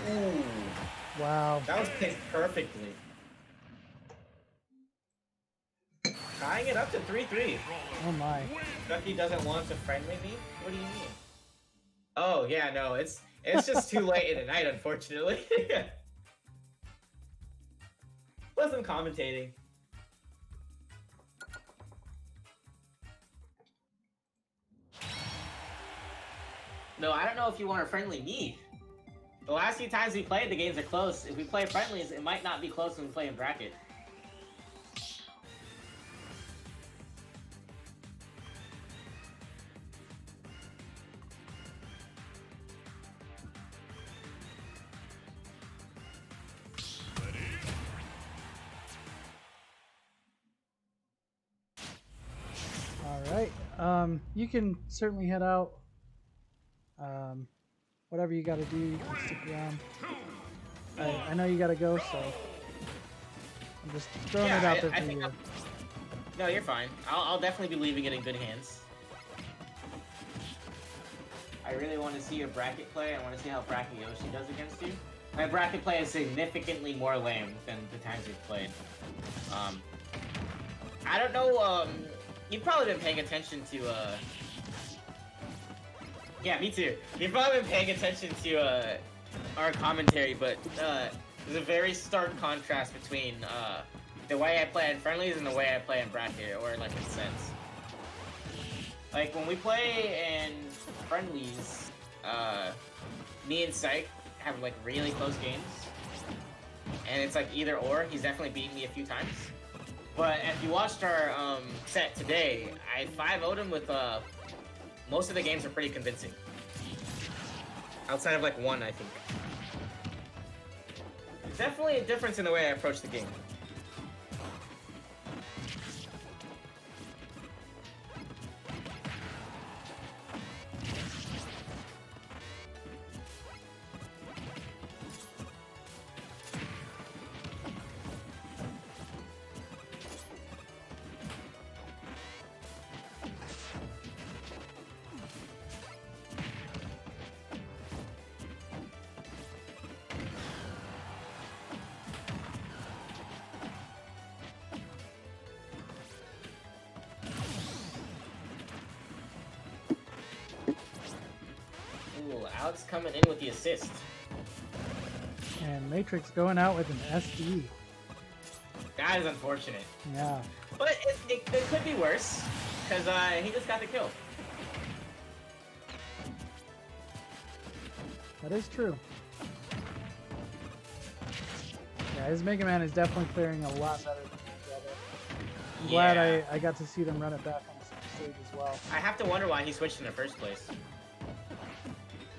Ooh. Wow. That was picked perfectly. Tying it up to 3-3. Oh, my. Ducky doesn't want to friendly me? What do you mean? Oh, yeah, no, it's just too late in the night, unfortunately. Wasn't commentating. No, I don't know if you want a friendly me. The last few times we played, the games are close. If we play friendlies, it might not be close when we play in bracket. Alright. You can certainly head out. Whatever you gotta do, you can stick around. I know you gotta go, so I'm just throwing it out there for you. No, you're fine. I'll definitely be leaving it in good hands. I really want to see your bracket play. I want to see how bracket Yoshi does against you. My bracket play is significantly more lame than the times we've played. I don't know, you've probably been paying attention to, yeah, me too. You've probably been paying attention to, our commentary, but, there's a very stark contrast between, the way I play in friendlies and the way I play in bracket, or, like, in sense. Like, when we play in friendlies, me and Syke have, like, really close games. And it's, like, either or. He's definitely beaten me a few times. But if you watched our set today, I 5-0'd him with most of the games are pretty convincing. Outside of like one, I think. There's definitely a difference in the way I approach the game. Alex coming in with the assist. And Matrix going out with an SD. That is unfortunate. Yeah. But it could be worse, because he just got the kill. That is true. Yeah, his Mega Man is definitely clearing a lot better than the other. I'm glad I got to see them run it back on the same stage as well. I have to wonder why he switched in the first place.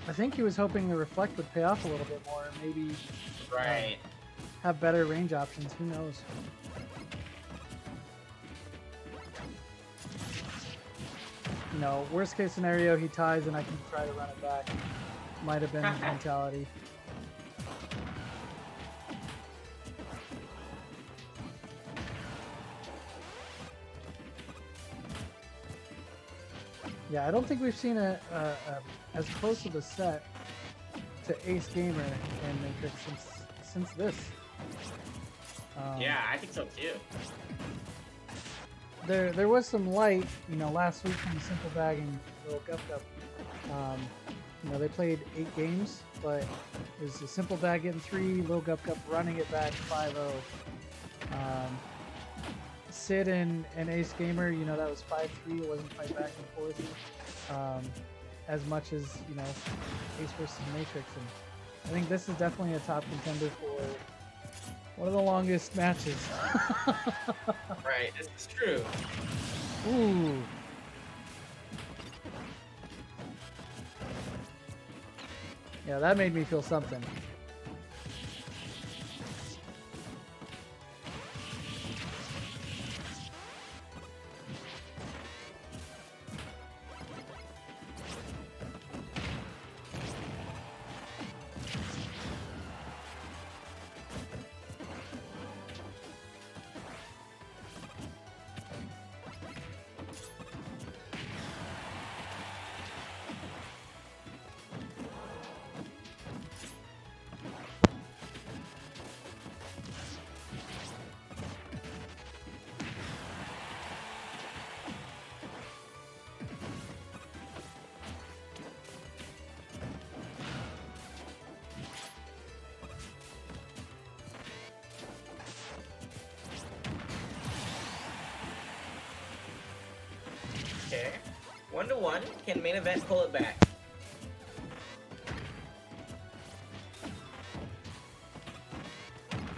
I think he was hoping the Reflect would pay off a little bit more, maybe Right. have better range options. Who knows? You know, worst case scenario, he ties and I can try to run it back. Might have been his mentality. Yeah, I don't think we've seen a as close of a set to Ace Gamer and Matrix since this. Yeah, I think so too. There was some light, you know, last week from Simple Bag and Lil Gup Gup. You know, they played 8 games, but it was a Simple Bag getting 3, Lil Gup Gup running it back 5-0. Sid and Ace Gamer, you know, that was 5-3. It wasn't quite back and forth as much as, you know, Ace versus Matrix. And I think this is definitely a top contender for one of the longest matches. Right, this is true. Ooh. Yeah, that made me feel something. Okay. 1-1. Can main event pull it back?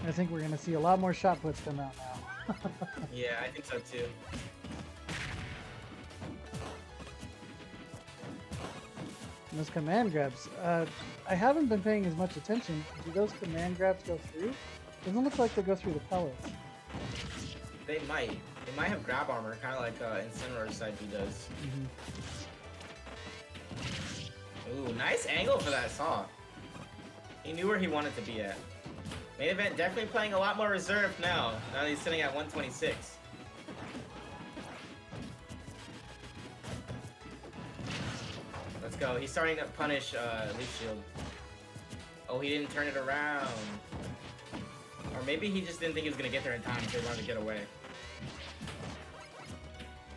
I think we're going to see a lot more shot puts come out now. Yeah, I think so too. And those command grabs. I haven't been paying as much attention. Do those command grabs go through? Doesn't look like they go through the pellets. They might. They might have grab armor, kind of like Incinerar's side B does. Ooh, nice angle for that saw. He knew where he wanted to be at. Main event definitely playing a lot more reserved now. Now that he's sitting at 126. Let's go. He's starting to punish Leaf Shield. Oh, he didn't turn it around. Or maybe he just didn't think he was going to get there in time, so he wanted to get away.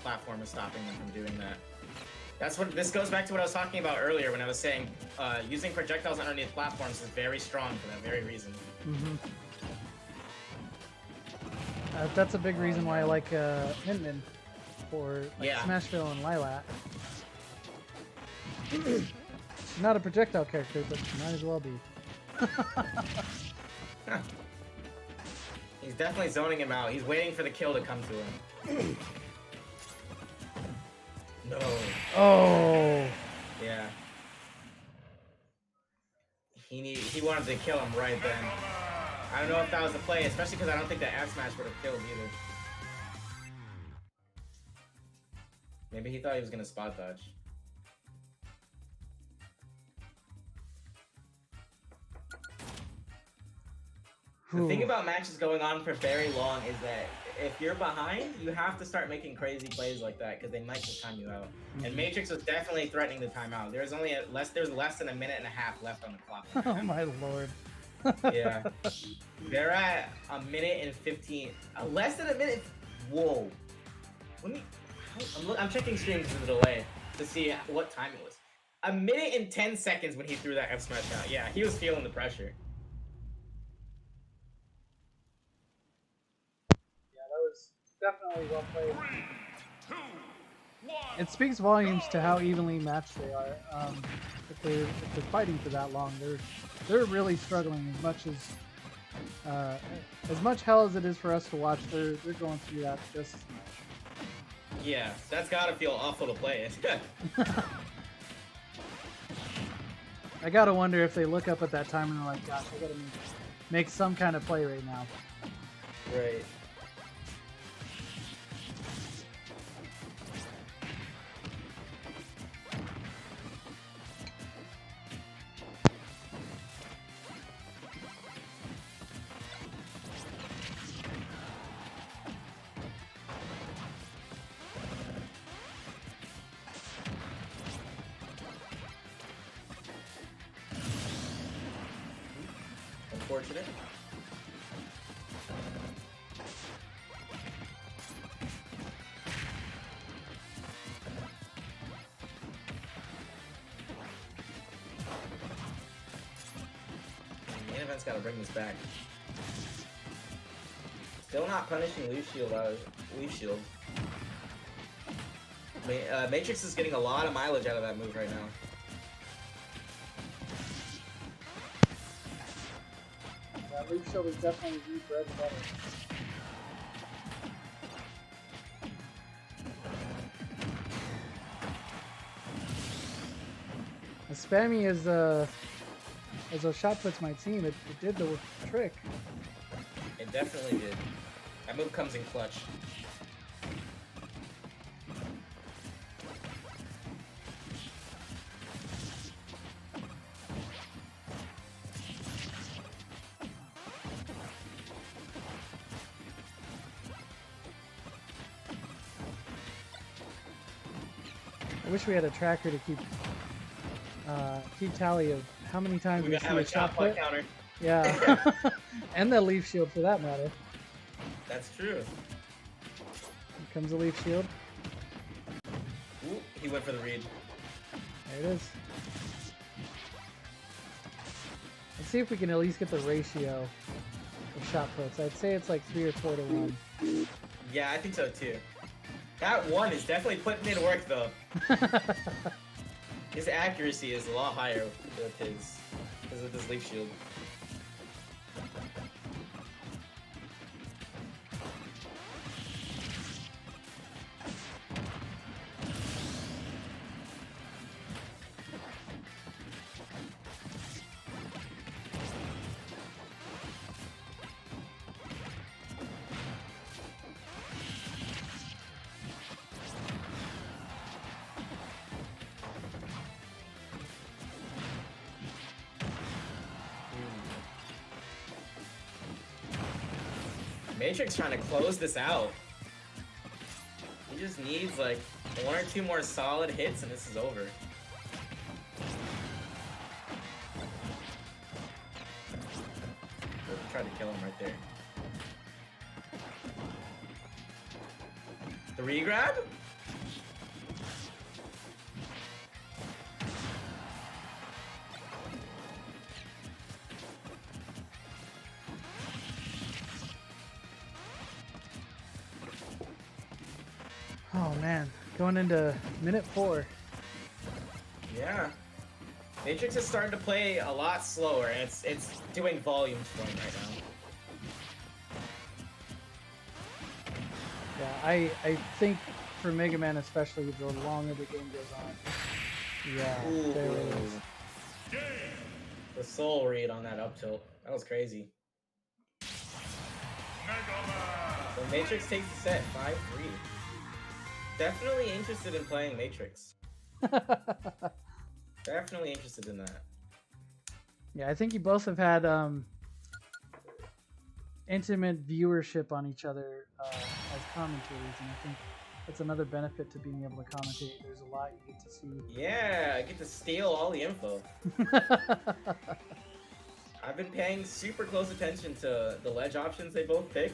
Platform is stopping them from doing that. That's what this goes back to what I was talking about earlier when I was saying using projectiles underneath platforms is very strong for that very reason. That's a big reason why I like Mintman for like, Yeah. Smashville and Lilat. She's not a projectile character, but she might as well be. He's definitely zoning him out. He's waiting for the kill to come to him. No. Oh! Yeah. He wanted to kill him right then. I don't know if that was the play, especially because I don't think the F smash would have killed either. Maybe he thought he was gonna spot dodge. The thing about matches going on for very long is that if you're behind, you have to start making crazy plays like that because they might just time you out. And Matrix was definitely threatening the timeout. There's only there's less than a minute and a half left on the clock. Oh my lord. Yeah. They're at a minute and 15. Less than a minute. Whoa. Let me. I'm checking streams with the delay to see what time it was. a minute and 10 seconds when he threw that F smash out. Yeah, he was feeling the pressure. Yeah, that was definitely well played. 3, 2, 1. It speaks volumes to how evenly matched they are. If they're fighting for that long, they're really struggling as much hell as it is for us to watch. They're going through that just as much. Yeah, that's gotta feel awful to play it. I gotta wonder if they look up at that time and they're like, "Gosh, I gotta make some kind of play right now." Right. Unfortunate. The main event's gotta bring this back. Still not punishing Leaf Shield out of Leaf Shield. Matrix is getting a lot of mileage out of that move right now. That Leaf Shield is definitely the bread and butter. As spammy as those shot puts might seem, it did the trick. It definitely did. That move comes in clutch. I wish we had a tracker to keep tally of how many times We we gotta see have a a shot shot put. put counter. Yeah, and the leaf shield for that matter. That's true. Here comes the leaf shield. Ooh, he went for the read. There it is. Let's see if we can at least get the ratio of shot puts. I'd say it's like 3 or 4 to 1. Yeah, I think so too. That one is definitely putting in work though. His accuracy is a lot higher with his because of this leaf shield. Matrix trying to close this out. He just needs like 1 or 2 more solid hits and this is over. Tried to kill him right there. The re-grab? Oh man, going into minute 4. Yeah. Matrix is starting to play a lot slower, and it's doing volumes for him right now. Yeah, I think for Mega Man especially, the longer the game goes on. Yeah, Ooh. there it is. The soul read on that up tilt. That was crazy. Mega Man. So Matrix takes the set, 5-3. Definitely interested in playing Matrix. Definitely interested in that. Yeah, I think you both have had intimate viewership on each other as commentators, and I think that's another benefit to being able to commentate. There's a lot you get to see. Yeah, I get to steal all the info. I've been paying super close attention to the ledge options they both pick,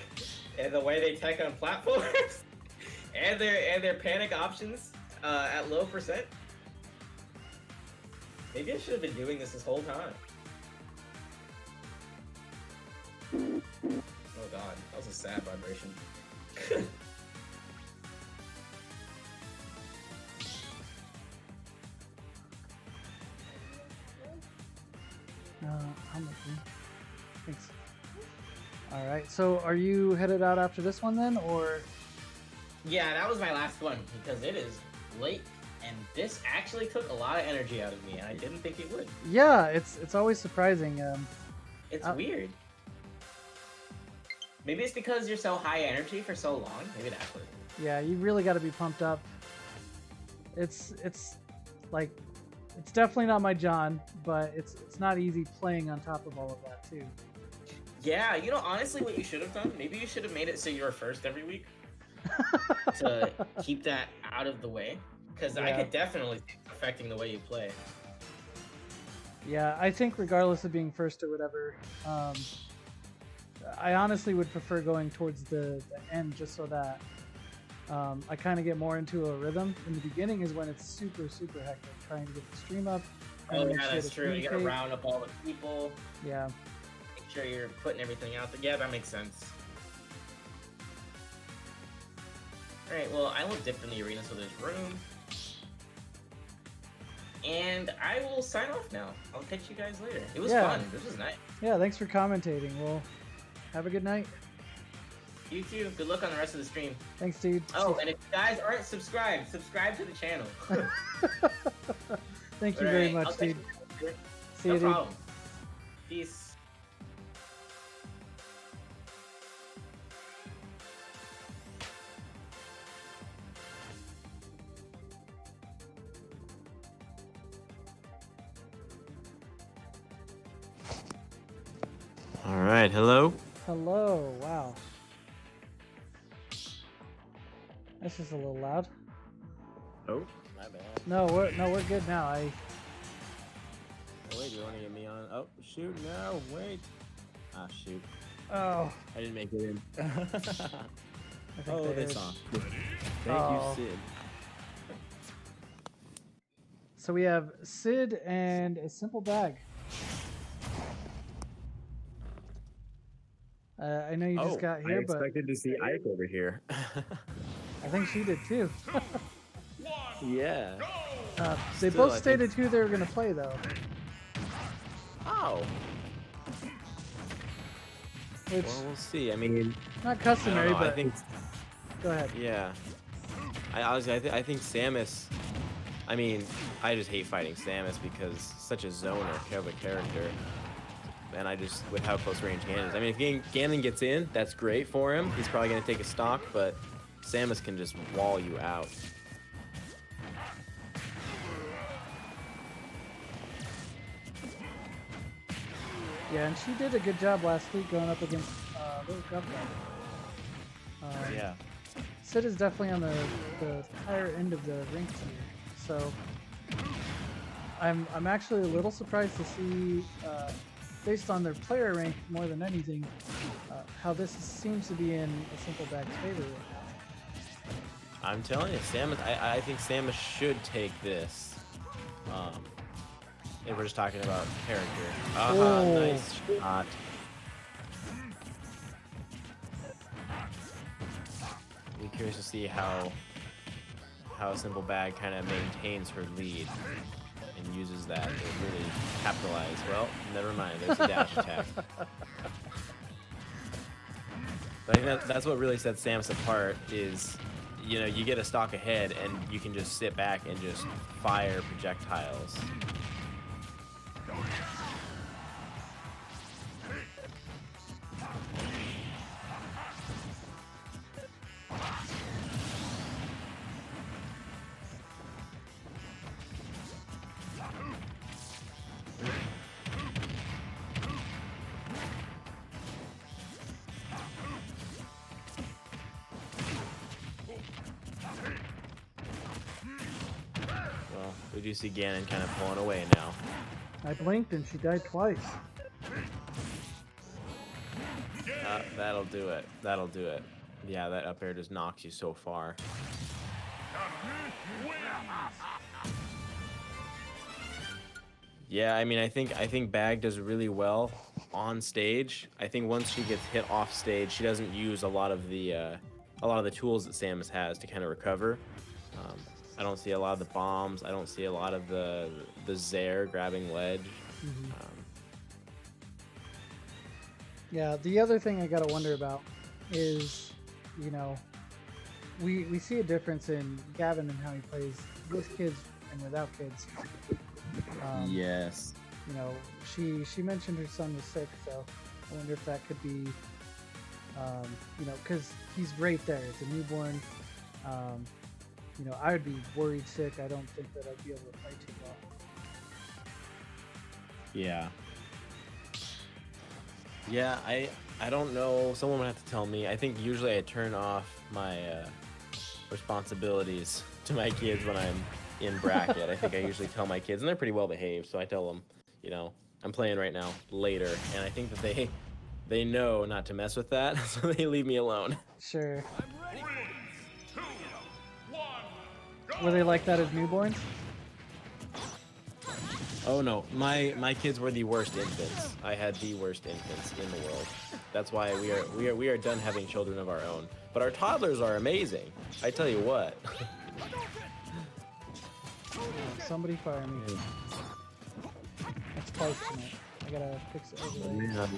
and the way they tech on platforms, and their panic options at low %. Maybe I should have been doing this whole time. Oh god, that was a sad vibration. I'm with you. Thanks. All right. So, are you headed out after this one then, or? Yeah, that was my last one because it is late, and this actually took a lot of energy out of me, and I didn't think it would. Yeah, it's always surprising. It's weird. Maybe it's because you're so high energy for so long. Maybe that's what. Yeah, you really got to be pumped up. It's like it's definitely not my John, but it's not easy playing on top of all of that too. Yeah, you know, honestly, what you should have done, maybe you should have made it so you were first every week to keep that out of the way, because I could definitely see it affecting the way you play. Yeah, I think regardless of being first or whatever, I honestly would prefer going towards the end just so that I kind of get more into a rhythm. In the beginning is when it's super hectic, trying to get the stream up. Oh yeah, that's true. You gotta round up all the people. Yeah. Make sure you're putting everything out there. Yeah, that makes sense. Alright, well, I will dip in the arena so there's room. And I will sign off now. I'll catch you guys later. It was fun. This was nice. Yeah, thanks for commentating. Well, have a good night. You too. Good luck on the rest of the stream. Thanks, dude. Oh, and if you guys aren't subscribed, subscribe to the channel. Thank you very much, dude. See you, no dude. problem. Peace. All right, hello. Hello. Wow. That's just a little loud. Oh, my bad. No, we're good now. Oh, wait, you want to get me on? Oh, shoot, no, wait. Ah, shoot. Oh. I didn't make it in. I think Oh, they that's heard. off. Thank you, Sid. So we have Sid and a simple bag. I know you just got here, I but expected to see Ike over here. I think she did too. Yeah. They Still, both I stated who they were going to play, though. Oh. Which, Well, we'll see. I mean, not I customary, don't know. but I think, go ahead. yeah. I honestly, I think Samus. I mean, I just hate fighting Samus because such a zoner of a character. And I just, with how close range Ganon is. I mean, if Ganon gets in, that's great for him. He's probably going to take a stock, but Samus can just wall you out. Yeah, and she did a good job last week going up against Little Guppy. Yeah. Sid is definitely on the higher end of the rank tier, so I'm actually a little surprised to see, based on their player rank more than anything, how this seems to be in a simple bag's favor right now. I'm telling you, Samus. I think Samus should take this. If we're just talking about character. Nice shot. Be curious to see how Simple Bag kind of maintains her lead and uses that to really capitalize. Well, never mind. There's a dash attack. But I think that's what really sets Samus apart is, you know, you get a stock ahead and you can just sit back and just fire projectiles. Well, we do see Ganon kind of pulling away now. I blinked and she died twice. That'll do it. That'll do it. Yeah, that up air just knocks you so far. Yeah, I mean, I think Bag does really well on stage. I think once she gets hit off stage, she doesn't use a lot of the tools that Samus has to kind of recover. Um, I don't see a lot of the bombs. I don't see a lot of the Zaire grabbing ledge. Mhm. Um, Yeah, the other thing I gotta wonder about is, you know, we see a difference in Gavin and how he plays with kids and without kids. yes. You know, she mentioned her son was sick, so I wonder if that could be, you know, because he's right there. It's a newborn. You know, I would be worried sick. I don't think that I'd be able to play too well. Yeah. Yeah, I don't know. Someone would have to tell me. I think usually I turn off my responsibilities to my kids when I'm in bracket. I think I usually tell my kids, and they're pretty well behaved, so I tell them, you know, I'm playing right now, later, and I think that they know not to mess with that, so they leave me alone. Sure. 3, 2, 1, go! Were they like that as newborns? Oh no, my kids were the worst infants. I had the worst infants in the world. That's why we are done having children of our own. But our toddlers are amazing. I tell you what. Somebody fire me. That's close tonight. I gotta fix it over there.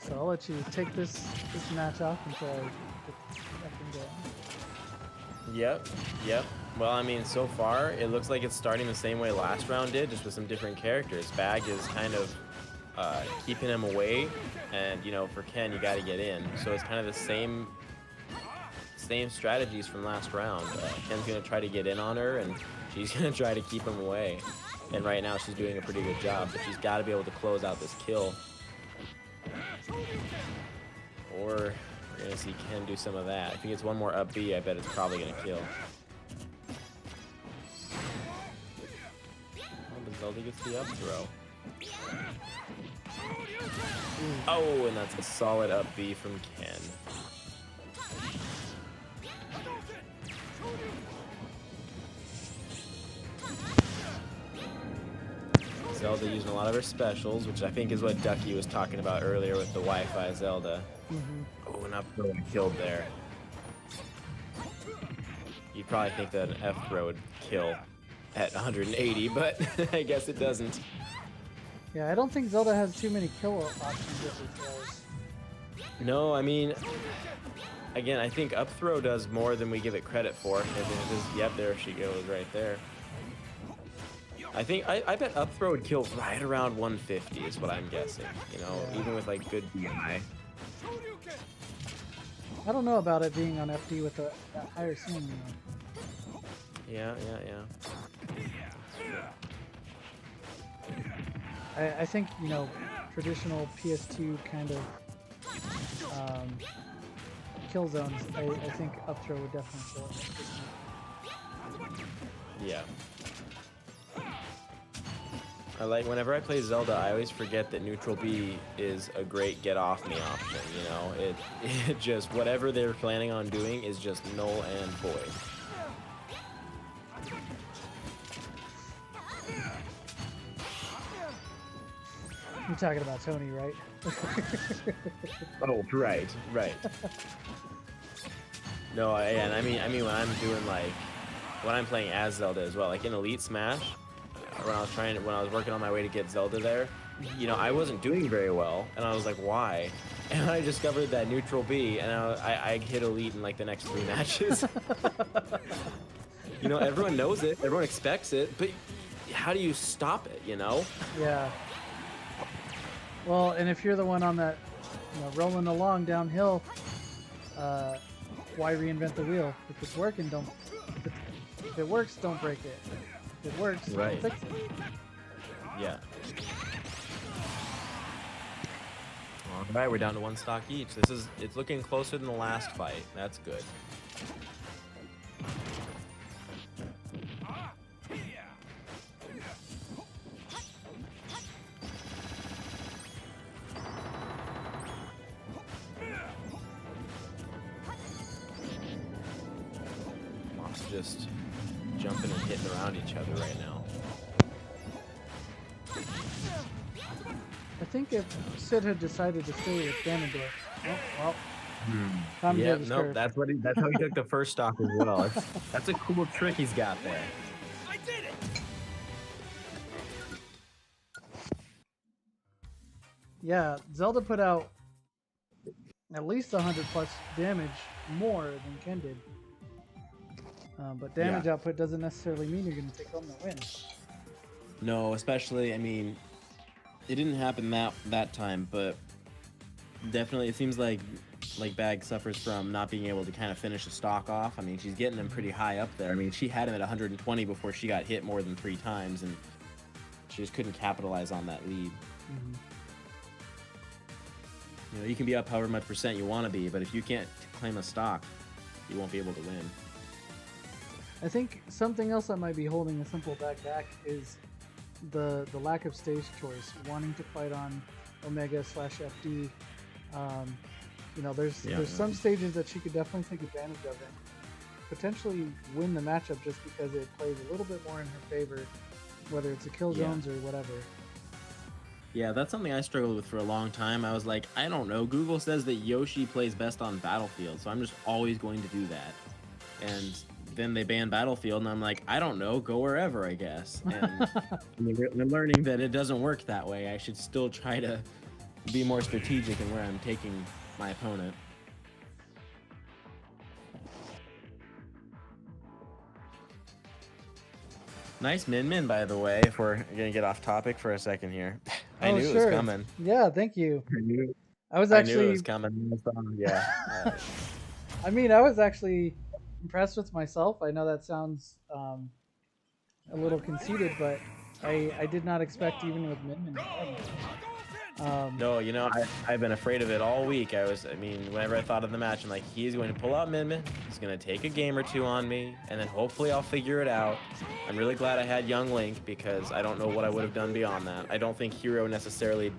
So I'll let you take this match off until I get back in going. Yep. Well, I mean, so far, it looks like it's starting the same way last round did, just with some different characters. Bag is kind of keeping him away, and, you know, for Ken, you got to get in. So it's kind of the same strategies from last round. Ken's going to try to get in on her, and she's going to try to keep him away. And right now, she's doing a pretty good job, but she's got to be able to close out this kill. Or we're going to see Ken do some of that. If he gets one more up B, I bet it's probably going to kill. Zelda gets the up throw. Oh, and that's a solid up B from Ken. Zelda using a lot of her specials, which I think is what Ducky was talking about earlier with the Wi-Fi Zelda. Oh, an up throw and killed there. You'd probably think that an F throw would kill at 180, but I guess it doesn't. Yeah, I don't think Zelda has too many kill options with her throws. No, I mean, again, I think up throw does more than we give it credit for. Yep, there she goes right there. I bet up throw would kill right around 150 is what I'm guessing. You know, Yeah. even with like good BI. I don't know about it being on FD with that higher ceiling. You know. Yeah. I think, you know, traditional PS2 kind of kill zones, I think up throw would definitely kill it. Yeah. Whenever I play Zelda, I always forget that neutral B is a great get off me option, you know? It just, whatever they're planning on doing is just null and void. You're talking about Tony, right? Oh, right. No, and I mean when I'm doing when I'm playing as Zelda as well, like in Elite Smash, when I was working on my way to get Zelda there, you know, I wasn't doing very well, and I was like, why? And I discovered that neutral B, and I hit Elite in like the next 3 matches. You know, everyone knows it, everyone expects it, but how do you stop it, you know? Yeah. Well, and if you're the one on that, you know, rolling along downhill, why reinvent the wheel? If it's working, don't. If it works, don't break it. If it works, Right. don't fix it. Yeah. All right, we're down to 1 stock each. It's looking closer than the last fight. That's good. jumping and hitting around each other right now. I think if Sid had decided to stay with Ganondorf, oh, well, time to Yeah, get his nope, curve. that's how he took the first stock as well. That's a cool trick he's got there. I did it! Yeah, Zelda put out at least 100 plus damage more than Ken did. But damage output doesn't necessarily mean you're going to take home the win. No, especially, I mean, it didn't happen that time, but definitely it seems like Bag suffers from not being able to kind of finish a stock off. I mean, she's getting him pretty high up there. I mean, she had him at 120 before she got hit more than 3 times, and she just couldn't capitalize on that lead. Mm-hmm. You know, you can be up however much percent you want to be, but if you can't claim a stock, you won't be able to win. I think something else that might be holding a simple Bag back is the lack of stage choice, wanting to fight on Omega/FD. You know, there's some stages that she could definitely take advantage of and potentially win the matchup just because it plays a little bit more in her favor, whether it's a kill zones or whatever. Yeah, that's something I struggled with for a long time. I was like, I don't know. Google says that Yoshi plays best on Battlefield, so I'm just always going to do that. And then they banned Battlefield, and I'm like, I don't know. Go wherever, I guess. And I'm learning that it doesn't work that way. I should still try to be more strategic in where I'm taking my opponent. Nice Min, by the way, if we're going to get off topic for a second here. I knew it was coming. Yeah, thank you. I knew it was coming. Yeah. I mean, I was actually impressed with myself. I know that sounds a little conceited, but I did not expect even with Min. No, you know, I've been afraid of it all week. Whenever I thought of the match, I'm like, he's going to pull out Min. He's going to take a game or two on me, and then hopefully I'll figure it out. I'm really glad I had Young Link because I don't know what I would have done beyond that. I don't think Hero necessarily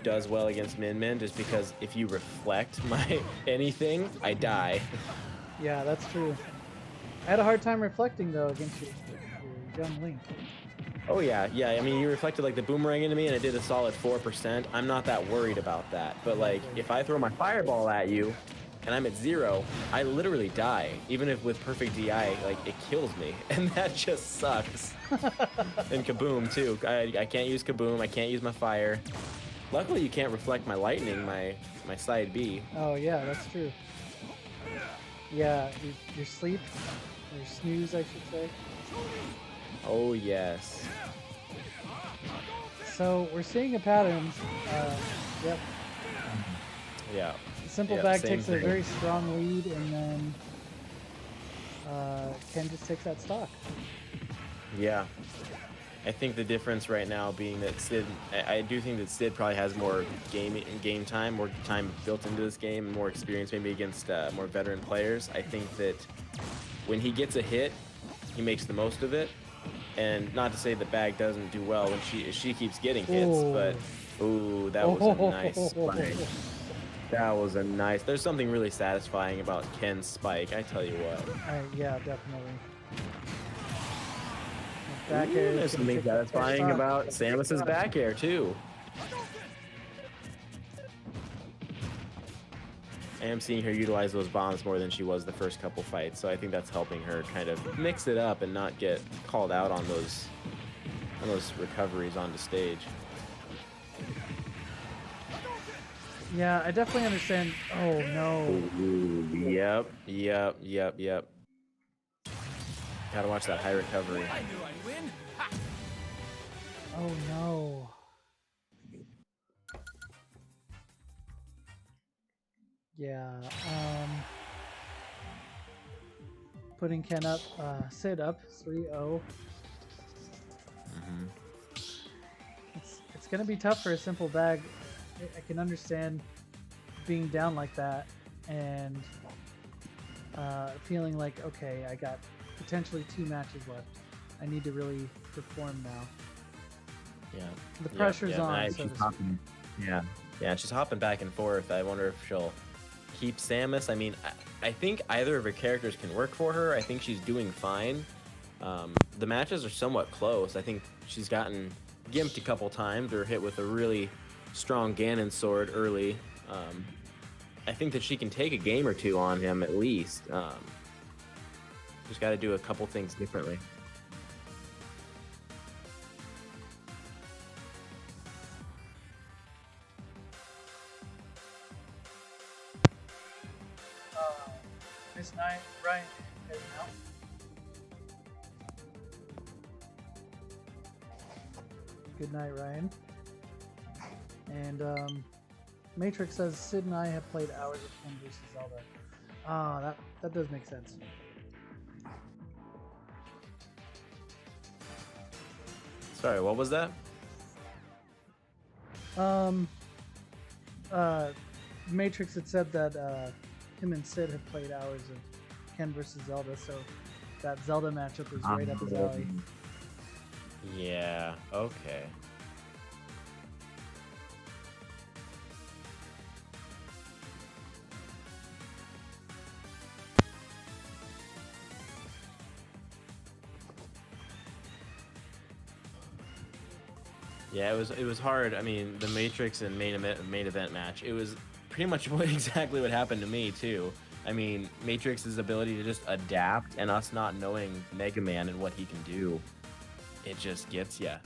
does well against Min just because if you reflect my anything, I die. Yeah, that's true. I had a hard time reflecting though against your Young Link. Oh yeah. I mean, you reflected like the boomerang into me and it did a solid 4%. I'm not that worried about that. But like, if I throw my fireball at you and I'm at 0, I literally die. Even if with perfect DI, like it kills me. And that just sucks. And Kaboom too. I can't use Kaboom. I can't use my fire. Luckily, you can't reflect my lightning, my side B. Oh yeah, that's true. Yeah, your sleep, your snooze, I should say. Oh yes. So we're seeing a pattern. Yep. Yeah. Simple Bag takes a very strong lead, and then Ken just takes that stock. Yeah. I think the difference right now being that Sid, I do think that Sid probably has more game time, more time built into this game, and more experience maybe against more veteran players. I think that when he gets a hit, he makes the most of it. And not to say that Bag doesn't do well when she keeps getting hits, but ooh, that was a nice spike. That was a nice. There's something really satisfying about Ken's spike. I tell you what. Yeah, definitely. There's something satisfying about Samus's back air too. I am seeing her utilize those bombs more than she was the first couple fights, so I think that's helping her kind of mix it up and not get called out on those recoveries onto stage. Yeah, I definitely understand. Oh no. Ooh, yep. Gotta watch that high recovery. I knew I'd win. Ha! Oh no. Yeah. Putting Ken up, Sid up 3-0. It's gonna be tough for a Simple Bag. I can understand being down like that and feeling like, okay, I got potentially 2 matches left. I need to really perform now. Yeah. The pressure's on. She's hopping. Yeah, she's hopping back and forth. I wonder if she'll keep Samus. I mean, I think either of her characters can work for her. I think she's doing fine. The matches are somewhat close. I think she's gotten gimped a couple times or hit with a really strong Ganon sword early. I think that she can take a game or two on him at least. Just got to do a couple things differently. Miss Nine, Ryan, heading out. Good night, Ryan. And Matrix says Sid and I have played hours of Ken vs. Zelda. Ah, that does make sense. Sorry, what was that? Matrix had said that him and Sid had played hours of Ken vs. Zelda, so that Zelda matchup is right up his alley. Yeah, okay. Yeah, it was hard. I mean, the Matrix and main event match, it was pretty much exactly what happened to me too. I mean, Matrix's ability to just adapt and us not knowing Mega Man and what he can do, it just gets ya.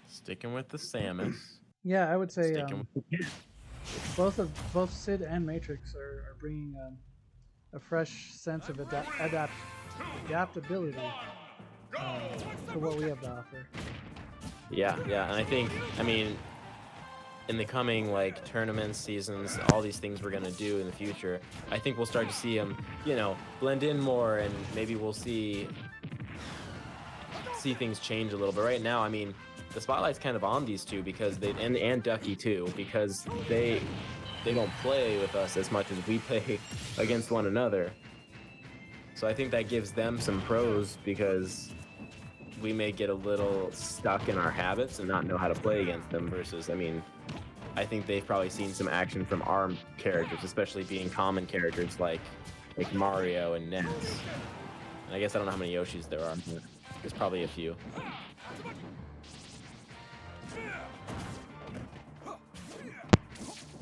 Sticking with the Samus. Yeah, I would say Sticking with the both Sid and Matrix are bringing a fresh sense of adaptability to what we have to offer. Yeah, and I think, I mean, in the coming like tournaments, seasons, all these things we're gonna do in the future, I think we'll start to see them, blend in more, and maybe we'll see things change a little. But right now, I mean, the spotlight's kind of on these two because and Ducky too, because they don't play with us as much as we play against one another. So I think that gives them some pros because we may get a little stuck in our habits and not know how to play against them versus, I mean, I think they've probably seen some action from our characters, especially being common characters like Mario and Ness. And I guess I don't know how many Yoshis there are, but there's probably a few.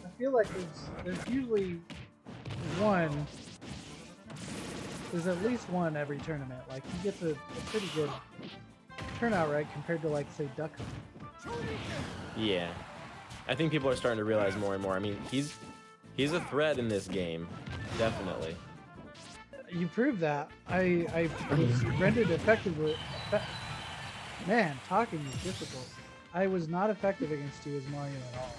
I feel like there's usually one. There's at least one every tournament. Like he gets a pretty good turnout rate compared to like say Ducky. Yeah, I think people are starting to realize more and more. I mean, he's a threat in this game, definitely. You proved that. I was rendered effectively. Man, talking is difficult. I was not effective against you as Mario at all.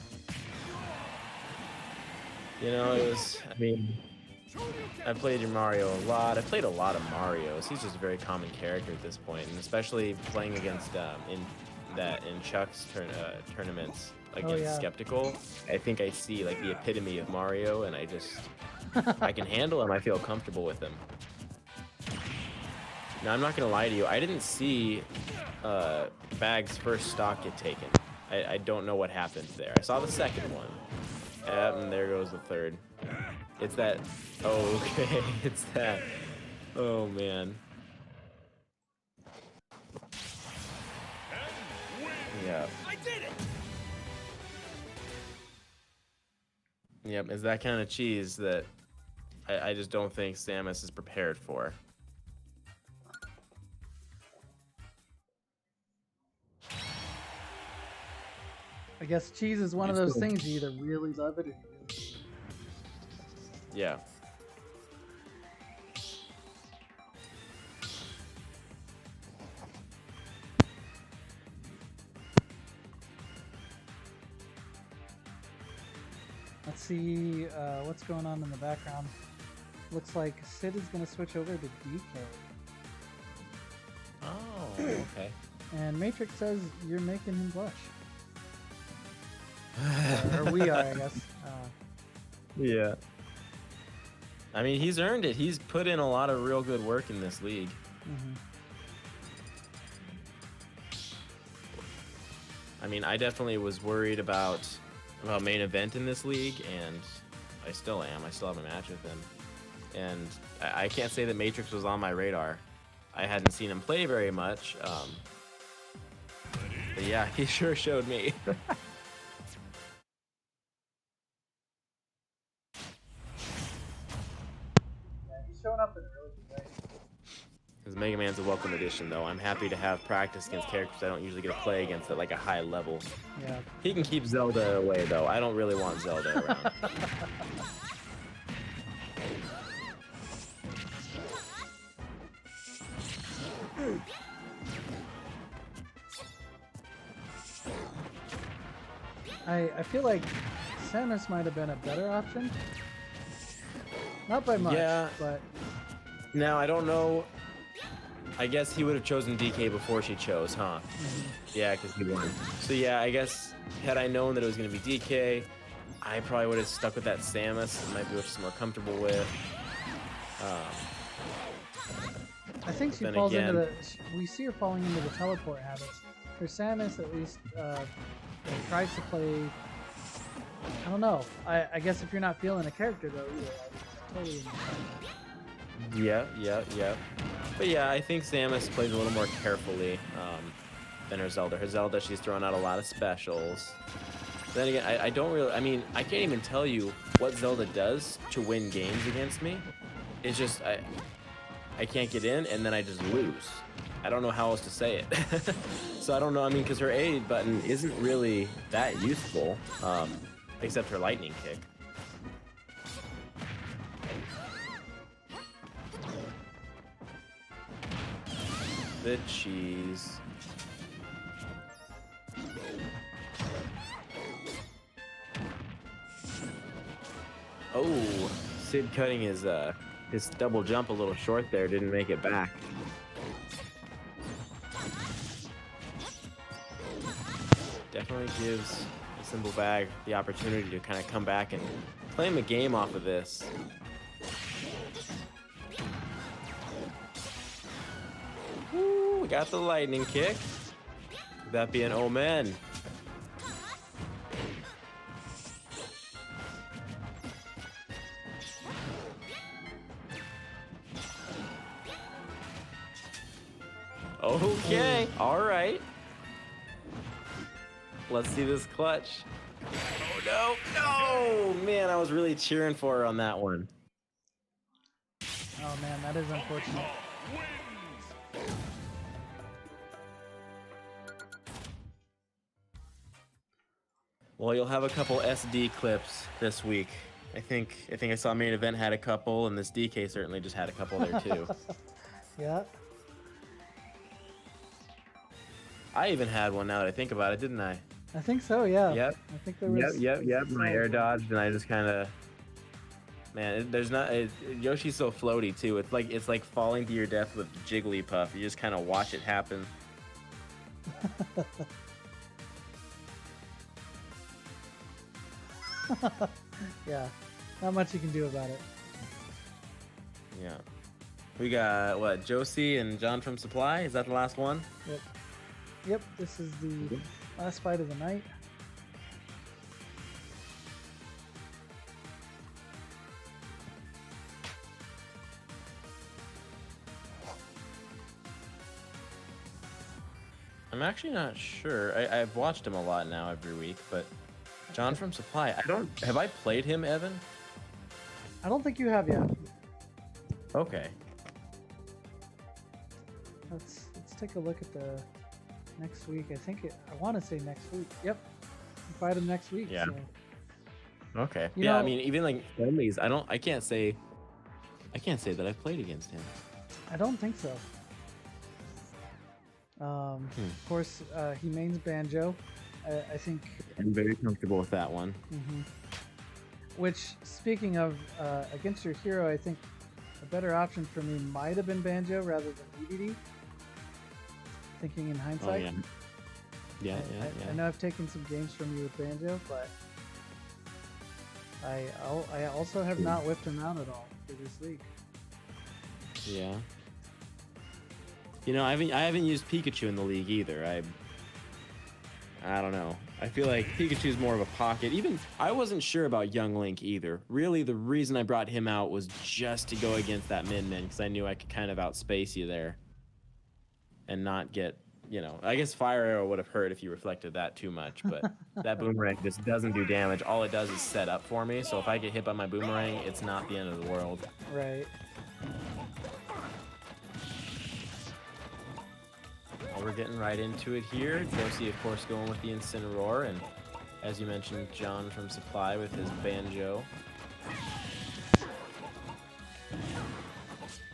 It was, I mean, I played your Mario a lot. I played a lot of Marios. He's just a very common character at this point, and especially playing against in Chuck's tournaments against Skeptical. I think I see like the epitome of Mario, and I just I can handle him. I feel comfortable with him. Now I'm not gonna lie to you. I didn't see Bag's first stock get taken. I don't know what happened there. I saw the second one. And there goes the third. It's that. Oh, okay. It's that. Oh, man. Yeah. I did it. Yep, it's that kind of cheese that I just don't think Samus is prepared for. I guess cheese is one of those things you either really love it or you really hate it. Yeah. Let's see what's going on in the background. Looks like Sid is going to switch over to DK. Oh, okay. And Matrix says you're making him blush. Or we are, I guess. Yeah. I mean, he's earned it. He's put in a lot of real good work in this league. Mhm. I mean, I definitely was worried about main event in this league, and I still am. I still have a match with him, and I can't say that Matrix was on my radar. I hadn't seen him play very much, but yeah, he sure showed me. He's showing up in a really good way. Because Mega Man's a welcome addition, though. I'm happy to have practice against characters I don't usually get to play against at like a high level. Yeah. He can keep Zelda away, though. I don't really want Zelda around. I feel like Samus might have been a better option. Not by much, Yeah. but Now, I don't know. I guess he would have chosen DK before she chose, huh? Yeah, because he won. So yeah, I guess had I known that it was going to be DK, I probably would have stuck with that Samus. It might be what she's more comfortable with. I think she Then falls again- into the. We see her falling into the teleport habits. For Samus, at least, tries to play. I don't know. I guess if you're not feeling a character though, either, I totally understand. Yeah. But yeah, I think Samus plays a little more carefully than her Zelda. Her Zelda, she's throwing out a lot of specials. Then again, I don't really. I mean, I can't even tell you what Zelda does to win games against me. It's just I can't get in, and then I just lose. I don't know how else to say it. So I don't know. I mean, because her A button isn't really that useful, except her lightning kick. The cheese. Oh, Sid cutting his double jump a little short there, didn't make it back. Definitely gives the Simple Bag the opportunity to kind of come back and claim a game off of this. Woo, we got the lightning kick. Could that be an omen? Okay, all right. Let's see this clutch. Oh no, no, man, I was really cheering for her on that one. Oh man, that is unfortunate. Well, you'll have a couple SD clips this week. I think I saw main event had a couple, and this DK certainly just had a couple there too. Yeah. I even had one now that I think about it, didn't I? I think so. Yeah. Yep. I think there was. Yep. My air dodged, and I just kind of. Man, there's not. Yoshi's so floaty too. It's like falling to your death with Jigglypuff. You just kind of watch it happen. Yeah. Not much you can do about it. Yeah. We got what? Josie and John from Supply. Is that the last one? Yep. Yep. This is the last fight of the night. I'm actually not sure. I've watched him a lot now every week, but John from Supply. Have I played him, Evan? I don't think you have yet. Okay. Let's take a look at the next week. I want to say next week. Yep. We fight him next week. Yeah. So. Okay. You Yeah, I know- mean, even like friendlies, I can't say that I've played against him. I don't think so. Of course, he mains Banjo. I think. I'm very comfortable with that one. Which, speaking of against your hero, I think a better option for me might have been Banjo rather than EDD. Thinking in hindsight. Oh yeah. Yeah. I know I've taken some games from you with Banjo, but I also have not whipped him out at all for this league. Yeah. You know, I haven't used Pikachu in the league either. I don't know. I feel like Pikachu's more of a pocket. Even I wasn't sure about Young Link either. Really, the reason I brought him out was just to go against that Min because I knew I could kind of outspace you there and not get, you know, I guess Fire Arrow would have hurt if you reflected that too much, but that Boomerang just doesn't do damage. All it does is set up for me, so if I get hit by my Boomerang, it's not the end of the world. Right. Well, we're getting right into it here. Josie, of course, going with the Incineroar, and as you mentioned, John from Supply with his Banjo.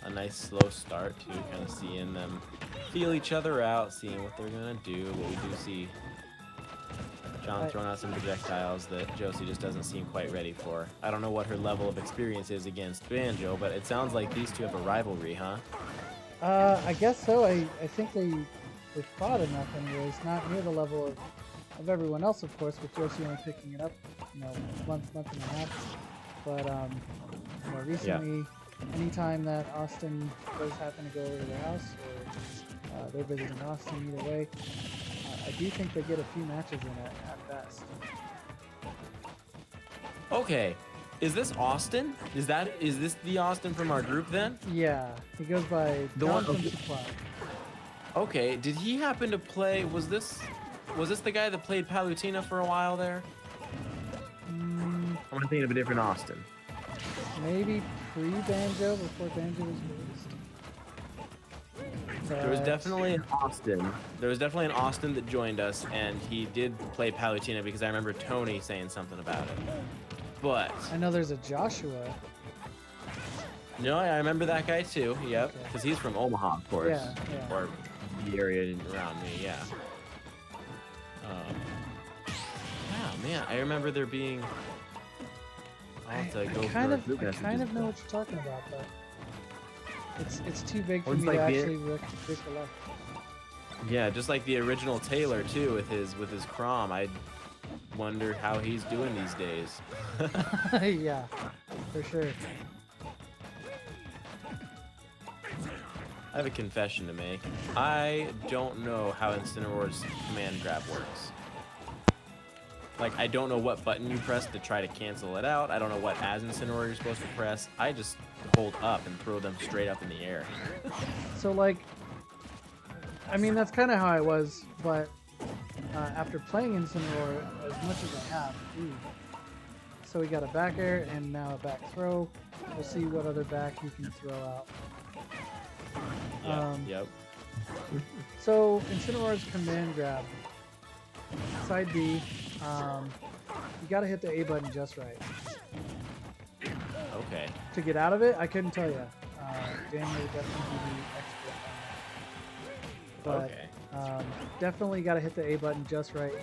A nice slow start, too, kind of seeing them feel each other out, seeing what they're going to do, but we do see John throwing out some projectiles that Josie just doesn't seem quite ready for. I don't know what her level of experience is against Banjo, but it sounds like these two have a rivalry, huh? I guess so. I think they fought enough anyways, not near the level of everyone else, of course, with Josie only picking it up, you know, month and a half. But, you know, recently, anytime that Austin does happen to go over to their house, or they're visiting Austin, either way, I do think they get a few matches in at best. Okay. Is this Austin? Is this the Austin from our group then? Yeah, he goes by The John one- from okay. Supply. Okay, did he happen to play, was this the guy that played Palutena for a while there? I'm thinking of a different Austin. Maybe pre-Banjo, before Banjo was released. There was But- definitely an Austin. There was definitely an Austin that joined us, and he did play Palutena because I remember Tony saying something about it. But I know there's a Joshua. no, I remember that guy too. Yep, Okay. because he's from Omaha, of course, Yeah. or the area around me. Yeah. Yeah, man, I remember there being. I'll have to go I through kind our of group messages. know what you're talking about, but it's too big for Or me just to like the- actually recollect. Yeah, just like the original Taylor too, with his Crom. I wonder how he's doing these days. Yeah, for sure. I have a confession to make. I don't know how Incineroar's command grab works. Like, I don't know what button you press to try to cancel it out. I don't know what as Incineroar you're supposed to press. I just hold up and throw them straight up in the air. So like, I mean that's kind of how I was, but after playing Incineroar as much as I have, so we got a back air and now a back throw. We'll see what other back you can throw out. Yep. So Incineroar's command grab, side B, you gotta hit the A button just right. Okay. To get out of it, I couldn't tell you. Daniel would definitely be expert on that. Okay. But definitely gotta hit the A button just right.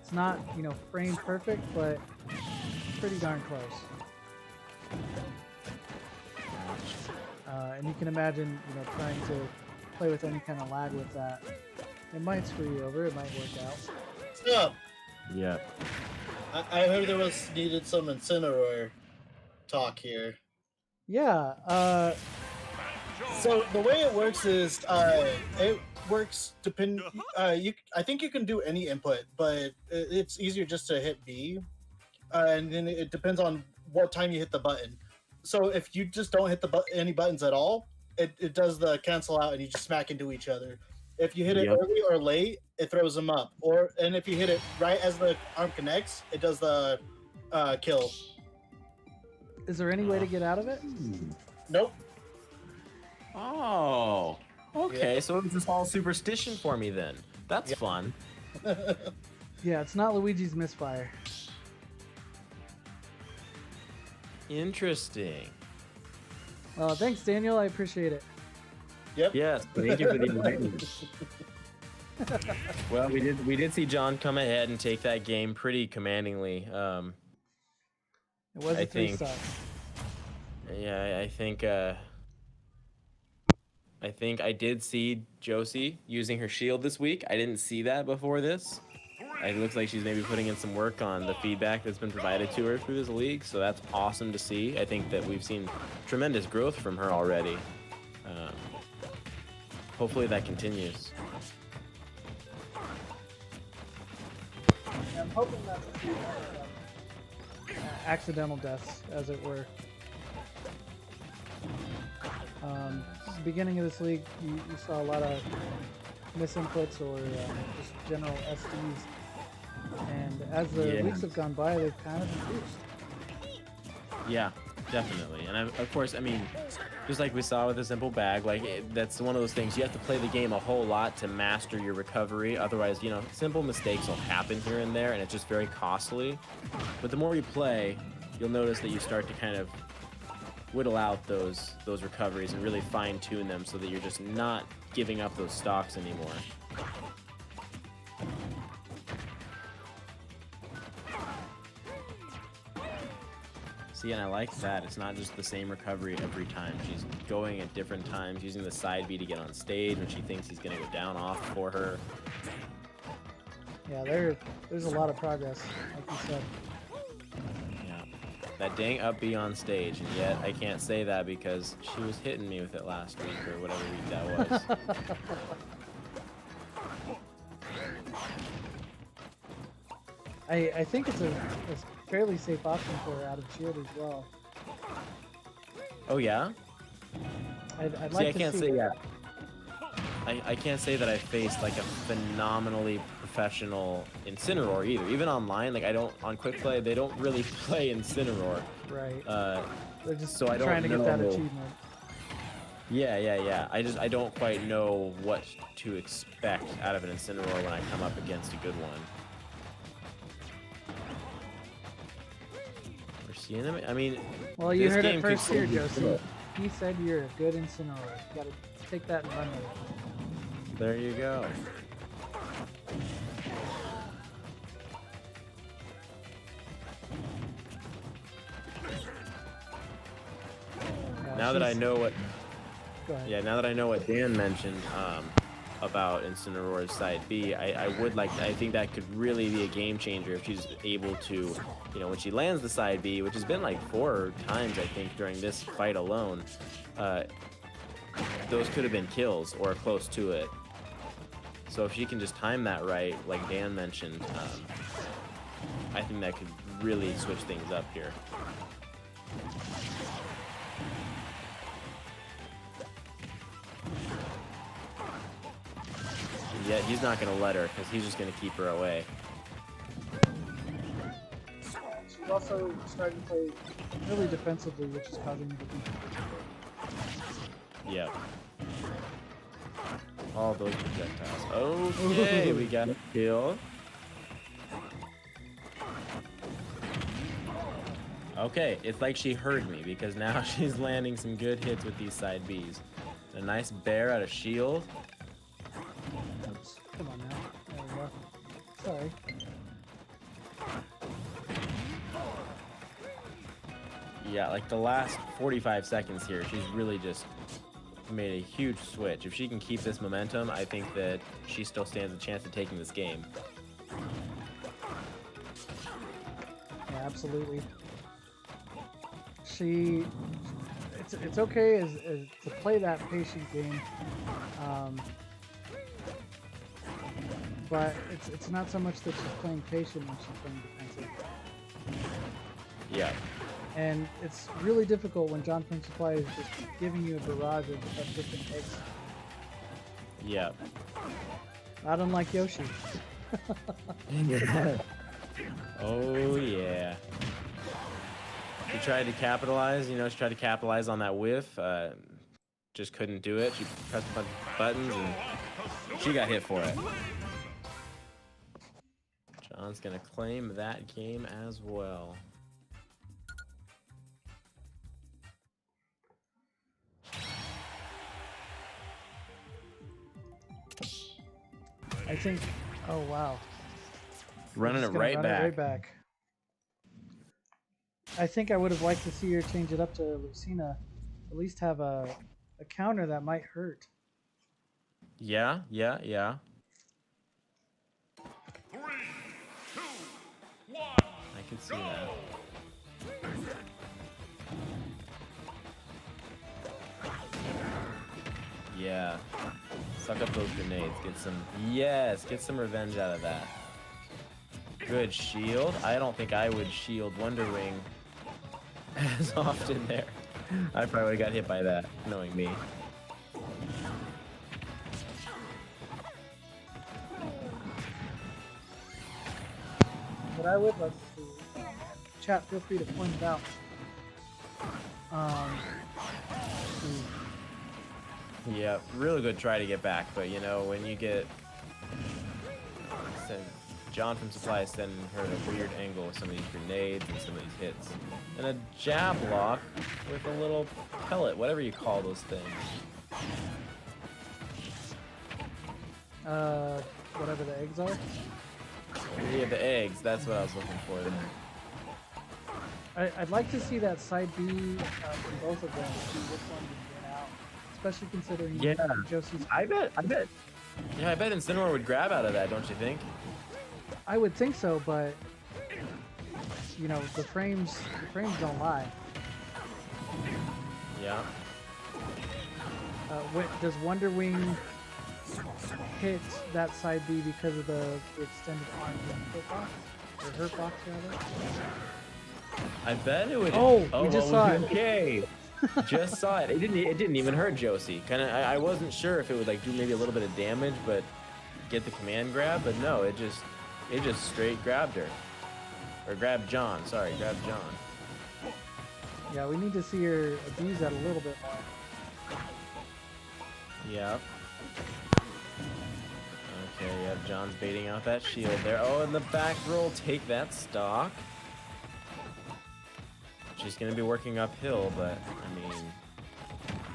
It's not, you know, frame perfect, but pretty darn close. And you can imagine, you know, trying to play with any kind of lag with that. It might screw you over. It might work out. So, Yeah. I heard there was needed some Incineroar talk here. Yeah. So the way it works is, it works depend. I think you can do any input, but it's easier just to hit B, and then it depends on what time you hit the button. So if you just don't hit any buttons at all, it does the cancel out, and you just smack into each other. If you hit it Yep. early or late, it throws them up. And if you hit it right as the arm connects, it does the kill. Is there any way to get out of it? Nope. Oh. Okay, so it was just all superstition for me then. That's fun. Yeah, it's not Luigi's Misfire. Interesting. Thanks, Daniel. I appreciate it. Yep. Yes, thank you for the enlightenment. Well, we did see John come ahead and take that game pretty commandingly. It was I a 3 think- star. Yeah, I think I did see Josie using her shield this week. I didn't see that before this. It looks like she's maybe putting in some work on the feedback that's been provided to her through this league, so that's awesome to see. I think that we've seen tremendous growth from her already. hopefully that continues. I'm hoping not to see accidental deaths, as it were. Beginning of this league, you saw a lot of misinputs or just general SDs, and as the weeks have gone by, they've kind of increased. Yeah, definitely. And of course, I mean, just like we saw with a simple bag, like that's one of those things. You have to play the game a whole lot to master your recovery. Otherwise, you know, simple mistakes will happen here and there, and it's just very costly. But the more you play, you'll notice that you start to kind of whittle out those recoveries and really fine tune them so that you're just not giving up those stocks anymore. See, and I like that. It's not just the same recovery every time. She's going at different times, using the side B to get on stage when she thinks he's going to go down off for her. Yeah, there's a lot of progress, like you said. Yeah. That dang up B on stage, and yet I can't say that because she was hitting me with it last week or whatever week that was. I think it's a fairly safe option for her out of shield as well. Oh yeah? I'd See, like I to can't see say that. I can't say that I faced like a phenomenally professional Incineroar either. Even online, like I don't on quick play, they don't really play Incineroar. Right. They're just so I don't trying to get that know. achievement. Yeah. I don't quite know what to expect out of an Incineroar when I come up against a good one. We're seeing him. I mean, Well, you this heard game it could first here, still be Josie. good. He said you're a good Incineroar. You gotta take that and run with it. There you go. Now that I know what, Go ahead. yeah, now that I know what Dan mentioned about Incineroar's side B, I think that could really be a game changer if she's able to, you know, when she lands the side B, which has been like 4 times I think during this fight alone, those could have been kills or close to it. So if she can just time that right, like Dan mentioned, I think that could really switch things up here. Yet he's not going to let her because he's just going to keep her away. She's also starting to play really defensively, which is causing me to think. Yep. All those projectiles. Okay, we got a kill. Okay, it's like she heard me because now she's landing some good hits with these side Bs. A nice bear out of shield. Oops. Come on now. There we go. Sorry. Yeah, like the last 45 seconds here, she's really just made a huge switch. If she can keep this momentum, I think that she still stands a chance of taking this game. Yeah, absolutely. It's okay as to play that patient game, but it's not so much that she's playing patient when she's playing defensive. Yeah. And it's really difficult when John from Supply is just giving you a barrage of different takes. Yeah. Not unlike Yoshi. Oh yeah. She tried to capitalize, you know, she tried to capitalize on that whiff. Just couldn't do it. She pressed a bunch of buttons and she got hit for it. John's gonna claim that game as well. I think. Oh wow. Running it right back. I think I would have liked to see her change it up to Lucina. At least have a counter that might hurt. Yeah. 3, 2, 1. I can see that. Yeah. Suck up those grenades. Get some, yes, get some revenge out of that. Good shield. I don't think I would shield Wonder Wing as often there. I probably would have got hit by that, knowing me. But I would love to see. Chat, feel free to point it out. Yeah, really good try to get back, but you know, when you get John from Supply is sending her at a weird angle with some of these grenades and some of these hits. And a jab lock with a little pellet, whatever you call those things. Whatever the eggs are. Yeah, the eggs, that's what I was looking for there. I'd like to see that side B from both of them, see which one would win out. Especially considering Josie's... I bet. Yeah, I bet Incineroar would grab out of that, don't you think? I would think so, but you know, the frames don't lie. Yeah. Does Wonder Wing hit that side B because of the extended arm hitbox? Or hurt box rather? I bet it would. Oh, we just saw it. Okay. Just saw it. It didn't even hurt Josie. I wasn't sure if it would like do maybe a little bit of damage, but get the command grab. But no, it just straight grabbed her, or grabbed John. Sorry, grabbed John. Yeah, we need to see her abuse that a little bit more. Yeah. Okay. Yeah, John's baiting out that shield there. Oh, and the back roll. Take that stock. She's going to be working uphill, but, I mean,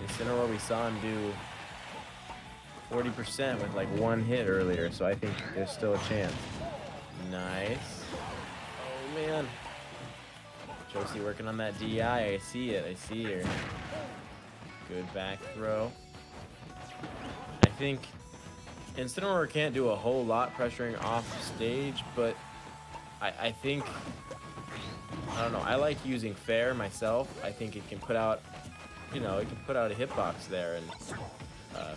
Incineroar, we saw him do 40% with, like, one hit earlier, so I think there's still a chance. Nice. Oh, man. Josie working on that DI. I see it. I see her. Good back throw. I think Incineroar can't do a whole lot pressuring off stage, but I think... I don't know. I like using fair myself. I think it can put out, you know, it can put out a hitbox there and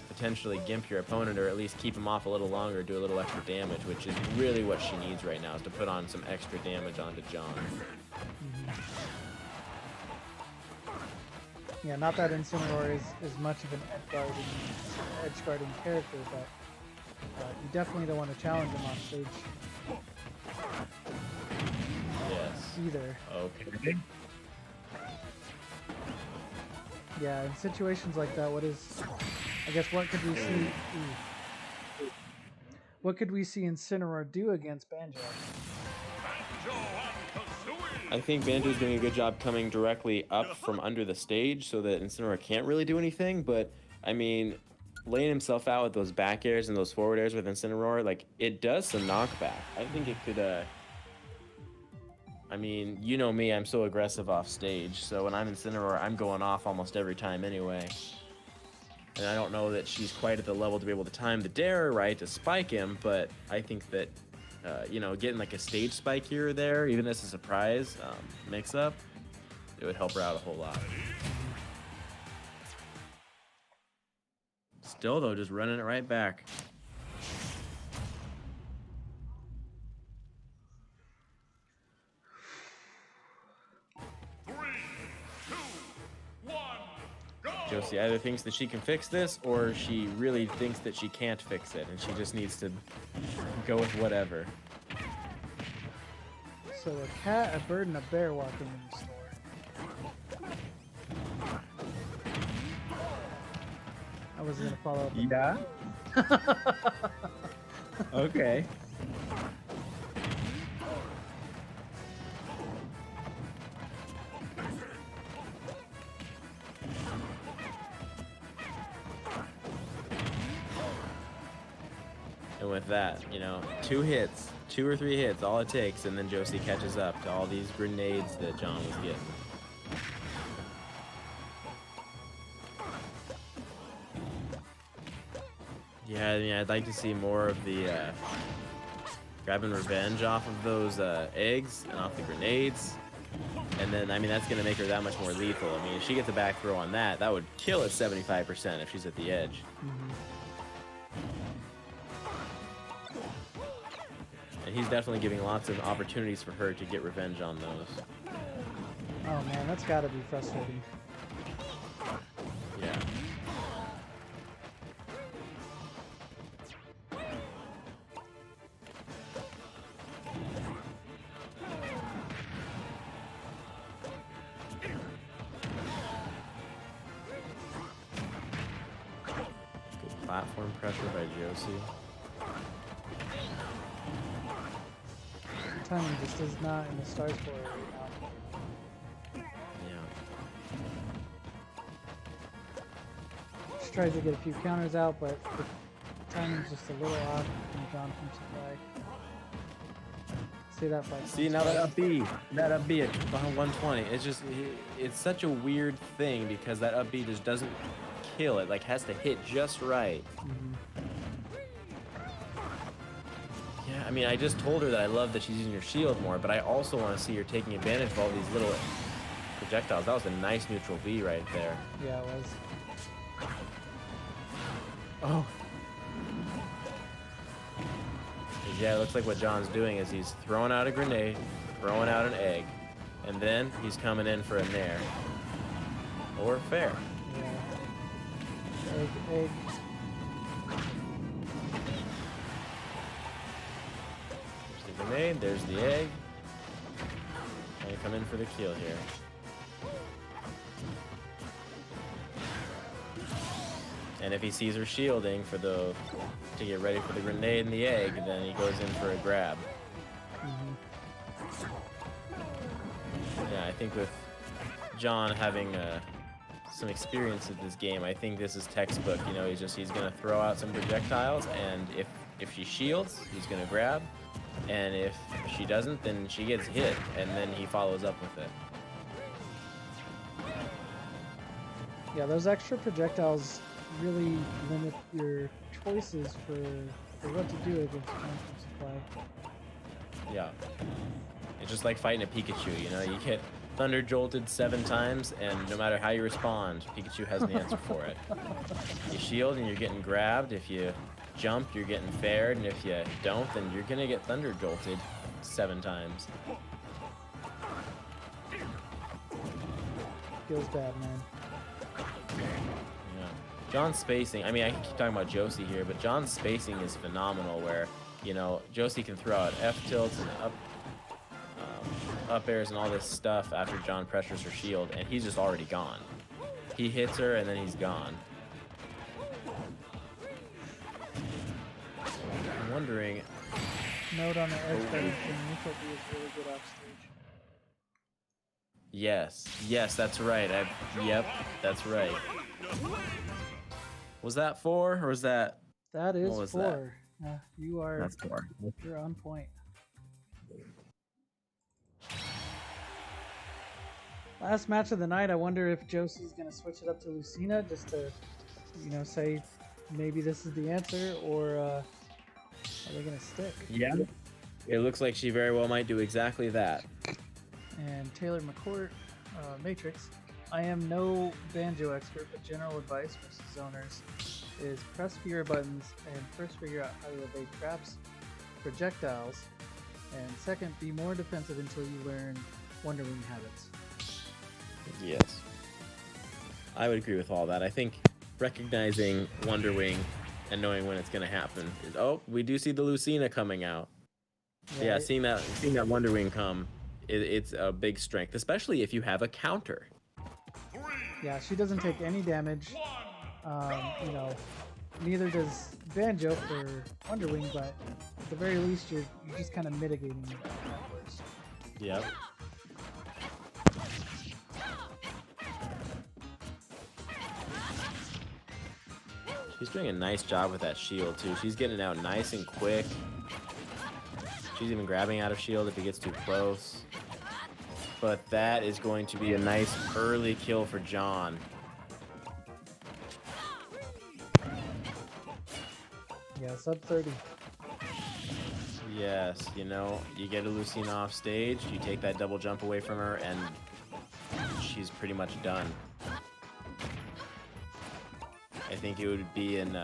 potentially gimp your opponent, or at least keep him off a little longer, do a little extra damage, which is really what she needs right now, is to put on some extra damage onto John. Yeah, not that Incineroar is much of an edge guarding character, but you definitely don't want to challenge him on stage. Either. Okay. Yeah, in situations like that, what could we see? What could we see Incineroar do against Banjo? I think Banjo's doing a good job coming directly up from under the stage so that Incineroar can't really do anything, but I mean, laying himself out with those back airs and those forward airs with Incineroar, like, it does some knockback. I think it could, I mean, you know me, I'm so aggressive off stage, so when I'm Incineroar, I'm going off almost every time anyway. And I don't know that she's quite at the level to be able to time the dare right to spike him, but I think that, you know, getting like a stage spike here or there, even as a surprise mix-up, it would help her out a whole lot. Still, though, just running it right back. Josie either thinks that she can fix this, or she really thinks that she can't fix it, and she just needs to go with whatever. So a cat, a bird, and a bear walking in the store. I wasn't gonna follow up. Yeah. Okay. And with that, you know, 2 or 3 hits, all it takes, and then Josie catches up to all these grenades that John was getting. Yeah, I mean, I'd like to see more of the grabbing revenge off of those eggs and off the grenades. And then, I mean, that's going to make her that much more lethal. I mean, if she gets a back throw on that, that would kill at 75% if she's at the edge. And he's definitely giving lots of opportunities for her to get revenge on those. Oh man, that's gotta be frustrating. Yeah. Good platform pressure by Josie. Timing just is not in the stars for her right now. Yeah. She tries to get a few counters out, but the timing's just a little off from John from Supply. See that fight? See, now that up B at 120, it's just, it's such a weird thing because that up B just doesn't kill it, like has to hit just right. Yeah, I mean, I just told her that I love that she's using her shield more, but I also want to see her taking advantage of all these little projectiles. That was a nice neutral B right there. Yeah, it was. Oh. Yeah, it looks like what John's doing is he's throwing out a grenade, throwing out an egg, and then he's coming in for a nair. Or fair. Yeah. Egg. There's the grenade, there's the egg. And you come in for the kill here. And if he sees her shielding for to get ready for the grenade and the egg, then he goes in for a grab. Yeah, I think with John having some experience with this game, I think this is textbook. You know, he's gonna throw out some projectiles, and if she shields, he's gonna grab, and if she doesn't, then she gets hit, and then he follows up with it. Yeah, those extra projectiles really limit your choices for what to do against John from Supply. Yeah. It's just like fighting a Pikachu, you know? You get Thunder Jolted 7 times, and no matter how you respond, Pikachu has an answer for it. You shield and you're getting grabbed. If you jump, you're getting fared, and if you don't, then you're gonna get Thunder Jolted 7 times. Feels bad, man. Yeah. John's spacing, I mean, I keep talking about Josie here, but John's spacing is phenomenal where, you know, Josie can throw out F tilts and up airs and all this stuff after John pressures her shield, and he's just already gone. He hits her, and then he's gone. I'm wondering... Note on the edge that neutral B is really good off stage. Yes, that's right. Yep, that's right. Was that 4, or was that... That is What was 4. You are... That's 4. You're on point. Last match of the night, I wonder if Josie's going to switch it up to Lucina just to, you know, say maybe this is the answer, or are they going to stick? Yeah. It looks like she very well might do exactly that. And Taylor McCourt, Matrix. I am no banjo expert, but general advice for zoners is press fewer buttons and first figure out how to evade traps, projectiles, and second, be more defensive until you learn Wonder Wing habits. Yes. I would agree with all that. I think recognizing Wonder Wing and knowing when it's going to happen is, oh, we do see the Lucina coming out. Yeah, seeing that Wonder Wing come, it's a big strength, especially if you have a counter. Yeah, she doesn't take any damage. You know, neither does Banjo for Wonder Wing, but at the very least, you're just kind of mitigating that worst. Yep. She's doing a nice job with that shield, too. She's getting it out nice and quick. She's even grabbing out of shield if he gets too close. But that is going to be a nice early kill for John. Yeah, sub 30. Yes, you know, you get a Lucina off stage, you take that double jump away from her, and she's pretty much done. I think it would be in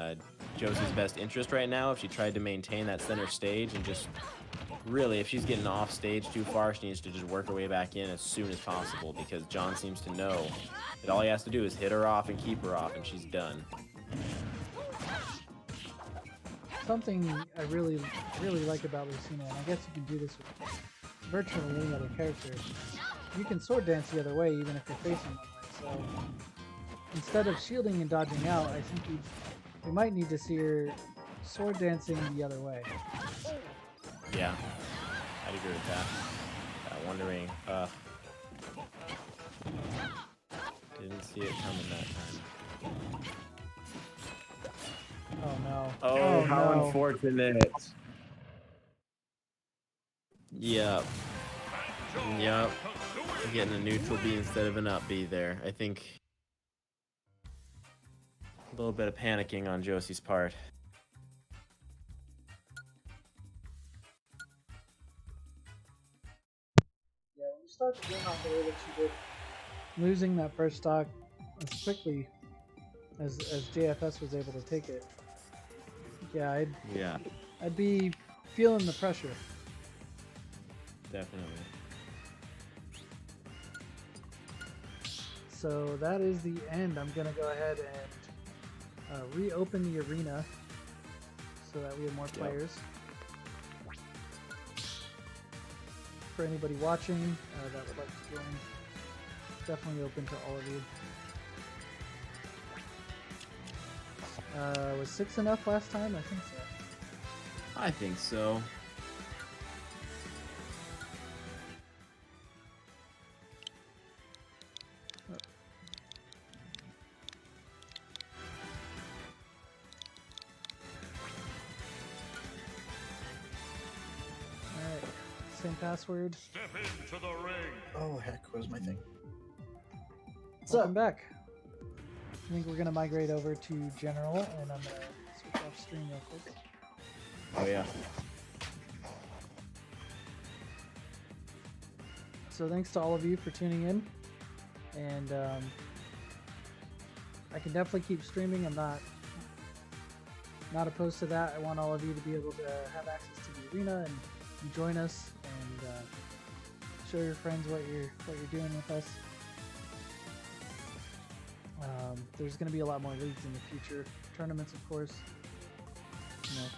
Josie's best interest right now if she tried to maintain that center stage and just really, if she's getting off stage too far, she needs to just work her way back in as soon as possible because John seems to know that all he has to do is hit her off and keep her off, and she's done. Something I really like about Lucina, and I guess you can do this with virtually any other character. You can sword dance the other way even if you're facing one way. So instead of shielding and dodging out, I think we might need to see her sword dancing the other way. Yeah, I'd agree with that. Wondering, didn't see it coming that time. Oh no. Oh, how no. unfortunate. Yep. Yep. Getting a neutral B instead of an up B there. I think a little bit of panicking on Josie's part. Yeah, when you start the game off the way that she did, losing that first stock as quickly as JFS was able to take it, yeah, I'd be feeling the pressure. Definitely. So that is the end. I'm gonna go ahead and reopen the arena so that we have more players. For anybody watching that would like to join, definitely open to all of you. Was 6 enough last time? I think so. I think so. Alright, same password. Step into the ring. Oh heck, where's my thing? Welcome back. I think we're gonna migrate over to general, and I'm gonna switch off stream real quick. Oh yeah. So thanks to all of you for tuning in, and I can definitely keep streaming. I'm not opposed to that. I want all of you to be able to have access to the arena and join us and show your friends what you're doing with us. There's going to be a lot more leagues in the future, tournaments of course,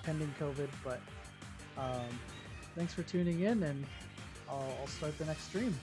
pending COVID, but thanks for tuning in, and I'll start the next stream.